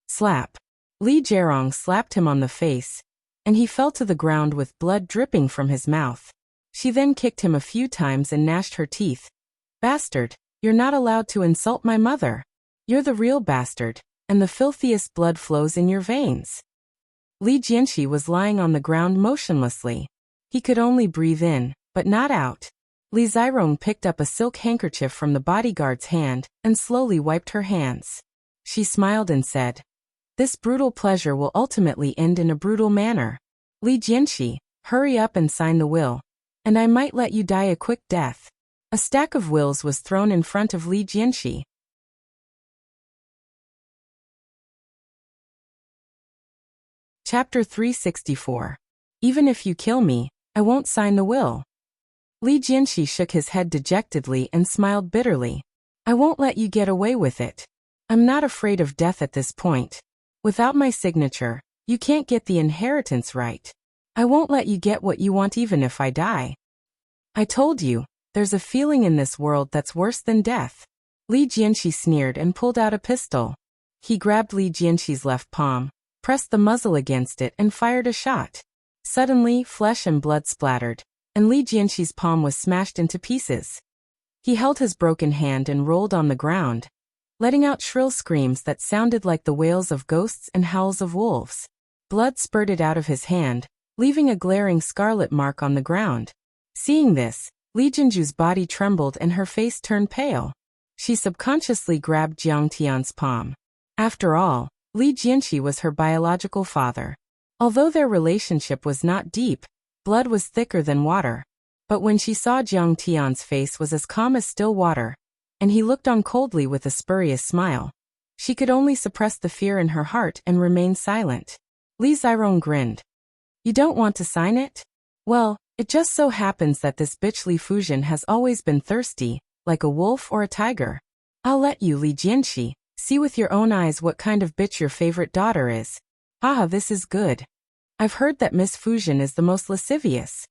Slap. Li Zirong slapped him on the face, and he fell to the ground with blood dripping from his mouth. She then kicked him a few times and gnashed her teeth. Bastard, you're not allowed to insult my mother. You're the real bastard, and the filthiest blood flows in your veins. Li Jianxi was lying on the ground motionlessly. He could only breathe in, but not out. Li Zirong picked up a silk handkerchief from the bodyguard's hand and slowly wiped her hands. She smiled and said, This brutal pleasure will ultimately end in a brutal manner. Li Jianxi, hurry up and sign the will, and I might let you die a quick death. A stack of wills was thrown in front of Li Jianxi. Chapter 364. Even if you kill me, I won't sign the will. Li Jianxi shook his head dejectedly and smiled bitterly. I won't let you get away with it. I'm not afraid of death at this point. Without my signature, you can't get the inheritance right. I won't let you get what you want even if I die. I told you, there's a feeling in this world that's worse than death. Li Jianqi sneered and pulled out a pistol. He grabbed Li Jianqi's left palm, pressed the muzzle against it and fired a shot. Suddenly, flesh and blood splattered, and Li Jianqi's palm was smashed into pieces. He held his broken hand and rolled on the ground, letting out shrill screams that sounded like the wails of ghosts and howls of wolves. Blood spurted out of his hand, leaving a glaring scarlet mark on the ground. Seeing this, Li Jinju's body trembled and her face turned pale. She subconsciously grabbed Jiang Tian's palm. After all, Li Jianqi was her biological father. Although their relationship was not deep, blood was thicker than water. But when she saw Jiang Tian's face was as calm as still water, and he looked on coldly with a spurious smile, she could only suppress the fear in her heart and remain silent. Li Zirong grinned. You don't want to sign it? Well, it just so happens that this bitch Li Fuzhen has always been thirsty, like a wolf or a tiger. I'll let you, Li Jianqi, see with your own eyes what kind of bitch your favorite daughter is. Ah, this is good. I've heard that Miss Fuzhen is the most lascivious.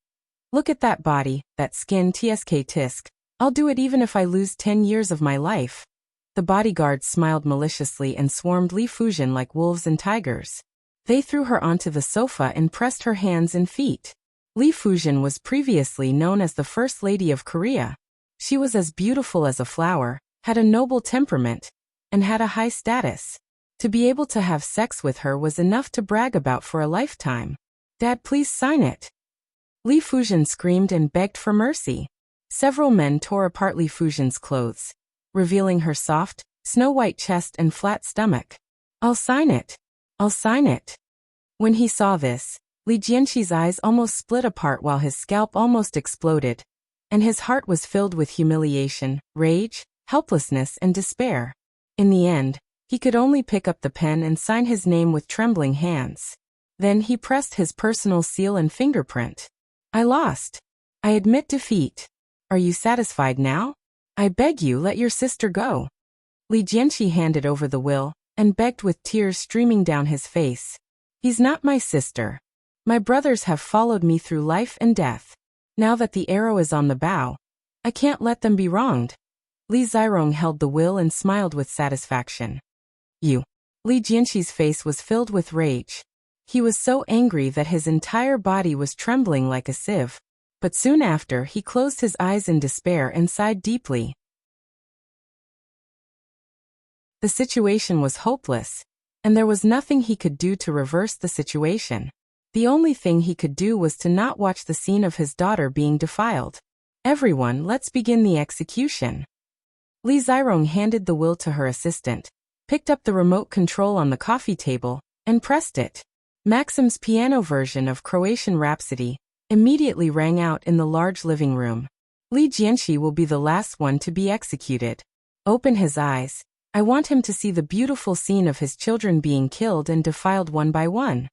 Look at that body, that skin, tsk tisk. I'll do it even if I lose 10 years of my life. The bodyguards smiled maliciously and swarmed Li Fuzhen like wolves and tigers. They threw her onto the sofa and pressed her hands and feet. Li Fuzhen was previously known as the First Lady of Korea. She was as beautiful as a flower, had a noble temperament, and had a high status. To be able to have sex with her was enough to brag about for a lifetime. Dad, please sign it. Li Fuzhen screamed and begged for mercy. Several men tore apart Li Fuzhen's clothes, revealing her soft, snow-white chest and flat stomach. I'll sign it. I'll sign it. When he saw this, Li Jianqi's eyes almost split apart while his scalp almost exploded, and his heart was filled with humiliation, rage, helplessness, and despair. In the end, he could only pick up the pen and sign his name with trembling hands. Then he pressed his personal seal and fingerprint. I lost. I admit defeat. Are you satisfied now? I beg you, let your sister go. Li Jianqi handed over the will, and begged with tears streaming down his face. He's not my sister. My brothers have followed me through life and death. Now that the arrow is on the bow, I can't let them be wronged. Li Zirong held the will and smiled with satisfaction. You. Li Jianqi's face was filled with rage. He was so angry that his entire body was trembling like a sieve. But soon after, he closed his eyes in despair and sighed deeply. The situation was hopeless, and there was nothing he could do to reverse the situation. The only thing he could do was to not watch the scene of his daughter being defiled. Everyone, let's begin the execution. Li Zirong handed the will to her assistant, picked up the remote control on the coffee table, and pressed it. Maxim's piano version of Croatian Rhapsody immediately rang out in the large living room. Li Jianqi will be the last one to be executed. Open his eyes. I want him to see the beautiful scene of his children being killed and defiled one by one.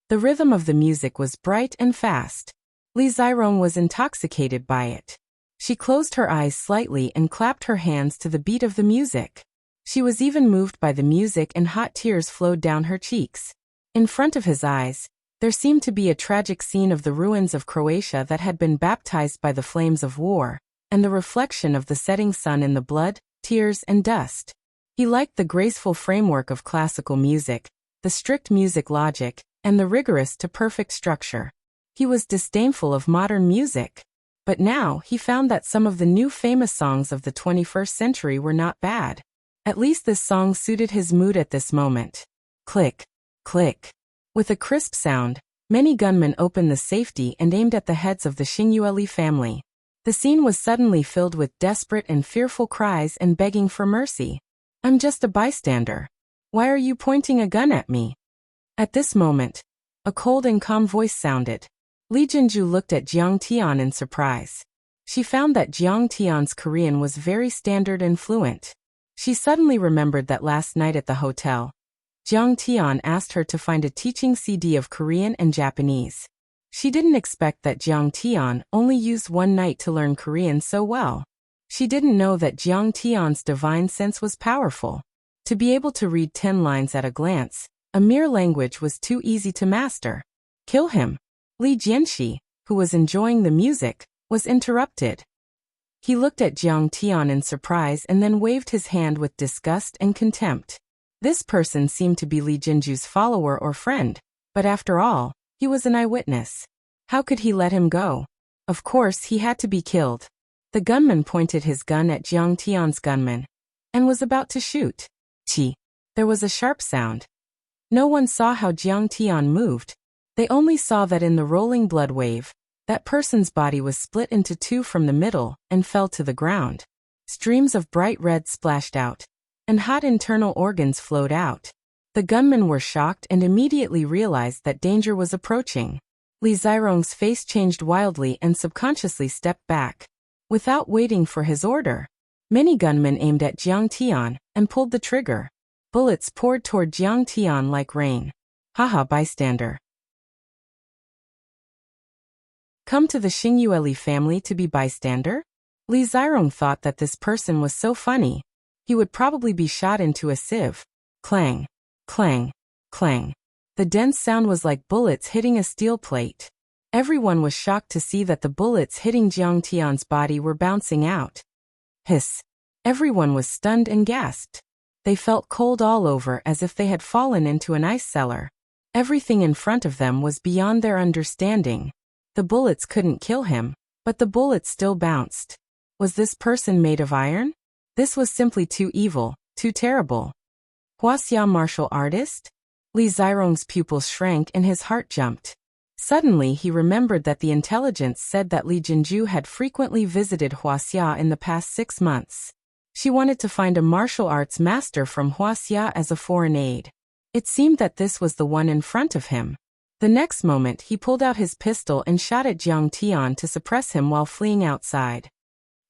The rhythm of the music was bright and fast. Li Zirong was intoxicated by it. She closed her eyes slightly and clapped her hands to the beat of the music. She was even moved by the music and hot tears flowed down her cheeks. In front of his eyes, there seemed to be a tragic scene of the ruins of Croatia that had been baptized by the flames of war, and the reflection of the setting sun in the blood, tears, and dust. He liked the graceful framework of classical music, the strict music logic, and the rigorous to perfect structure. He was disdainful of modern music. But now he found that some of the new famous songs of the 21st century were not bad. At least this song suited his mood at this moment. Click, click. With a crisp sound, many gunmen opened the safety and aimed at the heads of the Xingyueli family. The scene was suddenly filled with desperate and fearful cries and begging for mercy. I'm just a bystander. Why are you pointing a gun at me? At this moment, a cold and calm voice sounded. Li Jinju looked at Jiang Tian in surprise. She found that Jiang Tian's Korean was very standard and fluent. She suddenly remembered that last night at the hotel, Jiang Tian asked her to find a teaching CD of Korean and Japanese. She didn't expect that Jiang Tian only used one night to learn Korean so well. She didn't know that Jiang Tian's divine sense was powerful. To be able to read 10 lines at a glance, a mere language was too easy to master. Kill him. Li Jianxi, who was enjoying the music, was interrupted. He looked at Jiang Tian in surprise and then waved his hand with disgust and contempt. This person seemed to be Li Jinju's follower or friend, but after all, he was an eyewitness. How could he let him go? Of course, he had to be killed. The gunman pointed his gun at Jiang Tian's gunman and was about to shoot. Chi. There was a sharp sound. No one saw how Jiang Tian moved. They only saw that in the rolling blood wave, that person's body was split into two from the middle and fell to the ground. Streams of bright red splashed out, and hot internal organs flowed out. The gunmen were shocked and immediately realized that danger was approaching. Li Zirong's face changed wildly and subconsciously stepped back. Without waiting for his order, many gunmen aimed at Jiang Tian and pulled the trigger. Bullets poured toward Jiang Tian like rain. Haha, bystander. Come to the Xingyue family to be bystander? Li Zirong thought that this person was so funny. He would probably be shot into a sieve. Clang, clang, clang. The dense sound was like bullets hitting a steel plate. Everyone was shocked to see that the bullets hitting Jiang Tian's body were bouncing out. Hiss. Everyone was stunned and gasped. They felt cold all over as if they had fallen into an ice cellar. Everything in front of them was beyond their understanding. The bullets couldn't kill him, but the bullets still bounced. Was this person made of iron? This was simply too evil, too terrible. Wuxia martial artist? Li Zirong's pupils shrank and his heart jumped. Suddenly he remembered that the intelligence said that Li Jinju had frequently visited Wuxia in the past 6 months. She wanted to find a martial arts master from Wuxia as a foreign aid. It seemed that this was the one in front of him. The next moment he pulled out his pistol and shot at Jiang Tian to suppress him while fleeing outside.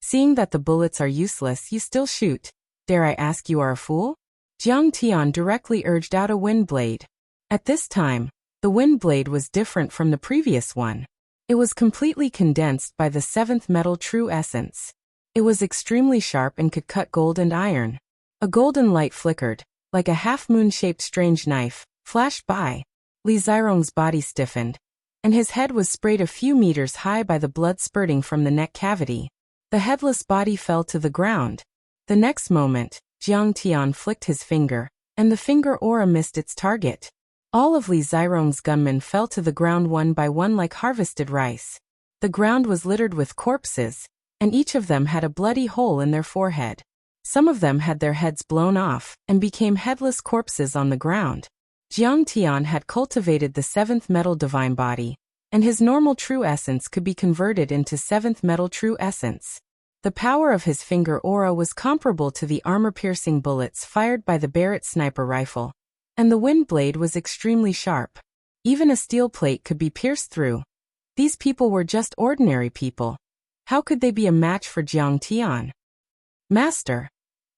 Seeing that the bullets are useless, you still shoot. Dare I ask, you are a fool? Jiang Tian directly urged out a wind blade. At this time, the wind blade was different from the previous one. It was completely condensed by the 7th metal true essence. It was extremely sharp and could cut gold and iron. A golden light flickered, like a half-moon-shaped strange knife, flashed by. Li Zirong's body stiffened, and his head was sprayed a few meters high by the blood spurting from the neck cavity. The headless body fell to the ground. The next moment, Jiang Tian flicked his finger, and the finger aura missed its target. All of Li Zirong's gunmen fell to the ground one by one like harvested rice. The ground was littered with corpses, and each of them had a bloody hole in their forehead. Some of them had their heads blown off and became headless corpses on the ground. Jiang Tian had cultivated the 7th metal divine body, and his normal true essence could be converted into 7th metal true essence. The power of his finger aura was comparable to the armor-piercing bullets fired by the Barrett sniper rifle, and the wind blade was extremely sharp. Even a steel plate could be pierced through. These people were just ordinary people. How could they be a match for Jiang Tian? Master.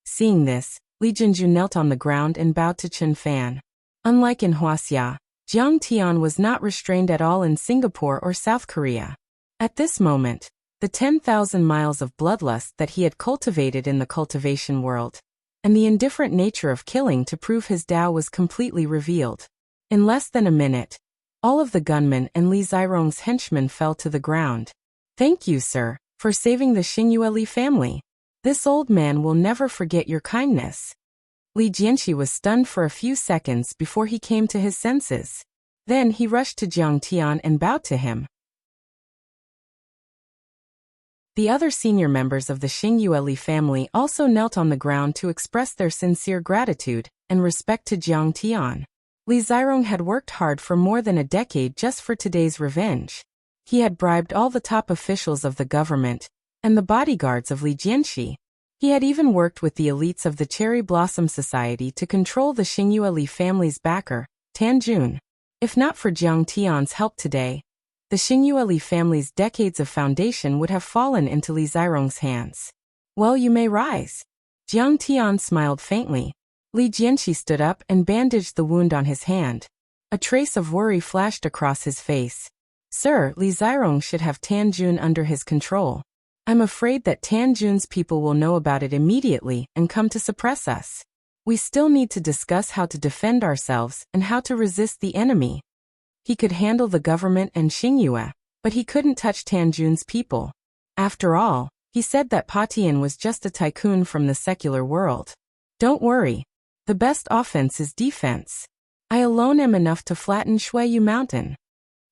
Seeing this, Li Jinju knelt on the ground and bowed to Chen Fan. Unlike in Wuxia, Jiang Tian was not restrained at all in Singapore or South Korea. At this moment, the 10,000 miles of bloodlust that he had cultivated in the cultivation world, and the indifferent nature of killing to prove his Tao was completely revealed. In less than a minute, all of the gunmen and Li Zirong's henchmen fell to the ground. Thank you, sir, for saving the Xingyue family. This old man will never forget your kindness. Li Jianxi was stunned for a few seconds before he came to his senses. Then he rushed to Jiang Tian and bowed to him. The other senior members of the Xingyue family also knelt on the ground to express their sincere gratitude and respect to Jiang Tian. Li Zirong had worked hard for more than a decade just for today's revenge. He had bribed all the top officials of the government and the bodyguards of Li Jianxi. He had even worked with the elites of the Cherry Blossom Society to control the Xingyue family's backer, Tan Jun. If not for Jiang Tian's help today, the Xingyue family's decades of foundation would have fallen into Li Zirong's hands. Well, you may rise. Jiang Tian smiled faintly. Li Jianxi stood up and bandaged the wound on his hand. A trace of worry flashed across his face. Sir, Li Zirong should have Tan Jun under his control. I'm afraid that Tan Jun's people will know about it immediately and come to suppress us. We still need to discuss how to defend ourselves and how to resist the enemy. He could handle the government and Xingyue, but he couldn't touch Tanjun's people. After all, he said that Pa Tian was just a tycoon from the secular world. Don't worry. The best offense is defense. I alone am enough to flatten Shuiyu Mountain.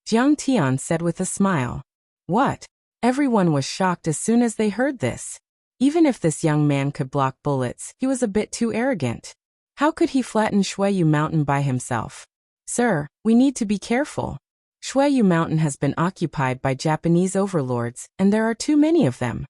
Jiang Tian said with a smile. What? Everyone was shocked as soon as they heard this. Even if this young man could block bullets, he was a bit too arrogant. How could he flatten Shuiyu Mountain by himself? Sir, we need to be careful. Shuiyu Mountain has been occupied by Japanese overlords, and there are too many of them.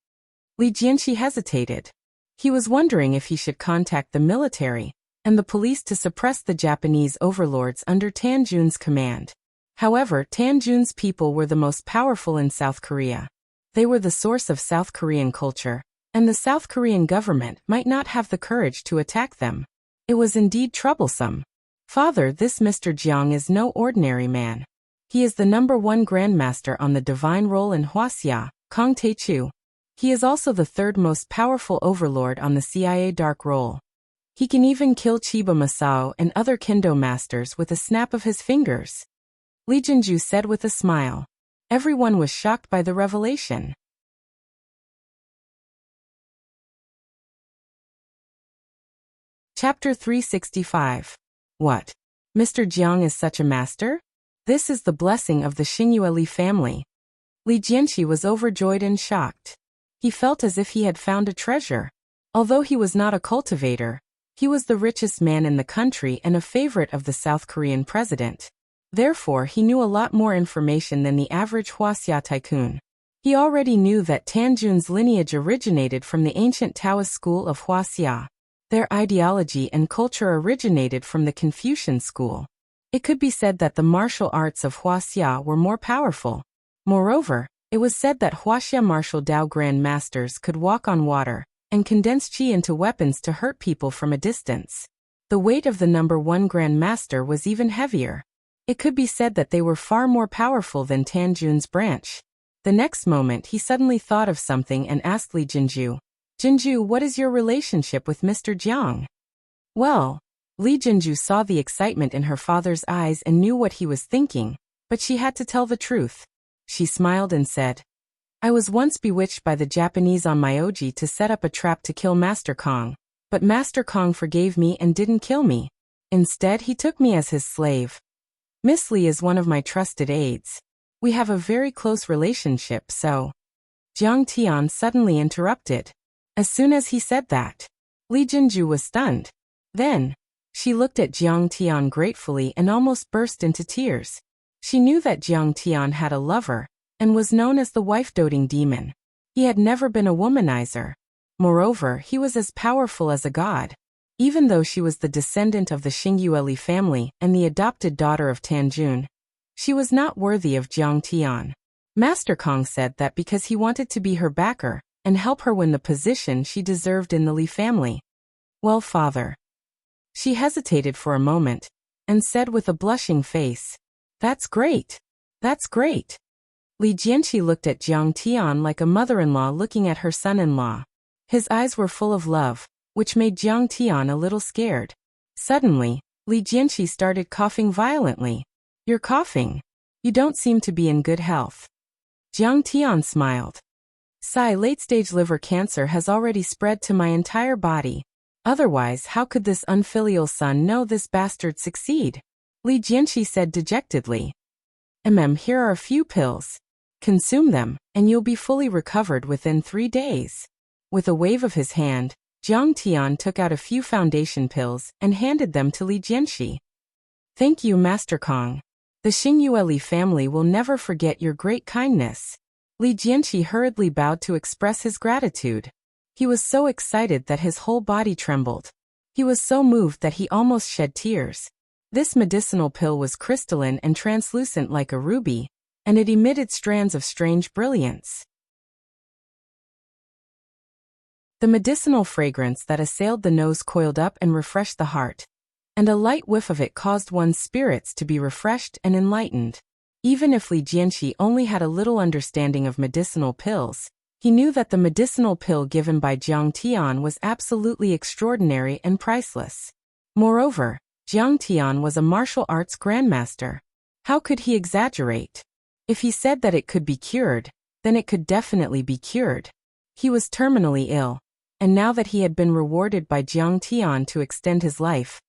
Li Jianxi hesitated. He was wondering if he should contact the military and the police to suppress the Japanese overlords under Tanjun's command. However, Tanjun's people were the most powerful in South Korea. They were the source of South Korean culture, and the South Korean government might not have the courage to attack them. It was indeed troublesome. Father, this Mr. Jiang is no ordinary man. He is the #1 grandmaster on the divine roll in Wuxia, Kong Teichu. He is also the third most powerful overlord on the CIA dark roll. He can even kill Chiba Masao and other kendo masters with a snap of his fingers. Li Jinju said with a smile. Everyone was shocked by the revelation. Chapter 365. What? Mr. Jiang is such a master? This is the blessing of the Xingyue Li family. Li Jianxi was overjoyed and shocked. He felt as if he had found a treasure. Although he was not a cultivator, he was the richest man in the country and a favorite of the South Korean president. Therefore, he knew a lot more information than the average Wuxia tycoon. He already knew that Tanjun's lineage originated from the ancient Taoist school of Wuxia. Their ideology and culture originated from the Confucian school. It could be said that the martial arts of Wuxia were more powerful. Moreover, it was said that Wuxia martial Dao Grand Masters could walk on water and condense qi into weapons to hurt people from a distance. The weight of the #1 Grand Master was even heavier. It could be said that they were far more powerful than Tanjun's branch. The next moment he suddenly thought of something and asked Li Jinju, Jinju, what is your relationship with Mr. Jiang? Well, Li Jinju saw the excitement in her father's eyes and knew what he was thinking, but she had to tell the truth. She smiled and said, I was once bewitched by the Japanese on Myoji to set up a trap to kill Master Kong, but Master Kong forgave me and didn't kill me. Instead, he took me as his slave. Miss Li is one of my trusted aides. We have a very close relationship, so... Jiang Tian suddenly interrupted. As soon as he said that, Li Jinju was stunned. Then, she looked at Jiang Tian gratefully and almost burst into tears. She knew that Jiang Tian had a lover, and was known as the wife-doting demon. He had never been a womanizer. Moreover, he was as powerful as a god. Even though she was the descendant of the Xingyue Li family and the adopted daughter of Tanjun, she was not worthy of Jiang Tian. Master Kong said that because he wanted to be her backer and help her win the position she deserved in the Li family. Well, father. She hesitated for a moment and said with a blushing face, That's great. That's great. Li Jianxi looked at Jiang Tian like a mother-in-law looking at her son-in-law. His eyes were full of love, which made Jiang Tian a little scared. Suddenly, Li Jianxi started coughing violently. You're coughing. You don't seem to be in good health. Jiang Tian smiled. Late-stage liver cancer has already spread to my entire body. Otherwise, how could this unfilial son know this bastard succeed? Li Jianxi said dejectedly. Here are a few pills. Consume them, and you'll be fully recovered within 3 days. With a wave of his hand, Jiang Tian took out a few foundation pills and handed them to Li Jianxi. Thank you, Master Kong. The Xingyue Li family will never forget your great kindness. Li Jianxi hurriedly bowed to express his gratitude. He was so excited that his whole body trembled. He was so moved that he almost shed tears. This medicinal pill was crystalline and translucent like a ruby, and it emitted strands of strange brilliance. The medicinal fragrance that assailed the nose coiled up and refreshed the heart, and a light whiff of it caused one's spirits to be refreshed and enlightened. Even if Li Jianxi only had a little understanding of medicinal pills, he knew that the medicinal pill given by Jiang Tian was absolutely extraordinary and priceless. Moreover, Jiang Tian was a martial arts grandmaster. How could he exaggerate? If he said that it could be cured, then it could definitely be cured. He was terminally ill, and now that he had been rewarded by Jiang Tian to extend his life,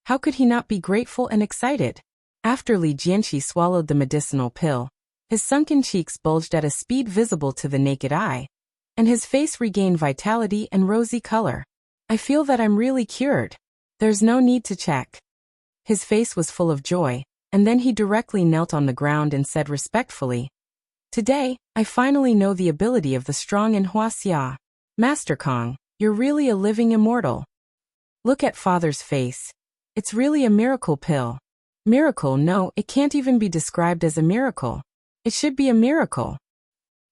how could he not be grateful and excited? After Li Jianqi swallowed the medicinal pill, his sunken cheeks bulged at a speed visible to the naked eye, and his face regained vitality and rosy color. I feel that I'm really cured. There's no need to check. His face was full of joy, and then he directly knelt on the ground and said respectfully, "Today, I finally know the ability of the strong in Wuxia. Master Kong, you're really a living immortal. Look at Father's face. It's really a miracle pill." Miracle? No, it can't even be described as a miracle. It should be a miracle.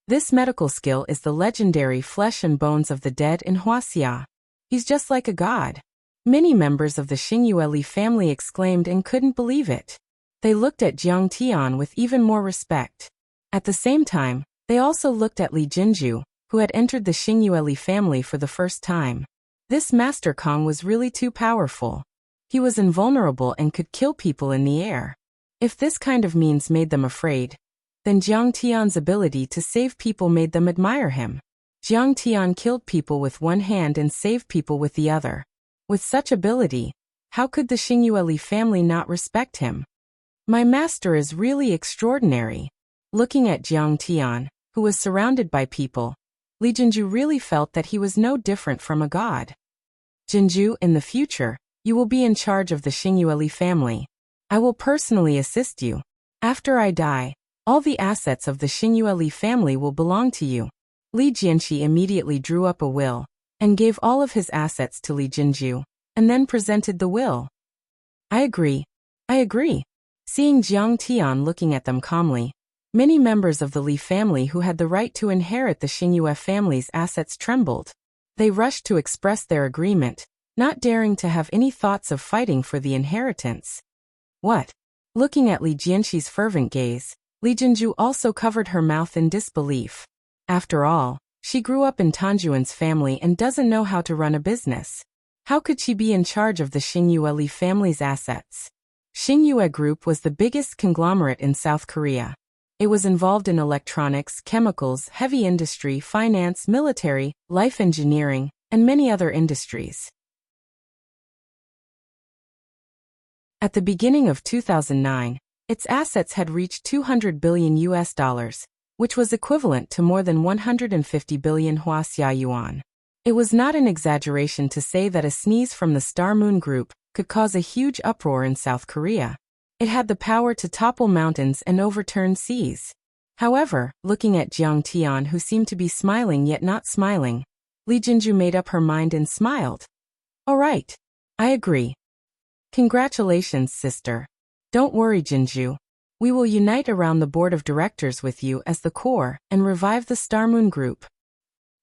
This medical skill is the legendary flesh and bones of the dead in Wuxia. He's just like a god. Many members of the Xingyue family exclaimed and couldn't believe it. They looked at Jiang Tian with even more respect. At the same time, they also looked at Li Jinju, who had entered the Xingyue family for the first time. This Master Kong was really too powerful. He was invulnerable and could kill people in the air. If this kind of means made them afraid, then Jiang Tian's ability to save people made them admire him. Jiang Tian killed people with one hand and saved people with the other. With such ability, how could the Xingyue family not respect him? My master is really extraordinary. Looking at Jiang Tian, who was surrounded by people, Li Jinju really felt that he was no different from a god. Jinju, in the future, you will be in charge of the Xingyue family. I will personally assist you. After I die, all the assets of the Xingyue family will belong to you. Li Jianqi immediately drew up a will, and gave all of his assets to Li Jinju, and then presented the will. I agree. I agree. Seeing Jiang Tian looking at them calmly, many members of the Li family who had the right to inherit the Xingyue family's assets trembled. They rushed to express their agreement, not daring to have any thoughts of fighting for the inheritance. What? Looking at Li Jianqi's fervent gaze, Li Jinju also covered her mouth in disbelief. After all, she grew up in Tanjuan's family and doesn't know how to run a business. How could she be in charge of the Xingyue family's assets? Xingyue Group was the biggest conglomerate in South Korea. It was involved in electronics, chemicals, heavy industry, finance, military, life engineering, and many other industries. At the beginning of 2009, its assets had reached $200 billion, which was equivalent to more than 150 billion Wuxia yuan. It was not an exaggeration to say that a sneeze from the Star Moon Group could cause a huge uproar in South Korea. It had the power to topple mountains and overturn seas. However, looking at Jiang Tian, who seemed to be smiling yet not smiling, Li Jinju made up her mind and smiled. All right. I agree. Congratulations, sister. Don't worry, Jinju. We will unite around the board of directors with you as the core and revive the Star Moon Group.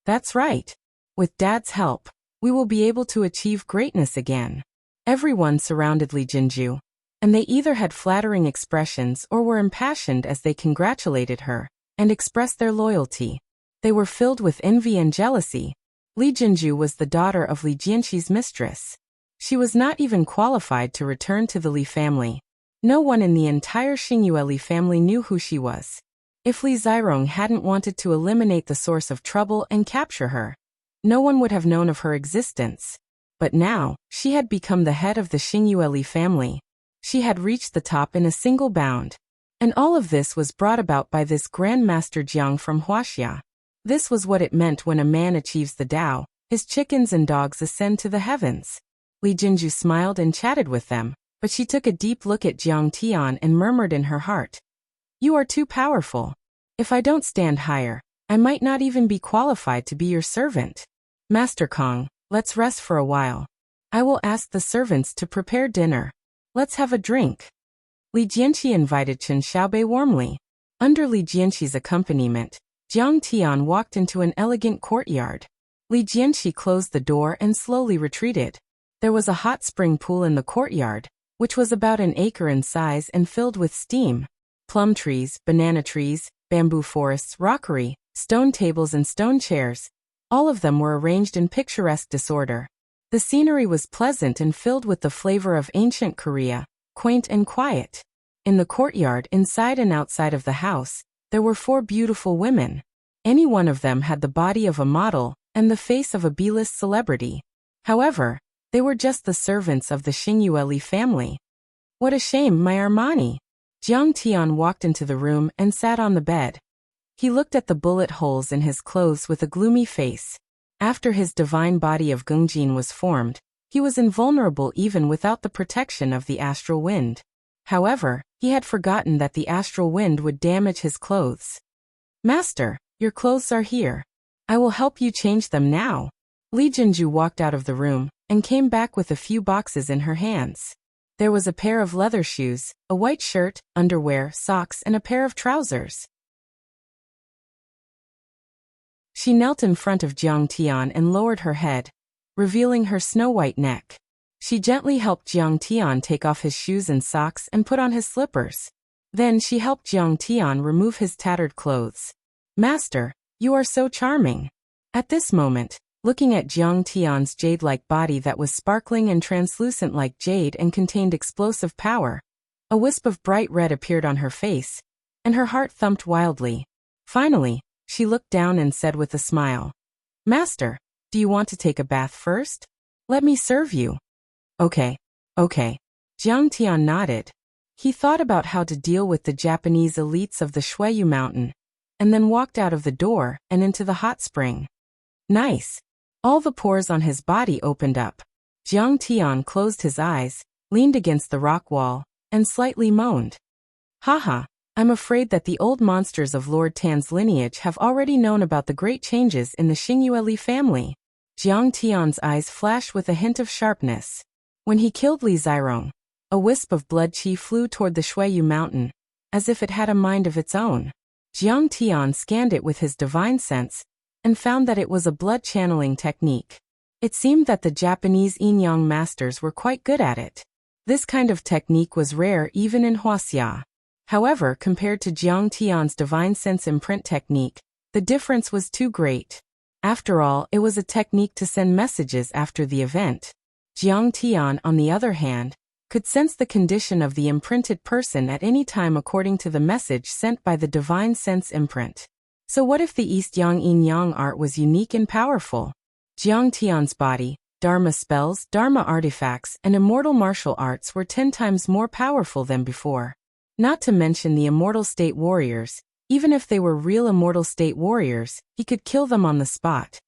That's right. With Dad's help, we will be able to achieve greatness again. Everyone surrounded Li Jinju, and they either had flattering expressions or were impassioned as they congratulated her and expressed their loyalty. They were filled with envy and jealousy. Li Jinju was the daughter of Li Jianqi's mistress. She was not even qualified to return to the Li family. No one in the entire Xingyue family knew who she was. If Li Zirong hadn't wanted to eliminate the source of trouble and capture her, no one would have known of her existence. But now, she had become the head of the Xingyue family. She had reached the top in a single bound. And all of this was brought about by this Grand Master Jiang from Wuxia. This was what it meant when a man achieves the Tao, his chickens and dogs ascend to the heavens. Li Jinju smiled and chatted with them, but she took a deep look at Jiang Tian and murmured in her heart, "You are too powerful. If I don't stand higher, I might not even be qualified to be your servant. Master Kong, let's rest for a while. I will ask the servants to prepare dinner. Let's have a drink." Li Jianqi invited Chen Xiaobei warmly. Under Li Jianqi's accompaniment, Jiang Tian walked into an elegant courtyard. Li Jianqi closed the door and slowly retreated. There was a hot spring pool in the courtyard, which was about an acre in size and filled with steam. Plum trees, banana trees, bamboo forests, rockery, stone tables and stone chairs, all of them were arranged in picturesque disorder. The scenery was pleasant and filled with the flavor of ancient Korea, quaint and quiet. In the courtyard, inside and outside of the house, there were 4 beautiful women. Any one of them had the body of a model and the face of a B-list celebrity. However, they were just the servants of the Xingyueli family. What a shame, my Armani. Jiang Tian walked into the room and sat on the bed. He looked at the bullet holes in his clothes with a gloomy face. After his divine body of Gungjin was formed, he was invulnerable even without the protection of the astral wind. However, he had forgotten that the astral wind would damage his clothes. Master, your clothes are here. I will help you change them now. Li Jinju walked out of the room and came back with a few boxes in her hands. There was a pair of leather shoes, a white shirt, underwear, socks, and a pair of trousers. She knelt in front of Jiang Tian and lowered her head, revealing her snow-white neck. She gently helped Jiang Tian take off his shoes and socks and put on his slippers. Then she helped Jiang Tian remove his tattered clothes. Master, you are so charming. At this moment, looking at Jiang Tian's jade-like body that was sparkling and translucent like jade and contained explosive power, a wisp of bright red appeared on her face, and her heart thumped wildly. Finally, she looked down and said with a smile, Master, do you want to take a bath first? Let me serve you. Okay. Jiang Tian nodded. He thought about how to deal with the Japanese elites of the Shuiyu Mountain, and then walked out of the door and into the hot spring. Nice. All the pores on his body opened up. Jiang Tian closed his eyes, leaned against the rock wall, and slightly moaned. Haha, I'm afraid that the old monsters of Lord Tan's lineage have already known about the great changes in the Xingyueli family. Jiang Tian's eyes flashed with a hint of sharpness. When he killed Li Zirong, a wisp of blood qi flew toward the Shuiyu Mountain, as if it had a mind of its own. Jiang Tian scanned it with his divine sense, and found that it was a blood-channeling technique. It seemed that the Japanese yin-yang masters were quite good at it. This kind of technique was rare even in Wuxia. However, compared to Jiang Tian's divine sense imprint technique, the difference was too great. After all, it was a technique to send messages after the event. Jiang Tian, on the other hand, could sense the condition of the imprinted person at any time according to the message sent by the divine sense imprint. So what if the East Yang Yin-Yang art was unique and powerful? Jiang Tian's body, Dharma spells, Dharma artifacts, and immortal martial arts were 10 times more powerful than before. Not to mention the immortal state warriors. Even if they were real immortal state warriors, he could kill them on the spot.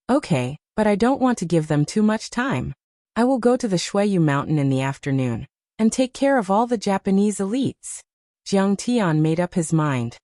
Okay, but I don't want to give them too much time. I will go to the Shuiyu Mountain in the afternoon, and take care of all the Japanese elites. Jiang Tian made up his mind.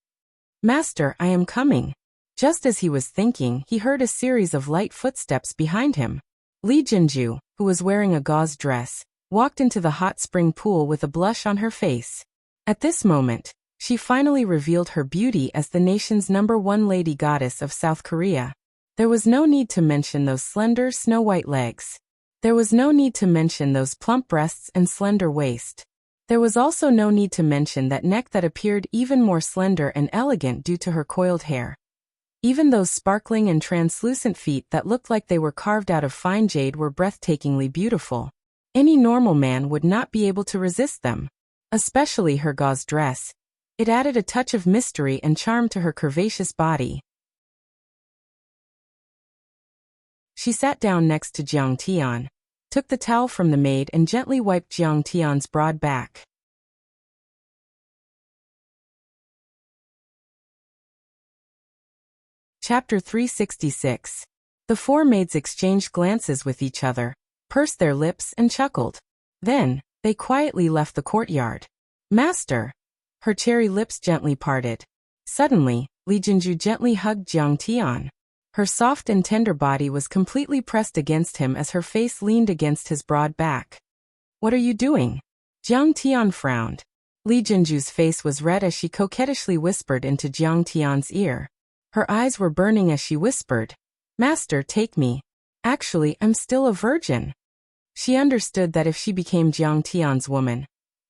Master, I am coming. Just as he was thinking, he heard a series of light footsteps behind him. Li Jinju, who was wearing a gauze dress, walked into the hot spring pool with a blush on her face. At this moment, she finally revealed her beauty as the nation's #1 lady goddess of South Korea. There was no need to mention those slender snow-white legs. There was no need to mention those plump breasts and slender waist. There was also no need to mention that neck that appeared even more slender and elegant due to her coiled hair. Even those sparkling and translucent feet that looked like they were carved out of fine jade were breathtakingly beautiful. Any normal man would not be able to resist them. Especially her gauze dress. It added a touch of mystery and charm to her curvaceous body. She sat down next to Jiang Tian, took the towel from the maid and gently wiped Jiang Tian's broad back. Chapter 366. The 4 maids exchanged glances with each other, pursed their lips and chuckled. Then, they quietly left the courtyard. Master! Her cherry lips gently parted. Suddenly, Li Jinju gently hugged Jiang Tian. Her soft and tender body was completely pressed against him as her face leaned against his broad back. What are you doing? Jiang Tian frowned. Li Jinju's face was red as she coquettishly whispered into Jiang Tian's ear. Her eyes were burning as she whispered, Master, take me. Actually, I'm still a virgin. She understood that if she became Jiang Tian's woman,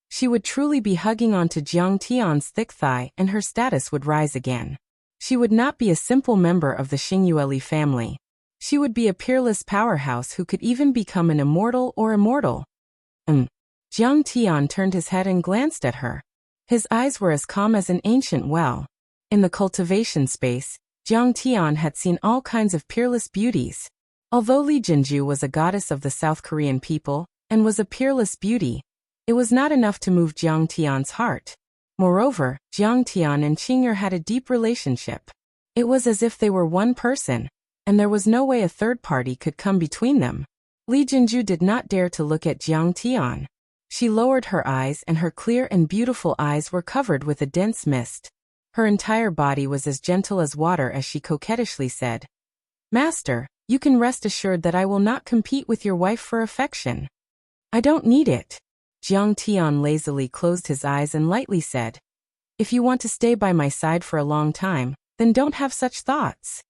she would truly be hugging onto Jiang Tian's thick thigh and her status would rise again. She would not be a simple member of the Xingyueli family. She would be a peerless powerhouse who could even become an immortal or immortal. Jiang Tian turned his head and glanced at her. His eyes were as calm as an ancient well. In the cultivation space, Jiang Tian had seen all kinds of peerless beauties. Although Li Jinju was a goddess of the South Korean people, and was a peerless beauty, it was not enough to move Jiang Tian's heart. Moreover, Jiang Tian and Qing'er had a deep relationship. It was as if they were one person, and there was no way a third party could come between them. Li Jinju did not dare to look at Jiang Tian. She lowered her eyes, and her clear and beautiful eyes were covered with a dense mist. Her entire body was as gentle as water as she coquettishly said, "Master, you can rest assured that I will not compete with your wife for affection. I don't need it." Jiang Tian lazily closed his eyes and lightly said, "If you want to stay by my side for a long time, then don't have such thoughts.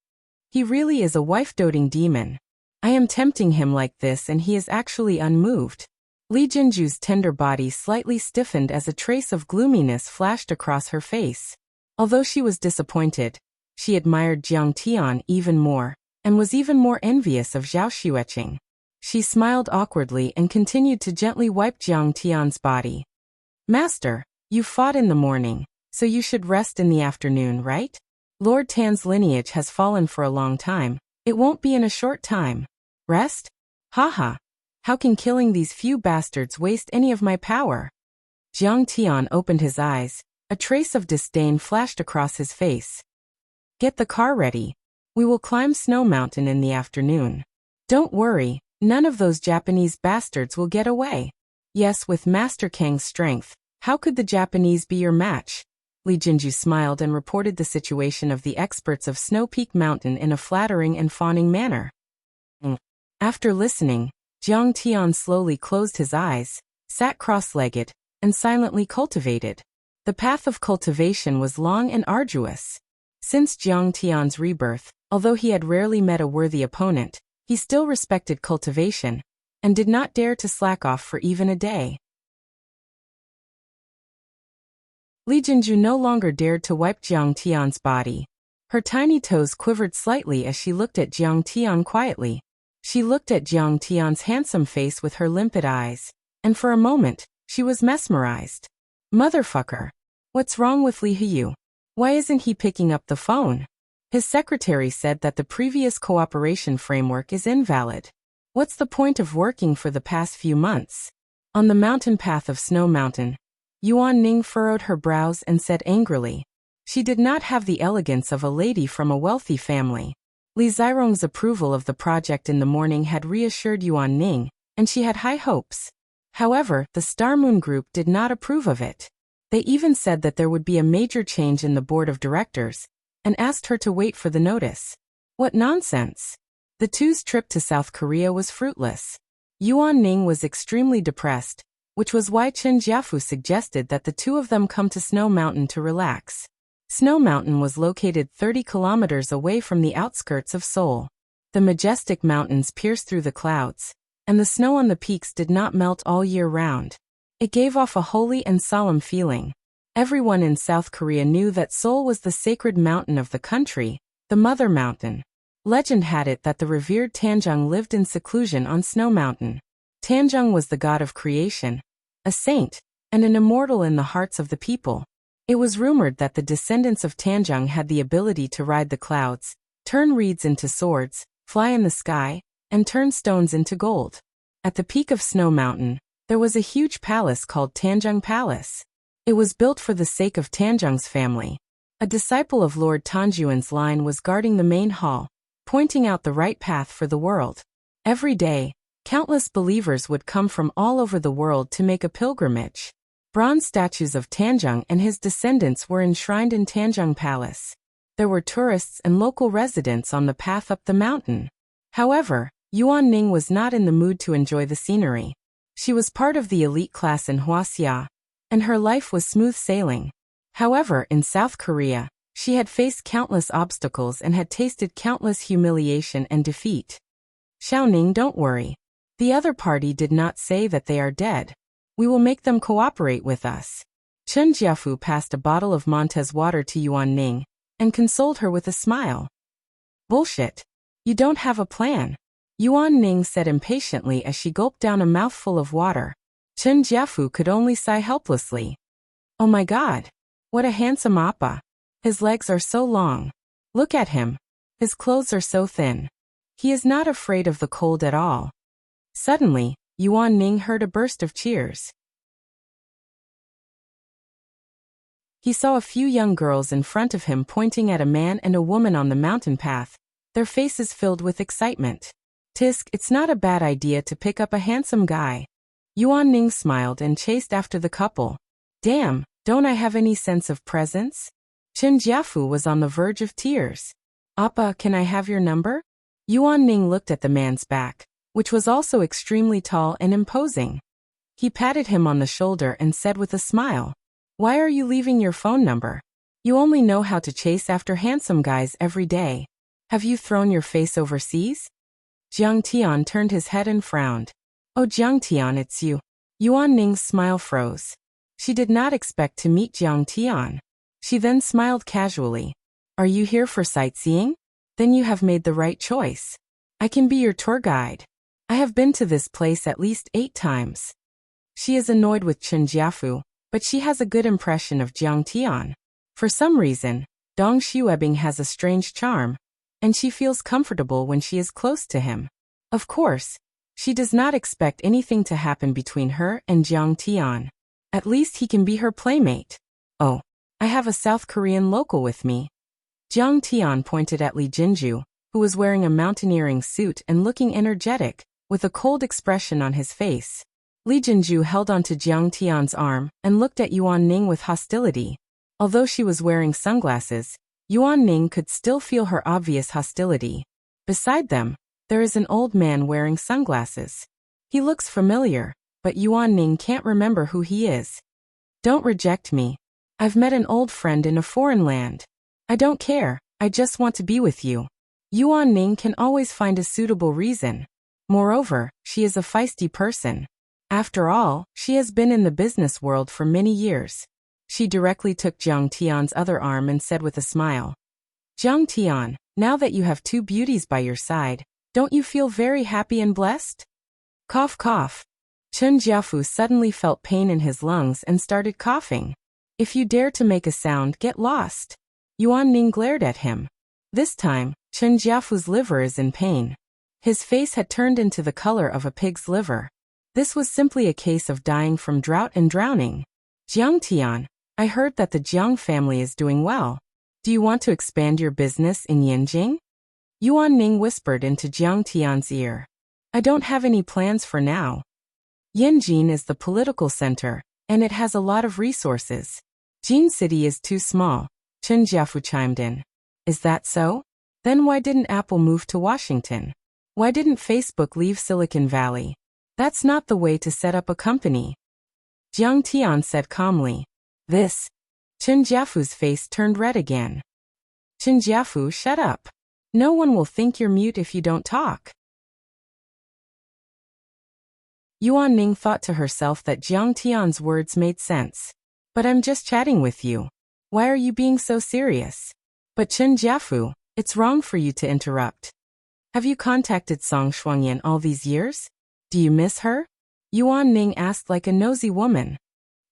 He really is a wife-doting demon. I am tempting him like this and he is actually unmoved." Li Jinju's tender body slightly stiffened as a trace of gloominess flashed across her face. Although she was disappointed, she admired Jiang Tian even more, and was even more envious of Zhao Xueqing. She smiled awkwardly and continued to gently wipe Jiang Tian's body. "Master, you fought in the morning, so you should rest in the afternoon, right? Lord Tan's lineage has fallen for a long time. It won't be in a short time. Rest? Haha. How can killing these few bastards waste any of my power?" Jiang Tian opened his eyes. A trace of disdain flashed across his face. "Get the car ready. We will climb Snow Mountain in the afternoon. Don't worry, none of those Japanese bastards will get away. Yes, with Master Kang's strength, how could the Japanese be your match?" Li Jinju smiled and reported the situation of the experts of Snow Peak Mountain in a flattering and fawning manner. After listening, Jiang Tian slowly closed his eyes, sat cross-legged, and silently cultivated. The path of cultivation was long and arduous. Since Jiang Tian's rebirth, although he had rarely met a worthy opponent, he still respected cultivation, and did not dare to slack off for even a day. Li Jinju no longer dared to wipe Jiang Tian's body. Her tiny toes quivered slightly as she looked at Jiang Tian quietly. She looked at Jiang Tian's handsome face with her limpid eyes, and for a moment, she was mesmerized. Motherfucker. What's wrong with Li Hiyu? Why isn't he picking up the phone? His secretary said that the previous cooperation framework is invalid. What's the point of working for the past few months? On the mountain path of Snow Mountain, Yuan Ning furrowed her brows and said angrily. She did not have the elegance of a lady from a wealthy family. Li Zirong's approval of the project in the morning had reassured Yuan Ning, and she had high hopes. However, the Star Moon Group did not approve of it. They even said that there would be a major change in the board of directors, and asked her to wait for the notice. What nonsense! The two's trip to South Korea was fruitless. Yuan Ning was extremely depressed, which was why Chen Jiafu suggested that the two of them come to Snow Mountain to relax. Snow Mountain was located 30 kilometers away from the outskirts of Seoul. The majestic mountains pierced through the clouds, and the snow on the peaks did not melt all year round. It gave off a holy and solemn feeling. Everyone in South Korea knew that Seoul was the sacred mountain of the country, the Mother Mountain. Legend had it that the revered Tanjung lived in seclusion on Snow Mountain. Tanjung was the god of creation, a saint, and an immortal in the hearts of the people. It was rumored that the descendants of Tanjung had the ability to ride the clouds, turn reeds into swords, fly in the sky, and turn stones into gold. At the peak of Snow Mountain, there was a huge palace called Tanjung Palace. It was built for the sake of Tanjung's family. A disciple of Lord Tanjuan's line was guarding the main hall, pointing out the right path for the world. Every day, countless believers would come from all over the world to make a pilgrimage. Bronze statues of Tanjung and his descendants were enshrined in Tanjung Palace. There were tourists and local residents on the path up the mountain. However, Yuan Ning was not in the mood to enjoy the scenery. She was part of the elite class in Wuxia, and her life was smooth sailing. However, in South Korea, she had faced countless obstacles and had tasted countless humiliation and defeat. Xiaoning, don't worry. The other party did not say that they are dead. We will make them cooperate with us. Chen Jiafu passed a bottle of Montez water to Yuan Ning, and consoled her with a smile. Bullshit. You don't have a plan. Yuan Ning said impatiently as she gulped down a mouthful of water. Chen Jiafu could only sigh helplessly. Oh my God! What a handsome appa! His legs are so long. Look at him. His clothes are so thin. He is not afraid of the cold at all. Suddenly, Yuan Ning heard a burst of cheers. He saw a few young girls in front of him pointing at a man and a woman on the mountain path, their faces filled with excitement. Tisk, it's not a bad idea to pick up a handsome guy. Yuan Ning smiled and chased after the couple. Damn, don't I have any sense of presence? Chen Jiafu was on the verge of tears. Appa, can I have your number? Yuan Ning looked at the man's back, which was also extremely tall and imposing. He patted him on the shoulder and said with a smile, Why are you leaving your phone number? You only know how to chase after handsome guys every day. Have you thrown your face overseas? Jiang Tian turned his head and frowned. Oh Jiang Tian, it's you. Yuan Ning's smile froze. She did not expect to meet Jiang Tian. She then smiled casually. Are you here for sightseeing? Then you have made the right choice. I can be your tour guide. I have been to this place at least 8 times. She is annoyed with Chen Jiafu, but she has a good impression of Jiang Tian. For some reason, Dong Xuebing has a strange charm, and she feels comfortable when she is close to him. Of course, she does not expect anything to happen between her and Jiang Tian. At least he can be her playmate. Oh, I have a South Korean local with me. Jiang Tian pointed at Li Jinju, who was wearing a mountaineering suit and looking energetic, with a cold expression on his face. Li Jinju held onto Jiang Tian's arm and looked at Yuan Ning with hostility. Although she was wearing sunglasses, Yuan Ning could still feel her obvious hostility. Beside them, there is an old man wearing sunglasses. He looks familiar, but Yuan Ning can't remember who he is. Don't reject me. I've met an old friend in a foreign land. I don't care, I just want to be with you. Yuan Ning can always find a suitable reason. Moreover, she is a feisty person. After all, she has been in the business world for many years. She directly took Jiang Tian's other arm and said with a smile, Jiang Tian, now that you have 2 beauties by your side, don't you feel very happy and blessed? Cough cough. Chen Jiafu suddenly felt pain in his lungs and started coughing. If you dare to make a sound, get lost. Yuan Ning glared at him. This time, Chen Jiafu's liver is in pain. His face had turned into the color of a pig's liver. This was simply a case of dying from drought and drowning. Jiang Tian, I heard that the Jiang family is doing well. Do you want to expand your business in Yanjing? Yuan Ning whispered into Jiang Tian's ear. I don't have any plans for now. Yanjing is the political center, and it has a lot of resources. Jin City is too small, Chen Jiafu chimed in. Is that so? Then why didn't Apple move to Washington? Why didn't Facebook leave Silicon Valley? That's not the way to set up a company. Jiang Tian said calmly. This. Chen Jiafu's face turned red again. Chen Jiafu, shut up. No one will think you're mute if you don't talk. Yuan Ning thought to herself that Jiang Tian's words made sense. But I'm just chatting with you. Why are you being so serious? But Chen Jiafu, it's wrong for you to interrupt. Have you contacted Song Shuangyan all these years? Do you miss her? Yuan Ning asked like a nosy woman.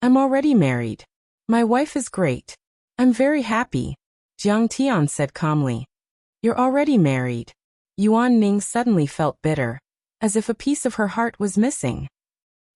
I'm already married. My wife is great. I'm very happy, Jiang Tian said calmly. You're already married. Yuan Ning suddenly felt bitter, as if a piece of her heart was missing.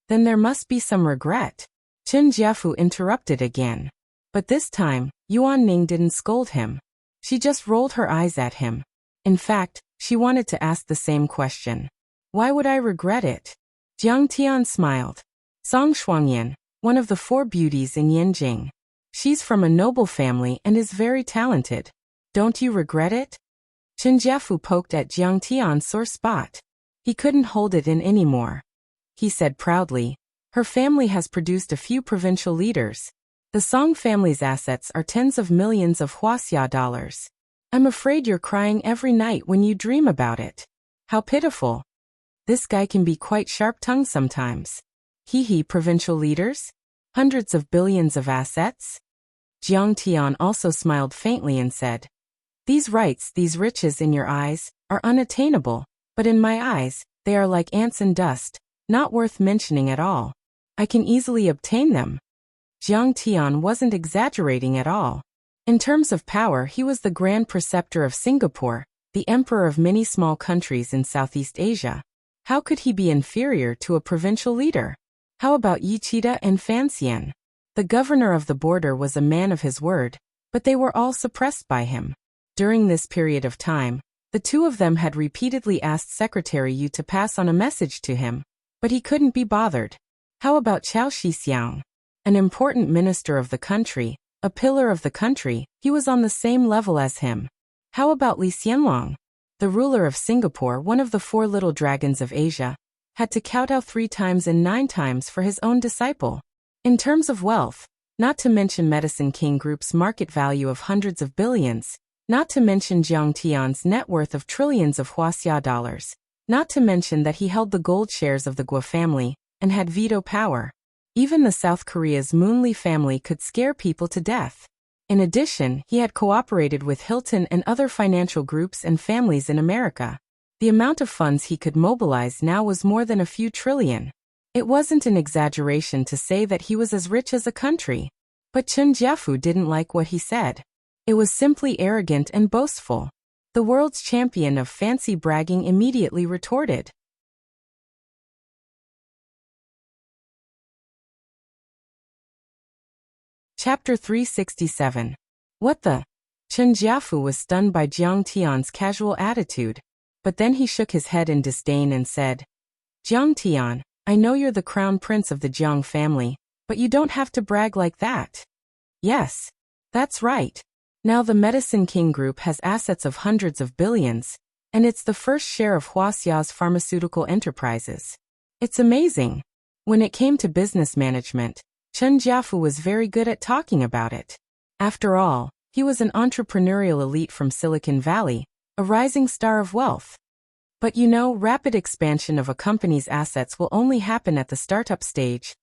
Then there must be some regret. Chen Jiafu interrupted again. But this time, Yuan Ning didn't scold him. She just rolled her eyes at him. In fact, she wanted to ask the same question. Why would I regret it? Jiang Tian smiled. Song Shuangyan, one of the 4 beauties in Yanjing. She's from a noble family and is very talented. Don't you regret it? Chen Jiafu poked at Jiang Tian's sore spot. He couldn't hold it in anymore. He said proudly, her family has produced a few provincial leaders. The Song family's assets are tens of millions of Wuxia dollars. I'm afraid you're crying every night when you dream about it. How pitiful. This guy can be quite sharp-tongued sometimes. Hee, provincial leaders? Hundreds of billions of assets? Jiang Tian also smiled faintly and said, These rights, these riches in your eyes, are unattainable, but in my eyes, they are like ants in dust, not worth mentioning at all. I can easily obtain them. Jiang Tian wasn't exaggerating at all. In terms of power, he was the Grand Preceptor of Singapore, the emperor of many small countries in Southeast Asia. How could he be inferior to a provincial leader? How about Yichida and Fanxian? The governor of the border was a man of his word, but they were all suppressed by him. During this period of time, the two of them had repeatedly asked Secretary Yu to pass on a message to him, but he couldn't be bothered. How about Qiao Shixiang? An important minister of the country, a pillar of the country, he was on the same level as him. How about Li Xianlong? The ruler of Singapore, one of the 4 little dragons of Asia, had to kowtow 3 times and 9 times for his own disciple. In terms of wealth, not to mention Medicine King Group's market value of hundreds of billions, not to mention Jiang Tian's net worth of trillions of Wuxia dollars, not to mention that he held the gold shares of the Guo family and had veto power. Even the South Korea's Moon Lee family could scare people to death. In addition, he had cooperated with Hilton and other financial groups and families in America. The amount of funds he could mobilize now was more than a few trillion. It wasn't an exaggeration to say that he was as rich as a country. But Chen Jiafu didn't like what he said. It was simply arrogant and boastful. The world's champion of fancy bragging immediately retorted. Chapter 367. What the? Chen Jiafu was stunned by Jiang Tian's casual attitude, but then he shook his head in disdain and said, Jiang Tian, I know you're the crown prince of the Jiang family, but you don't have to brag like that. Yes, that's right. Now the Medicine King Group has assets of hundreds of billions, and it's the first share of Huaxia's pharmaceutical enterprises. It's amazing. When it came to business management, Chen Jiafu was very good at talking about it. After all, he was an entrepreneurial elite from Silicon Valley, a rising star of wealth. But rapid expansion of a company's assets will only happen at the startup stage.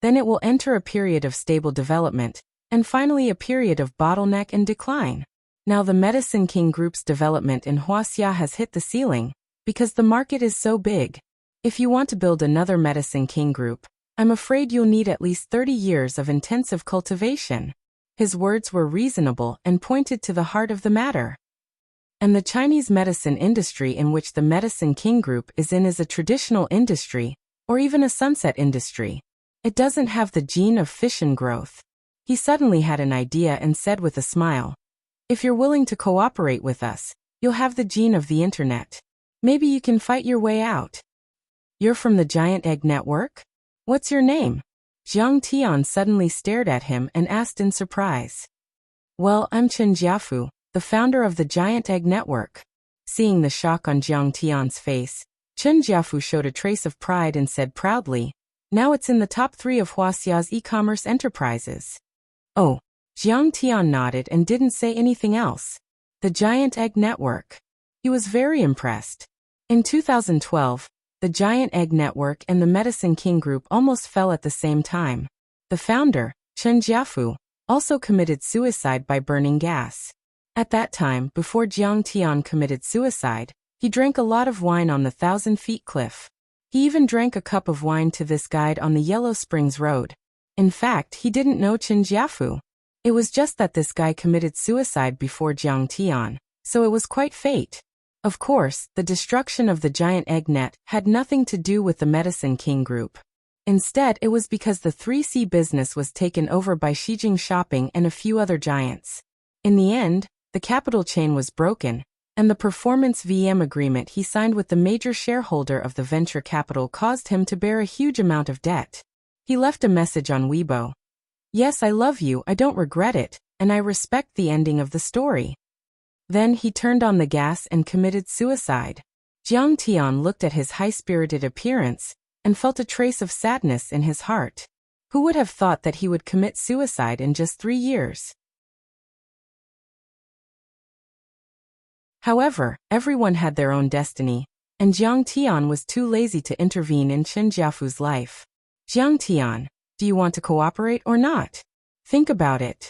Then it will enter a period of stable development, and finally a period of bottleneck and decline. Now the Medicine King Group's development in Huaxia has hit the ceiling, because the market is so big. If you want to build another Medicine King Group, I'm afraid you'll need at least 30 years of intensive cultivation. His words were reasonable and pointed to the heart of the matter. And the Chinese medicine industry in which the Medicine King Group is in is a traditional industry, or even a sunset industry. It doesn't have the gene of fission growth. He suddenly had an idea and said with a smile, if you're willing to cooperate with us, you'll have the gene of the internet. Maybe you can fight your way out. You're from the Giant Egg Network? What's your name? Jiang Tian suddenly stared at him and asked in surprise. Well, I'm Chen Jiafu, the founder of the Giant Egg Network. Seeing the shock on Jiang Tian's face, Chen Jiafu showed a trace of pride and said proudly, now it's in the top 3 of Huaxia's e-commerce enterprises. Oh, Jiang Tian nodded and didn't say anything else. The Giant Egg Network. He was very impressed. In 2012, the Giant Egg Network and the Medicine King Group almost fell at the same time. The founder, Chen Jiafu, also committed suicide by burning gas. At that time, before Jiang Tian committed suicide, he drank a lot of wine on the 1,000-foot cliff. He even drank a cup of wine to this guide on the Yellow Springs Road. In fact, he didn't know Chen Jiafu. It was just that this guy committed suicide before Jiang Tian, so it was quite fate. Of course, the destruction of the Giant Egg Net had nothing to do with the Medicine King Group. Instead, it was because the 3C business was taken over by Shijing Shopping and a few other giants. In the end, the capital chain was broken, and the performance VM agreement he signed with the major shareholder of the venture capital caused him to bear a huge amount of debt. He left a message on Weibo. Yes, I love you, I don't regret it, and I respect the ending of the story. Then he turned on the gas and committed suicide. Jiang Tian looked at his high-spirited appearance and felt a trace of sadness in his heart. Who would have thought that he would commit suicide in just 3 years? However, everyone had their own destiny, and Jiang Tian was too lazy to intervene in Chen Jiafu's life. Jiang Tian, do you want to cooperate or not? Think about it.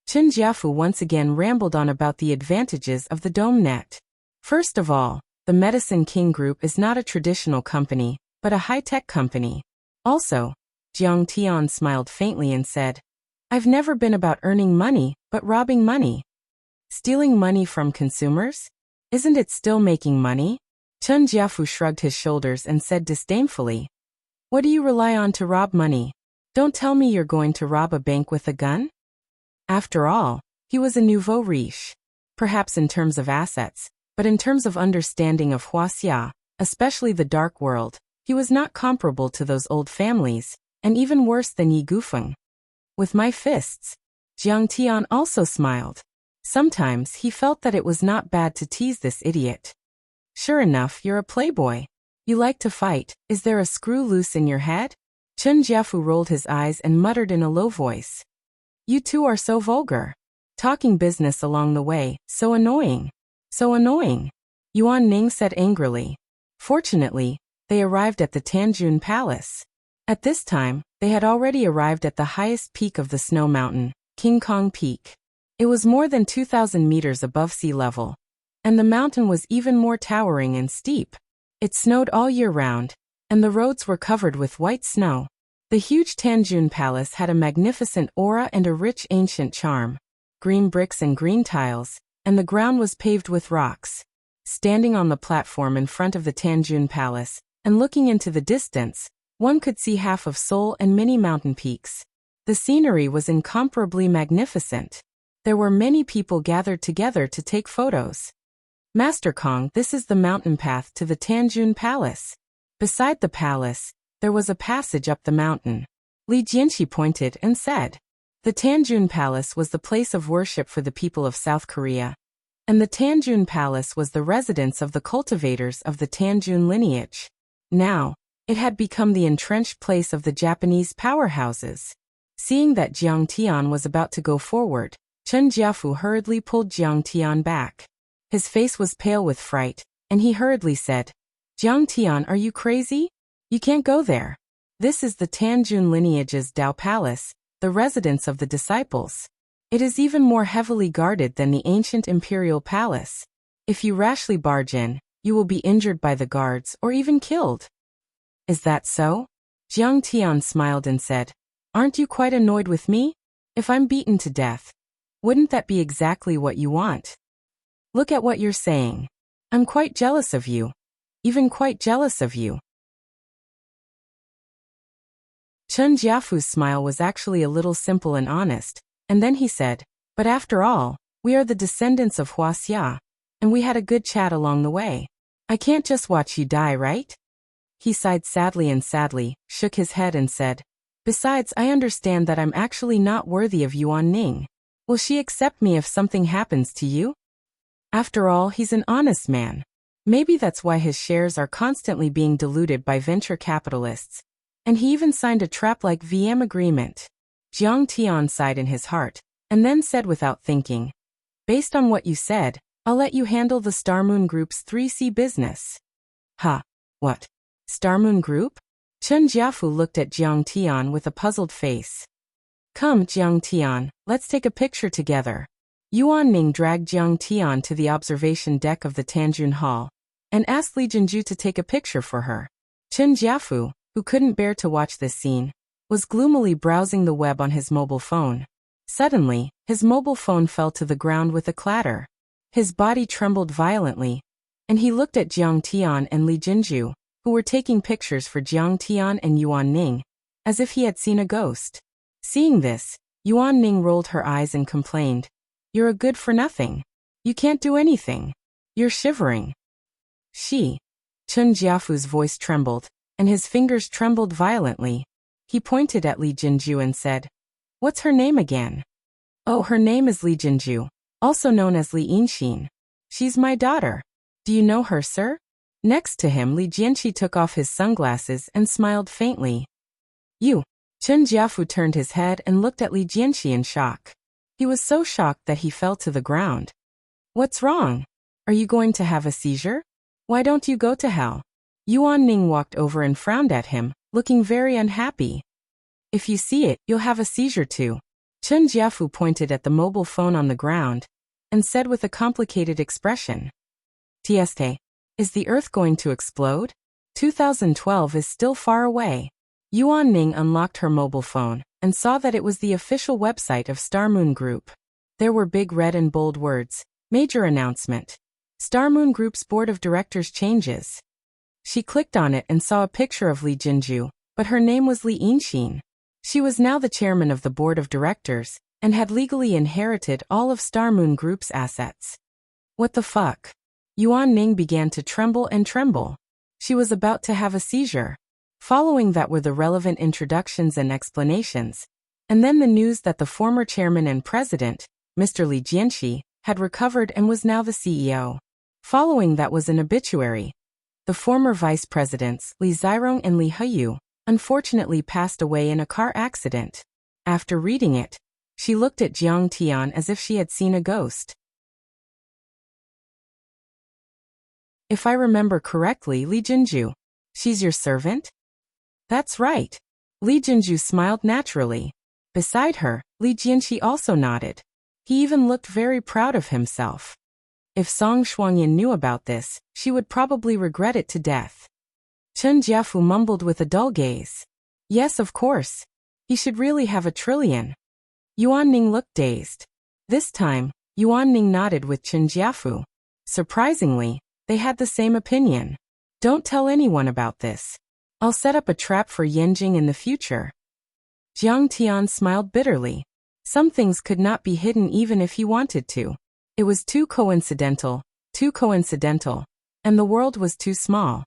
Chen Jiafu once again rambled on about the advantages of the Dome Net. First of all, the Medicine King Group is not a traditional company, but a high-tech company. Also, Jiang Tian smiled faintly and said, I've never been about earning money, but robbing money. Stealing money from consumers? Isn't it still making money? Chen Jiafu shrugged his shoulders and said disdainfully, What do you rely on to rob money? Don't tell me you're going to rob a bank with a gun? After all, he was a nouveau riche. Perhaps in terms of assets, but in terms of understanding of Wuxia, especially the dark world, he was not comparable to those old families, and even worse than Yi Gufeng. With my fists. Jiang Tian also smiled. Sometimes he felt that it was not bad to tease this idiot. Sure enough, you're a playboy. You like to fight. Is there a screw loose in your head? Chen Jiafu rolled his eyes and muttered in a low voice. You two are so vulgar. Talking business along the way, so annoying. So annoying. Yuan Ning said angrily. Fortunately, they arrived at the Tanjun Palace. At this time, they had already arrived at the highest peak of the snow mountain, King Kong Peak. It was more than 2,000 meters above sea level, and the mountain was even more towering and steep. It snowed all year round, and the roads were covered with white snow. The huge Tanjun Palace had a magnificent aura and a rich ancient charm. Green bricks and green tiles, and the ground was paved with rocks. Standing on the platform in front of the Tanjun Palace, and looking into the distance, one could see half of Seoul and many mountain peaks. The scenery was incomparably magnificent. There were many people gathered together to take photos. Master Kong, this is the mountain path to the Tanjun Palace. Beside the palace, there was a passage up the mountain. Li Jianxi pointed and said, The Tanjun Palace was the place of worship for the people of South Korea, and the Tanjun Palace was the residence of the cultivators of the Tanjun lineage. Now, it had become the entrenched place of the Japanese powerhouses. Seeing that Jiang Tian was about to go forward, Chen Jiafu hurriedly pulled Jiang Tian back. His face was pale with fright, and he hurriedly said, Jiang Tian, are you crazy? You can't go there. This is the Tanjun lineage's Dao Palace, the residence of the disciples. It is even more heavily guarded than the ancient imperial palace. If you rashly barge in, you will be injured by the guards or even killed. Is that so? Jiang Tian smiled and said, Aren't you quite annoyed with me? If I'm beaten to death, wouldn't that be exactly what you want? Look at what you're saying. I'm quite jealous of you. Even quite jealous of you. Chen Jiafu's smile was actually a little simple and honest, and then he said, But after all, we are the descendants of Wuxia, and we had a good chat along the way. I can't just watch you die, right? He sighed sadly and shook his head and said, Besides, I understand that I'm actually not worthy of Yuan Ning. Will she accept me if something happens to you? After all, he's an honest man. Maybe that's why his shares are constantly being diluted by venture capitalists. And he even signed a trap-like VM agreement. Jiang Tian sighed in his heart, and then said without thinking, Based on what you said, I'll let you handle the Starmoon Group's 3C business. Ha! What? Starmoon Group? Chen Jiafu looked at Jiang Tian with a puzzled face. Come, Jiang Tian, let's take a picture together. Yuan Ning dragged Jiang Tian to the observation deck of the Tanjun Hall, and asked Li Jinju to take a picture for her. Chen Jiafu, who couldn't bear to watch this scene, was gloomily browsing the web on his mobile phone. Suddenly, his mobile phone fell to the ground with a clatter. His body trembled violently, and he looked at Jiang Tian and Li Jinju, who were taking pictures for Jiang Tian and Yuan Ning, as if he had seen a ghost. Seeing this, Yuan Ning rolled her eyes and complained, You're a good-for-nothing. You can't do anything. You're shivering. Chen Jiafu's voice trembled, and his fingers trembled violently. He pointed at Li Jinju and said, What's her name again? Oh, her name is Li Jinju, also known as Li Yinxin. She's my daughter. Do you know her, sir? Next to him, Li Jianxi took off his sunglasses and smiled faintly. You. Chen Jiafu turned his head and looked at Li Jianxi in shock. He was so shocked that he fell to the ground. What's wrong? Are you going to have a seizure? Why don't you go to hell? Yuan Ning walked over and frowned at him, looking very unhappy. If you see it, you'll have a seizure too. Chen Jiafu pointed at the mobile phone on the ground, and said with a complicated expression. Tieste. Is the Earth going to explode? 2012 is still far away. Yuan Ning unlocked her mobile phone and saw that it was the official website of Star Moon Group. There were big red and bold words, "Major announcement. Star Moon Group's board of directors changes." She clicked on it and saw a picture of Li Jinju, but her name was Li Yinxin. She was now the chairman of the board of directors and had legally inherited all of Star Moon Group's assets. What the fuck? Yuan Ning began to tremble and tremble. She was about to have a seizure. Following that were the relevant introductions and explanations, and then the news that the former chairman and president, Mr. Li Jianxi, had recovered and was now the CEO. Following that was an obituary. The former vice presidents, Li Zirong and Li Heyu, unfortunately passed away in a car accident. After reading it, she looked at Jiang Tian as if she had seen a ghost. If I remember correctly, Li Jinju, she's your servant? That's right. Li Jinju smiled naturally. Beside her, Li Jianxi also nodded. He even looked very proud of himself. If Song Shuangyan knew about this, she would probably regret it to death. Chen Jiafu mumbled with a dull gaze. Yes, of course. He should really have $1 trillion. Yuan Ning looked dazed. This time, Yuan Ning nodded with Chen Jiafu. Surprisingly, they had the same opinion. Don't tell anyone about this. I'll set up a trap for Yanjing in the future. Jiang Tian smiled bitterly. Some things could not be hidden even if he wanted to. It was too coincidental, and the world was too small.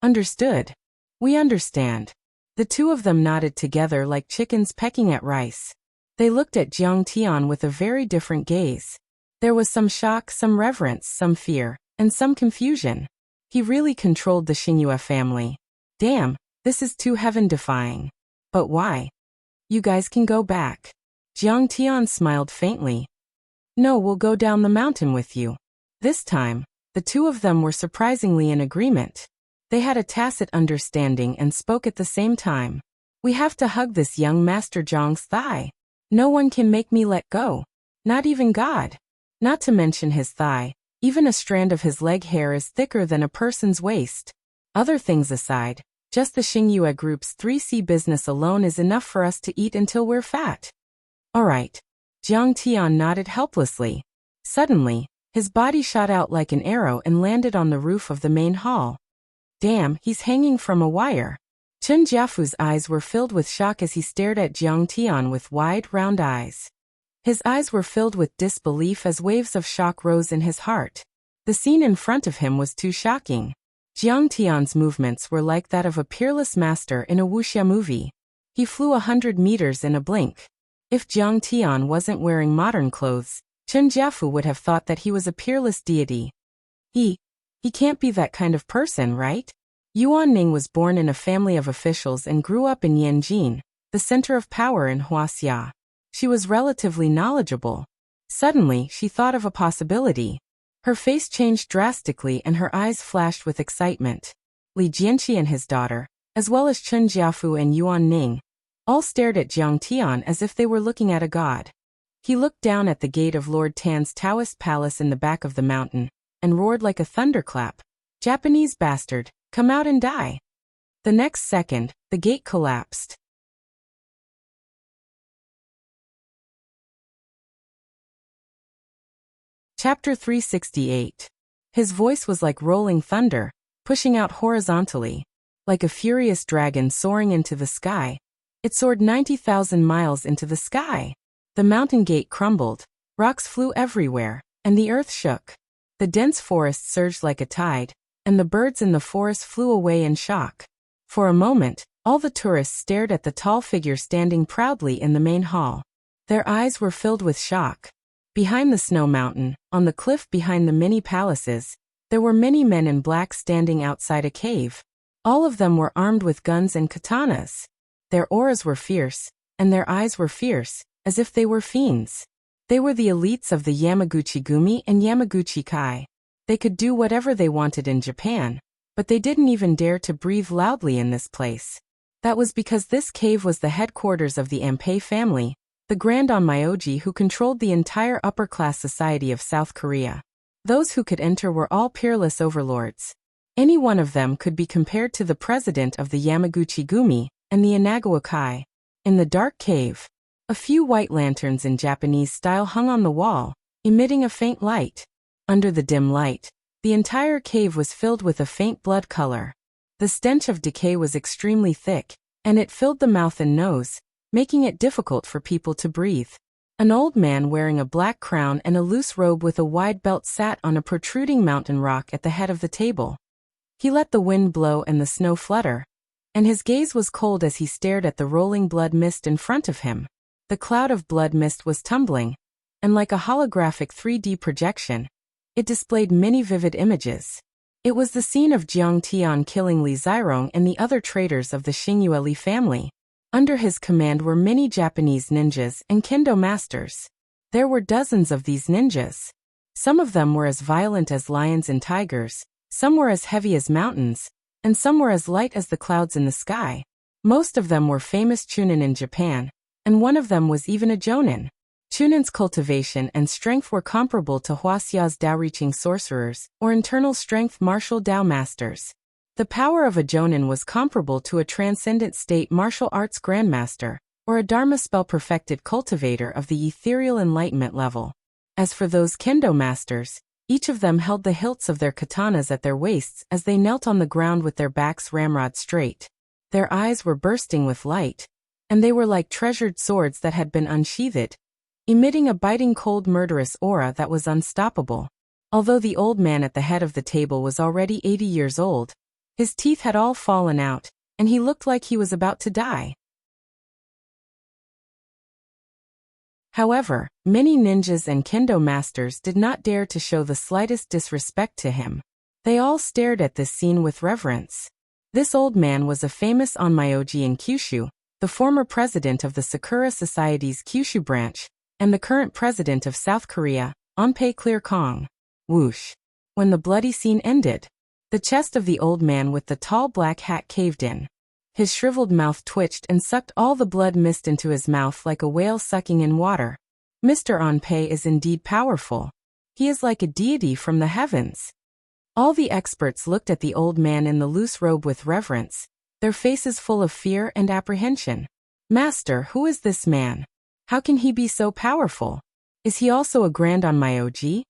Understood. We understand. The two of them nodded together like chickens pecking at rice. They looked at Jiang Tian with a very different gaze. There was some shock, some reverence, some fear, and some confusion. He really controlled the Xingyue family. Damn, this is too heaven-defying. But why? You guys can go back. Jiang Tian smiled faintly. No, we'll go down the mountain with you. This time, the two of them were surprisingly in agreement. They had a tacit understanding and spoke at the same time. We have to hug this young Master Zhang's thigh. No one can make me let go. Not even God. Not to mention his thigh. Even a strand of his leg hair is thicker than a person's waist. Other things aside, just the Xingyue Group's 3C business alone is enough for us to eat until we're fat. All right. Jiang Tian nodded helplessly. Suddenly, his body shot out like an arrow and landed on the roof of the main hall. Damn, he's hanging from a wire. Chen Jiafu's eyes were filled with shock as he stared at Jiang Tian with wide, round eyes. His eyes were filled with disbelief as waves of shock rose in his heart. The scene in front of him was too shocking. Jiang Tian's movements were like that of a peerless master in a Wuxia movie. He flew 100 meters in a blink. If Jiang Tian wasn't wearing modern clothes, Chen Jiafu would have thought that he was a peerless deity. He can't be that kind of person, right? Yuan Ning was born in a family of officials and grew up in Yanjin, the center of power in Wuxia. She was relatively knowledgeable. Suddenly, she thought of a possibility. Her face changed drastically and her eyes flashed with excitement. Li Jianxi and his daughter, as well as Chen Jiafu and Yuan Ning, all stared at Jiang Tian as if they were looking at a god. He looked down at the gate of Lord Tan's Taoist palace in the back of the mountain, and roared like a thunderclap. Japanese bastard, come out and die. The next second, the gate collapsed. Chapter 368. His voice was like rolling thunder, pushing out horizontally. Like a furious dragon soaring into the sky. It soared 90,000 miles into the sky. The mountain gate crumbled, rocks flew everywhere, and the earth shook. The dense forest surged like a tide, and the birds in the forest flew away in shock. For a moment, all the tourists stared at the tall figure standing proudly in the main hall. Their eyes were filled with shock. Behind the snow mountain, on the cliff behind the many palaces, there were many men in black standing outside a cave. All of them were armed with guns and katanas. Their auras were fierce, and their eyes were fierce, as if they were fiends. They were the elites of the Yamaguchi Gumi and Yamaguchi Kai. They could do whatever they wanted in Japan, but they didn't even dare to breathe loudly in this place. That was because this cave was the headquarters of the Ampei family, the Grand Onmyoji who controlled the entire upper-class society of South Korea. Those who could enter were all peerless overlords. Any one of them could be compared to the president of the Yamaguchi Gumi, and the Inagawakai. In the dark cave, a few white lanterns in Japanese style hung on the wall, emitting a faint light. Under the dim light, the entire cave was filled with a faint blood color. The stench of decay was extremely thick, and it filled the mouth and nose, making it difficult for people to breathe. An old man wearing a black crown and a loose robe with a wide belt sat on a protruding mountain rock at the head of the table. He let the wind blow and the snow flutter, and his gaze was cold as he stared at the rolling blood mist in front of him. The cloud of blood mist was tumbling, and like a holographic 3D projection, it displayed many vivid images. It was the scene of Jiang Tian killing Li Zirong and the other traitors of the Xingyue Li family. Under his command were many Japanese ninjas and kendo masters. There were dozens of these ninjas. Some of them were as violent as lions and tigers, some were as heavy as mountains, and some were as light as the clouds in the sky. Most of them were famous chunin in Japan, and one of them was even a jonin. Chunin's cultivation and strength were comparable to Huaxia's Dao-reaching sorcerers, or internal strength martial Dao masters. The power of a jonin was comparable to a transcendent state martial arts grandmaster, or a dharma spell perfected cultivator of the ethereal enlightenment level. As for those kendo masters, each of them held the hilts of their katanas at their waists as they knelt on the ground with their backs ramrod straight. Their eyes were bursting with light, and they were like treasured swords that had been unsheathed, emitting a biting cold murderous aura that was unstoppable. Although the old man at the head of the table was already 80 years old, his teeth had all fallen out, and he looked like he was about to die. However, many ninjas and kendo masters did not dare to show the slightest disrespect to him. They all stared at this scene with reverence. This old man was a famous onmyoji in Kyushu, the former president of the Sakura Society's Kyushu branch, and the current president of South Korea, Onpei Clear Kong. Whoosh! When the bloody scene ended, the chest of the old man with the tall black hat caved in. His shriveled mouth twitched and sucked all the blood mist into his mouth like a whale sucking in water. Mr. Onpei is indeed powerful. He is like a deity from the heavens. All the experts looked at the old man in the loose robe with reverence, their faces full of fear and apprehension. Master, who is this man? How can he be so powerful? Is he also a grand onmyoji?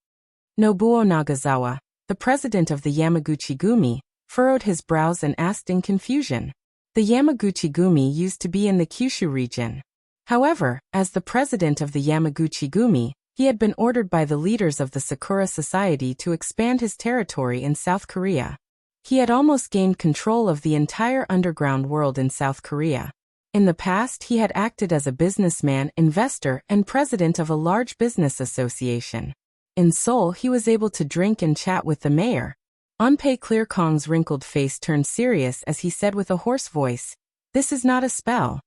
Nobuo Nagasawa, the president of the Yamaguchi-gumi, furrowed his brows and asked in confusion. The Yamaguchi-gumi used to be in the Kyushu region. However, as the president of the Yamaguchi-gumi, he had been ordered by the leaders of the Sakura Society to expand his territory in South Korea. He had almost gained control of the entire underground world in South Korea. In the past, he had acted as a businessman, investor, and president of a large business association. In Seoul, he was able to drink and chat with the mayor. Onpei Clear Kong's wrinkled face turned serious as he said with a hoarse voice, "This is not a spell.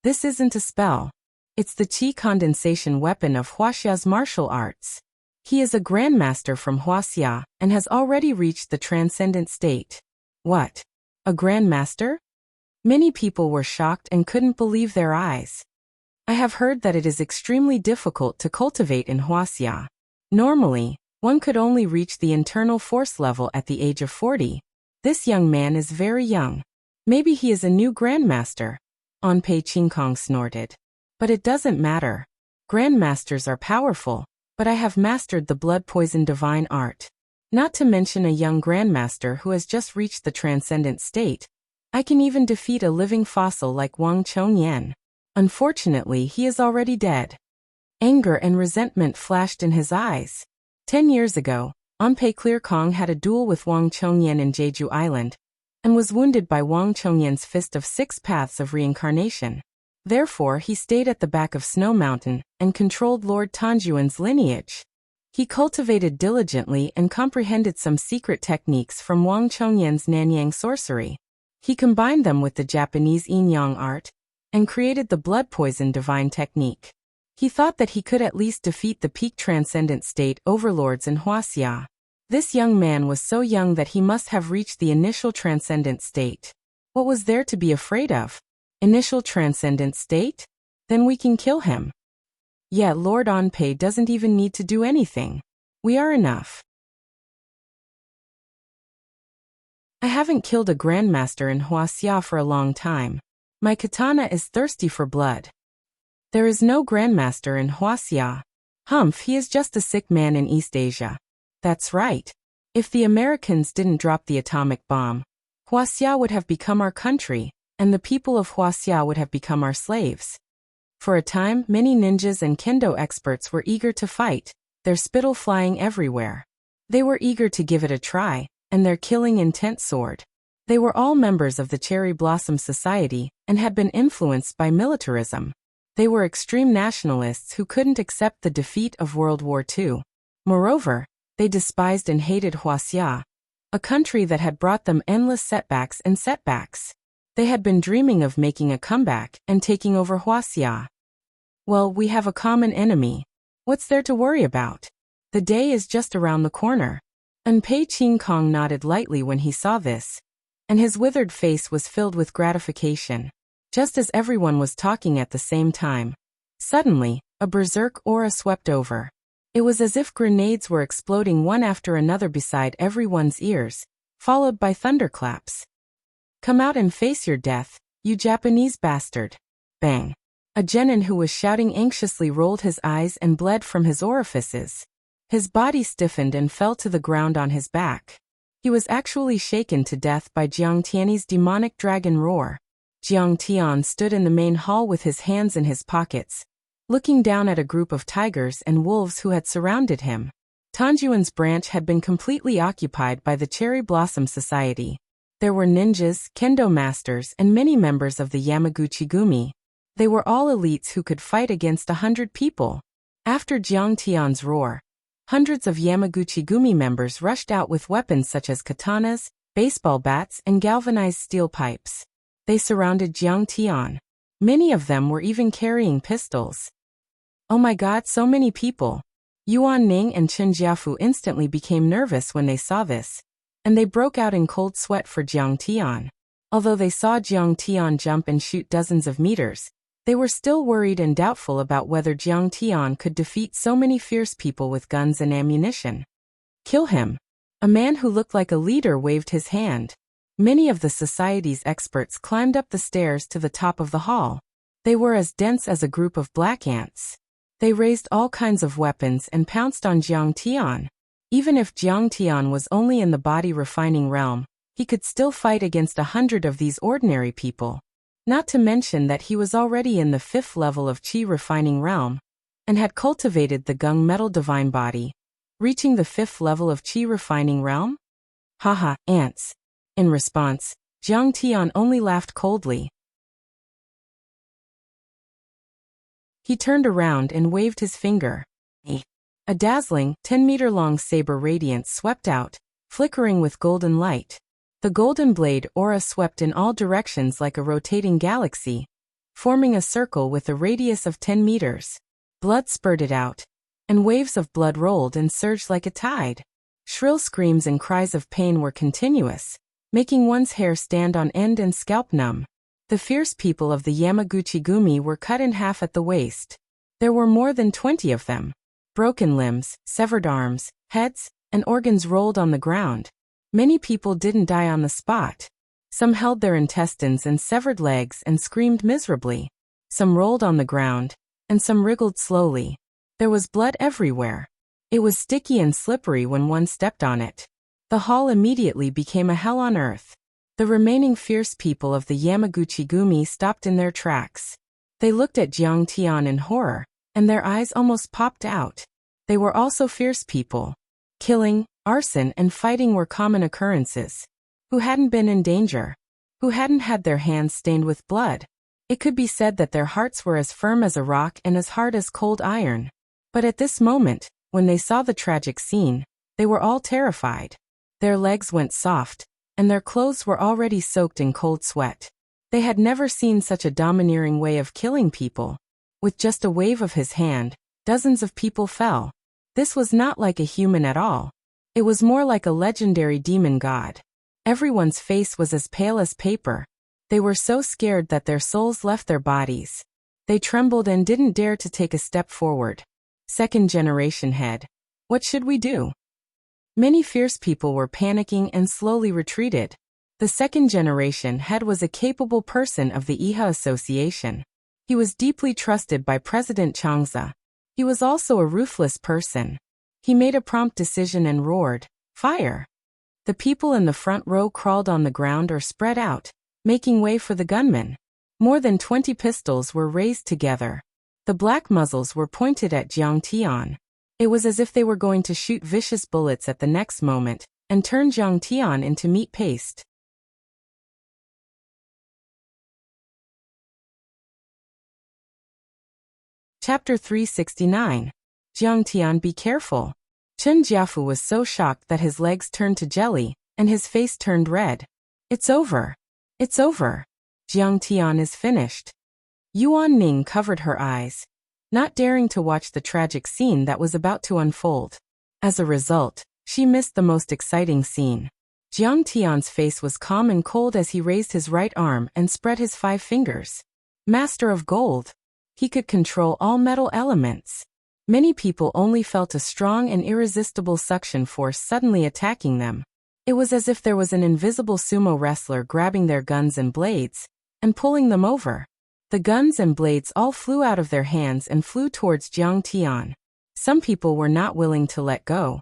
This isn't a spell. It's the chi condensation weapon of Huaxia's martial arts. He is a grandmaster from Wuxia and has already reached the transcendent state." What? A grandmaster? Many people were shocked and couldn't believe their eyes. I have heard that it is extremely difficult to cultivate in Wuxia. Normally, one could only reach the internal force level at the age of 40. This young man is very young. Maybe he is a new grandmaster. Onpei Qingkong snorted. But it doesn't matter. Grandmasters are powerful, but I have mastered the blood poison divine art. Not to mention a young grandmaster who has just reached the transcendent state. I can even defeat a living fossil like Wang Chongyan. Unfortunately, he is already dead. Anger and resentment flashed in his eyes. 10 years ago, Onpei Clear Kong had a duel with Wang Chongyan in Jeju Island, and was wounded by Wang Chongyan's fist of 6 paths of reincarnation. Therefore, he stayed at the back of Snow Mountain and controlled Lord Tanjuan's lineage. He cultivated diligently and comprehended some secret techniques from Wang Chongyan's Nanyang sorcery. He combined them with the Japanese yin-yang art, and created the blood poison divine technique. He thought that he could at least defeat the peak transcendent state overlords in Wuxia. This young man was so young that he must have reached the initial transcendent state. What was there to be afraid of? Initial transcendent state? Then we can kill him. Yet Lord Onpei doesn't even need to do anything. We are enough. I haven't killed a grandmaster in Wuxia for a long time. My katana is thirsty for blood. There is no grandmaster in Wuxia. Humph, he is just a sick man in East Asia. That's right. If the Americans didn't drop the atomic bomb, Wuxia would have become our country, and the people of Wuxia would have become our slaves. For a time, many ninjas and kendo experts were eager to fight, their spittle flying everywhere. They were eager to give it a try, and their killing intent soared. They were all members of the Cherry Blossom Society and had been influenced by militarism. They were extreme nationalists who couldn't accept the defeat of World War II. Moreover, they despised and hated Wuxia, a country that had brought them endless setbacks and setbacks. They had been dreaming of making a comeback and taking over Wuxia. Well, we have a common enemy. What's there to worry about? The day is just around the corner. Pei Qing Kong nodded lightly when he saw this, and his withered face was filled with gratification. Just as everyone was talking at the same time, suddenly, a berserk aura swept over. It was as if grenades were exploding one after another beside everyone's ears, followed by thunderclaps. Come out and face your death, you Japanese bastard. Bang. A genin who was shouting anxiously rolled his eyes and bled from his orifices. His body stiffened and fell to the ground on his back. He was actually shaken to death by Jiang Tian's demonic dragon roar. Jiang Tian stood in the main hall with his hands in his pockets, looking down at a group of tigers and wolves who had surrounded him. Tanjuan's branch had been completely occupied by the Cherry Blossom Society. There were ninjas, kendo masters, and many members of the Yamaguchi-gumi. They were all elites who could fight against 100 people. After Jiang Tian's roar, hundreds of Yamaguchi-gumi members rushed out with weapons such as katanas, baseball bats, and galvanized steel pipes. They surrounded Jiang Tian. Many of them were even carrying pistols. Oh my god, so many people. Yuan Ning and Chen Jiafu instantly became nervous when they saw this, and they broke out in cold sweat for Jiang Tian. Although they saw Jiang Tian jump and shoot dozens of meters, they were still worried and doubtful about whether Jiang Tian could defeat so many fierce people with guns and ammunition. Kill him. A man who looked like a leader waved his hand. Many of the society's experts climbed up the stairs to the top of the hall. They were as dense as a group of black ants. They raised all kinds of weapons and pounced on Jiang Tian. Even if Jiang Tian was only in the body refining realm, he could still fight against 100 of these ordinary people. Not to mention that he was already in the 5th level of Qi refining realm, and had cultivated the Gung metal divine body, reaching the 5th level of Qi refining realm? Haha, ants. In response, Jiang Tian only laughed coldly. He turned around and waved his finger. A dazzling, 10-meter-long saber radiance swept out, flickering with golden light. The golden blade aura swept in all directions like a rotating galaxy, forming a circle with a radius of 10 meters. Blood spurted out, and waves of blood rolled and surged like a tide. Shrill screams and cries of pain were continuous, making one's hair stand on end and scalp numb. The fierce people of the Yamaguchi-gumi were cut in half at the waist. There were more than 20 of them. Broken limbs, severed arms, heads, and organs rolled on the ground. Many people didn't die on the spot. Some held their intestines and severed legs and screamed miserably. Some rolled on the ground, and some wriggled slowly. There was blood everywhere. It was sticky and slippery when one stepped on it. The hall immediately became a hell on earth. The remaining fierce people of the Yamaguchi-gumi stopped in their tracks. They looked at Jiang Tian in horror, and their eyes almost popped out. They were also fierce people. Killing, arson, and fighting were common occurrences. Who hadn't been in danger? Who hadn't had their hands stained with blood? It could be said that their hearts were as firm as a rock and as hard as cold iron. But at this moment, when they saw the tragic scene, they were all terrified. Their legs went soft, and their clothes were already soaked in cold sweat. They had never seen such a domineering way of killing people. With just a wave of his hand, dozens of people fell. This was not like a human at all. It was more like a legendary demon god. Everyone's face was as pale as paper. They were so scared that their souls left their bodies. They trembled and didn't dare to take a step forward. Second generation head. What should we do? Many fierce people were panicking and slowly retreated. The second-generation head was a capable person of the Iha Association. He was deeply trusted by President Changza. He was also a ruthless person. He made a prompt decision and roared, "Fire!" The people in the front row crawled on the ground or spread out, making way for the gunmen. More than 20 pistols were raised together. The black muzzles were pointed at Jiang Tian. It was as if they were going to shoot vicious bullets at the next moment and turn Jiang Tian into meat paste. Chapter 369. Jiang Tian, be careful. Chen Jiafu was so shocked that his legs turned to jelly, and his face turned red. It's over. It's over. Jiang Tian is finished. Yuan Ning covered her eyes, not daring to watch the tragic scene that was about to unfold. As a result, she missed the most exciting scene. Jiang Tian's face was calm and cold as he raised his right arm and spread his 5 fingers. Master of Gold. He could control all metal elements. Many people only felt a strong and irresistible suction force suddenly attacking them. It was as if there was an invisible sumo wrestler grabbing their guns and blades and pulling them over. The guns and blades all flew out of their hands and flew towards Jiang Tian. Some people were not willing to let go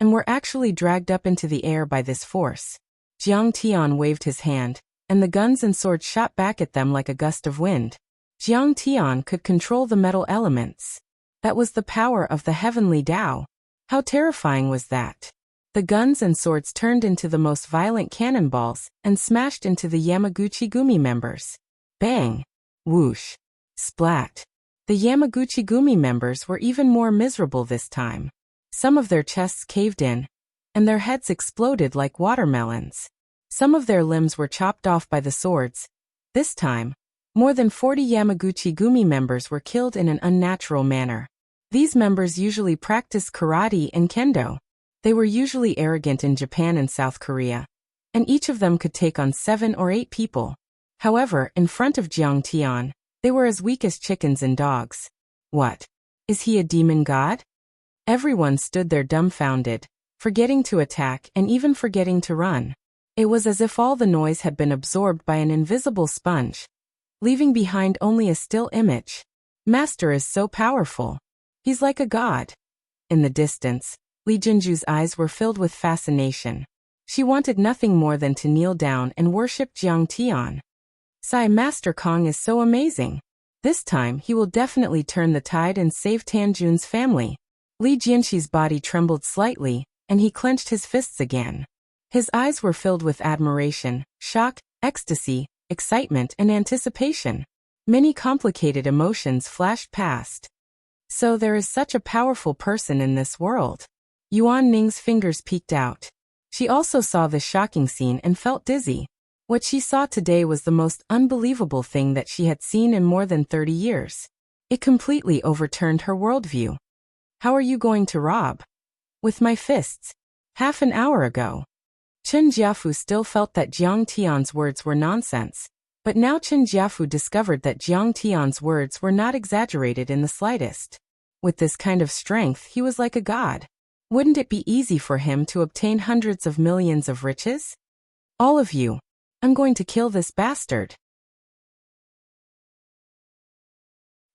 and were actually dragged up into the air by this force. Jiang Tian waved his hand, and the guns and swords shot back at them like a gust of wind. Jiang Tian could control the metal elements. That was the power of the heavenly Tao. How terrifying was that? The guns and swords turned into the most violent cannonballs and smashed into the Yamaguchi Gumi members. Bang! Whoosh! Splat! The Yamaguchi Gumi members were even more miserable this time. Some of their chests caved in, and their heads exploded like watermelons. Some of their limbs were chopped off by the swords. This time, more than 40 Yamaguchi Gumi members were killed in an unnatural manner. These members usually practiced karate and kendo. They were usually arrogant in Japan and South Korea, and each of them could take on 7 or 8 people. However, in front of Jiang Tian, they were as weak as chickens and dogs. What? Is he a demon god? Everyone stood there dumbfounded, forgetting to attack and even forgetting to run. It was as if all the noise had been absorbed by an invisible sponge, leaving behind only a still image. Master is so powerful. He's like a god. In the distance, Li Jinju's eyes were filled with fascination. She wanted nothing more than to kneel down and worship Jiang Tian. Sai, Master Kong is so amazing. This time he will definitely turn the tide and save Tanjun's family. Li Jianxi's body trembled slightly, and he clenched his fists again. His eyes were filled with admiration, shock, ecstasy, excitement, and anticipation. Many complicated emotions flashed past. So there is such a powerful person in this world. Yuan Ning's fingers peeked out. She also saw the shocking scene and felt dizzy. What she saw today was the most unbelievable thing that she had seen in more than 30 years. It completely overturned her worldview. How are you going to rob? With my fists. Half an hour ago. Chen Jiafu still felt that Jiang Tian's words were nonsense, but now Chen Jiafu discovered that Jiang Tian's words were not exaggerated in the slightest. With this kind of strength, he was like a god. Wouldn't it be easy for him to obtain hundreds of millions of riches? All of you. I'm going to kill this bastard.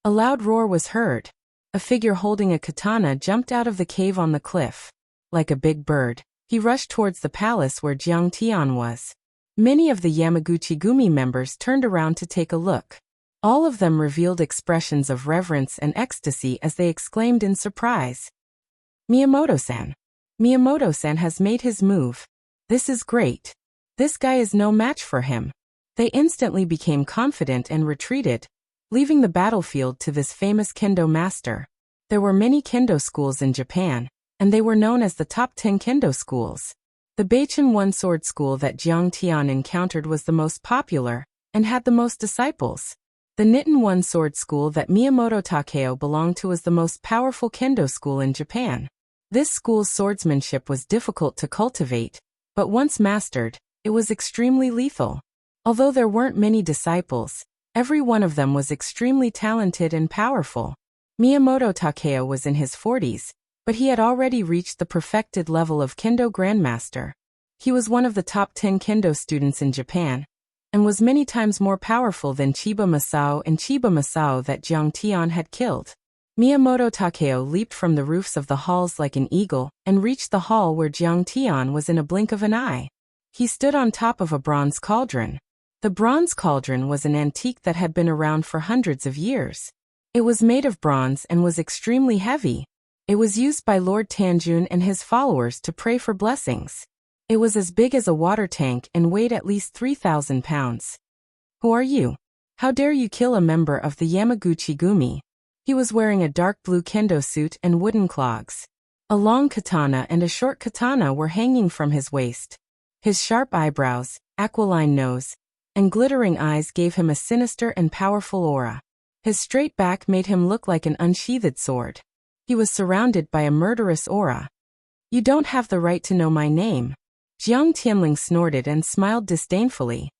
A loud roar was heard. A figure holding a katana jumped out of the cave on the cliff. Like a big bird, he rushed towards the palace where Jiang Tian was. Many of the Yamaguchi Gumi members turned around to take a look. All of them revealed expressions of reverence and ecstasy as they exclaimed in surprise. Miyamoto-san. Miyamoto-san has made his move. This is great. This guy is no match for him. They instantly became confident and retreated, leaving the battlefield to this famous kendo master. There were many kendo schools in Japan, and they were known as the top 10 kendo schools. The Beichen one-sword school that Jiang Tian encountered was the most popular, and had the most disciples. The Nitin one-sword school that Miyamoto Takeo belonged to was the most powerful kendo school in Japan. This school's swordsmanship was difficult to cultivate, but once mastered, it was extremely lethal. Although there weren't many disciples, every one of them was extremely talented and powerful. Miyamoto Takeo was in his 40s, but he had already reached the perfected level of kendo grandmaster. He was one of the top 10 kendo students in Japan, and was many times more powerful than Chiba Masao that Jiang Tian had killed. Miyamoto Takeo leaped from the roofs of the halls like an eagle and reached the hall where Jiang Tian was in a blink of an eye. He stood on top of a bronze cauldron. The bronze cauldron was an antique that had been around for hundreds of years. It was made of bronze and was extremely heavy. It was used by Lord Tanjun and his followers to pray for blessings. It was as big as a water tank and weighed at least 3,000 pounds. Who are you? How dare you kill a member of the Yamaguchi-gumi? He was wearing a dark blue kendo suit and wooden clogs. A long katana and a short katana were hanging from his waist. His sharp eyebrows, aquiline nose, and glittering eyes gave him a sinister and powerful aura. His straight back made him look like an unsheathed sword. He was surrounded by a murderous aura. You don't have the right to know my name. Jiang Tianling snorted and smiled disdainfully.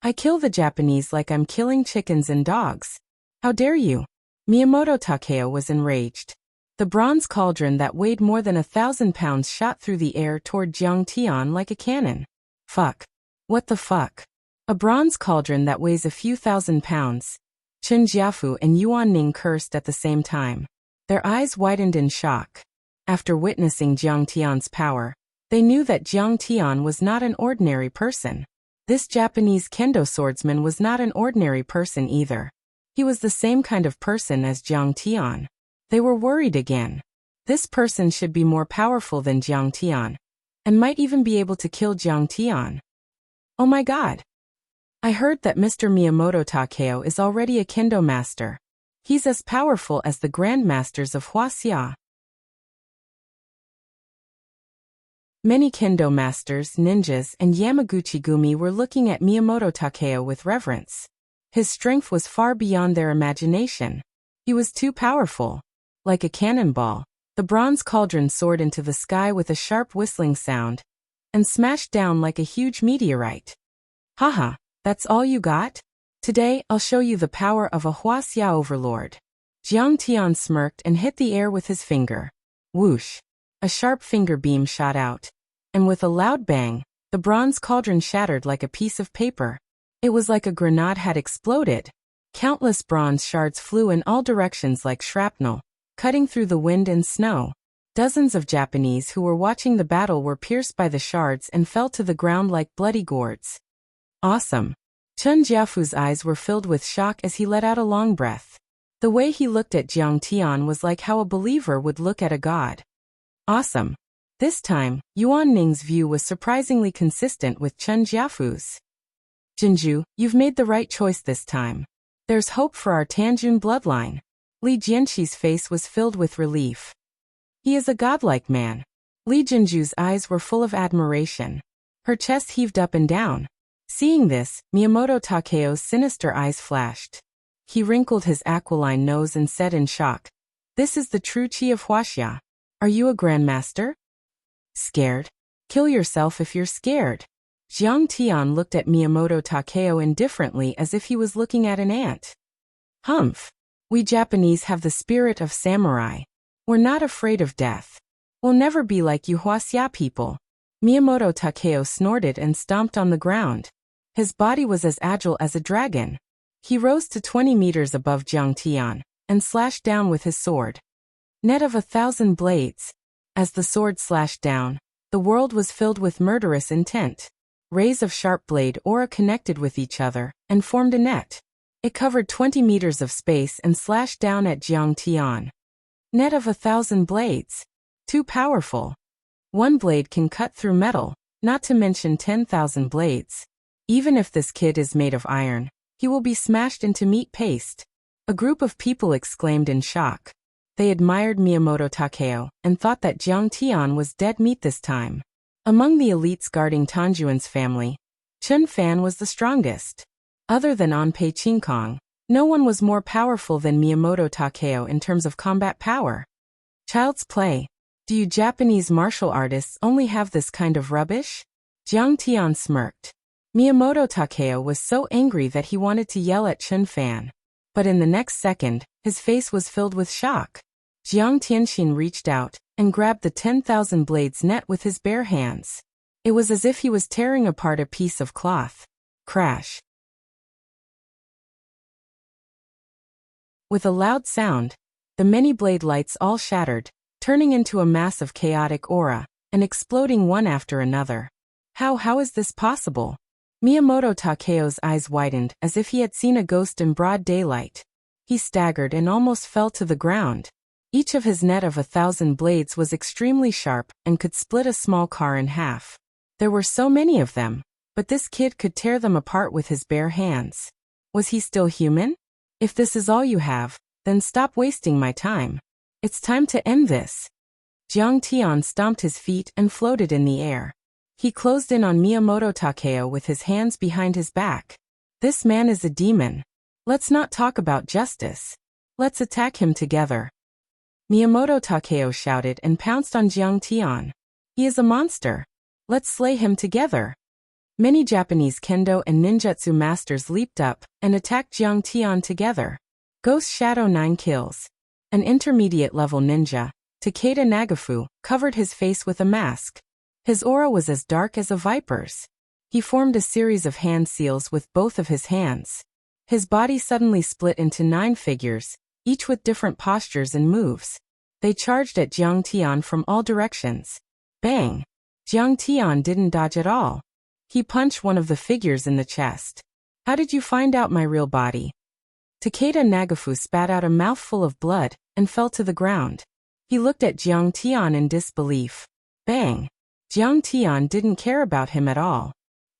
I kill the Japanese like I'm killing chickens and dogs. How dare you? Miyamoto Takeo was enraged. The bronze cauldron that weighed more than 1,000 pounds shot through the air toward Jiang Tian like a cannon. Fuck. What the fuck? A bronze cauldron that weighs a few thousand pounds. Chen Jiafu and Yuan Ning cursed at the same time. Their eyes widened in shock. After witnessing Jiang Tian's power, they knew that Jiang Tian was not an ordinary person. This Japanese kendo swordsman was not an ordinary person either. He was the same kind of person as Jiang Tian. They were worried again. This person should be more powerful than Jiang Tian, and might even be able to kill Jiang Tian. Oh my god. I heard that Mr. Miyamoto Takeo is already a kendo master. He's as powerful as the grandmasters of Wuxia. Many kendo masters, ninjas, and Yamaguchi-gumi were looking at Miyamoto Takeo with reverence. His strength was far beyond their imagination. He was too powerful. Like a cannonball, the bronze cauldron soared into the sky with a sharp whistling sound, and smashed down like a huge meteorite. Haha, that's all you got? Today, I'll show you the power of a Wuxia overlord. Jiang Tian smirked and hit the air with his finger. Whoosh! A sharp finger beam shot out, and with a loud bang, the bronze cauldron shattered like a piece of paper. It was like a grenade had exploded. Countless bronze shards flew in all directions like shrapnel, cutting through the wind and snow. Dozens of Japanese who were watching the battle were pierced by the shards and fell to the ground like bloody gourds. Awesome. Chen Jiafu's eyes were filled with shock as he let out a long breath. The way he looked at Jiang Tian was like how a believer would look at a god. Awesome. This time, Yuan Ning's view was surprisingly consistent with Chen Jiafu's. Jinju, you've made the right choice this time. There's hope for our Tanjun bloodline. Li Jianqi's face was filled with relief. He is a godlike man. Li Jinju's eyes were full of admiration. Her chest heaved up and down. Seeing this, Miyamoto Takeo's sinister eyes flashed. He wrinkled his aquiline nose and said in shock, "This is the true chi of Wuxia. Are you a grandmaster? Scared? Kill yourself if you're scared." Jiang Tian looked at Miyamoto Takeo indifferently as if he was looking at an ant. Humph. We Japanese have the spirit of samurai. We're not afraid of death. We'll never be like you Wuxia people. Miyamoto Takeo snorted and stomped on the ground. His body was as agile as a dragon. He rose to 20 meters above Jiang Tian, and slashed down with his sword. Net of 1,000 blades. As the sword slashed down, the world was filled with murderous intent. Rays of sharp blade aura connected with each other, and formed a net. It covered 20 meters of space and slashed down at Jiang Tian. Net of 1,000 blades. Too powerful. One blade can cut through metal, not to mention 10,000 blades. Even if this kid is made of iron, he will be smashed into meat paste. A group of people exclaimed in shock. They admired Miyamoto Takeo, and thought that Jiang Tian was dead meat this time. Among the elites guarding Tanjuan's family, Chen Fan was the strongest. Other than Anpei Qingkong, no one was more powerful than Miyamoto Takeo in terms of combat power. Child's play. Do you Japanese martial artists only have this kind of rubbish? Jiang Tian smirked. Miyamoto Takeo was so angry that he wanted to yell at Chen Fan. But in the next second, his face was filled with shock. Jiang Tianxin reached out and grabbed the 10,000 blades net with his bare hands. It was as if he was tearing apart a piece of cloth. Crash. With a loud sound, the many blade lights all shattered, turning into a mass of chaotic aura, and exploding one after another. How is this possible? Miyamoto Takeo's eyes widened as if he had seen a ghost in broad daylight. He staggered and almost fell to the ground. Each of his net of 1,000 blades was extremely sharp and could split a small car in half. There were so many of them, but this kid could tear them apart with his bare hands. Was he still human? If this is all you have, then stop wasting my time. It's time to end this. Jiang Tian stomped his feet and floated in the air. He closed in on Miyamoto Takeo with his hands behind his back. This man is a demon. Let's not talk about justice. Let's attack him together. Miyamoto Takeo shouted and pounced on Jiang Tian. He is a monster. Let's slay him together. Many Japanese kendo and ninjutsu masters leaped up and attacked Jiang Tian together. Ghost Shadow 9 kills. An intermediate-level ninja, Takeda Nagafu, covered his face with a mask. His aura was as dark as a viper's. He formed a series of hand seals with both of his hands. His body suddenly split into 9 figures, each with different postures and moves. They charged at Jiang Tian from all directions. Bang! Jiang Tian didn't dodge at all. He punched one of the figures in the chest. How did you find out my real body? Takeda Nagafu spat out a mouthful of blood and fell to the ground. He looked at Jiang Tian in disbelief. Bang! Jiang Tian didn't care about him at all.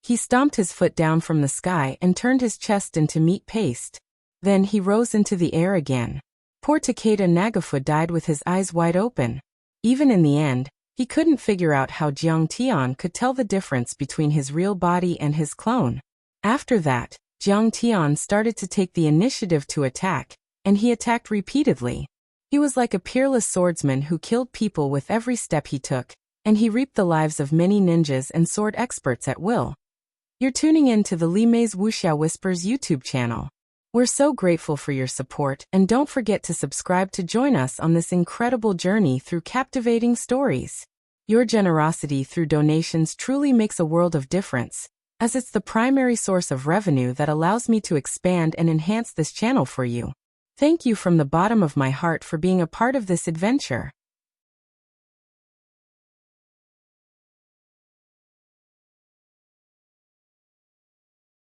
He stomped his foot down from the sky and turned his chest into meat paste. Then he rose into the air again. Poor Takeda Nagafu died with his eyes wide open. Even in the end, he couldn't figure out how Jiang Tian could tell the difference between his real body and his clone. After that, Jiang Tian started to take the initiative to attack, and he attacked repeatedly. He was like a peerless swordsman who killed people with every step he took, and he reaped the lives of many ninjas and sword experts at will. You're tuning in to the Li Mei's Wuxia Whispers YouTube channel. We're so grateful for your support, and don't forget to subscribe to join us on this incredible journey through captivating stories. Your generosity through donations truly makes a world of difference, as it's the primary source of revenue that allows me to expand and enhance this channel for you. Thank you from the bottom of my heart for being a part of this adventure.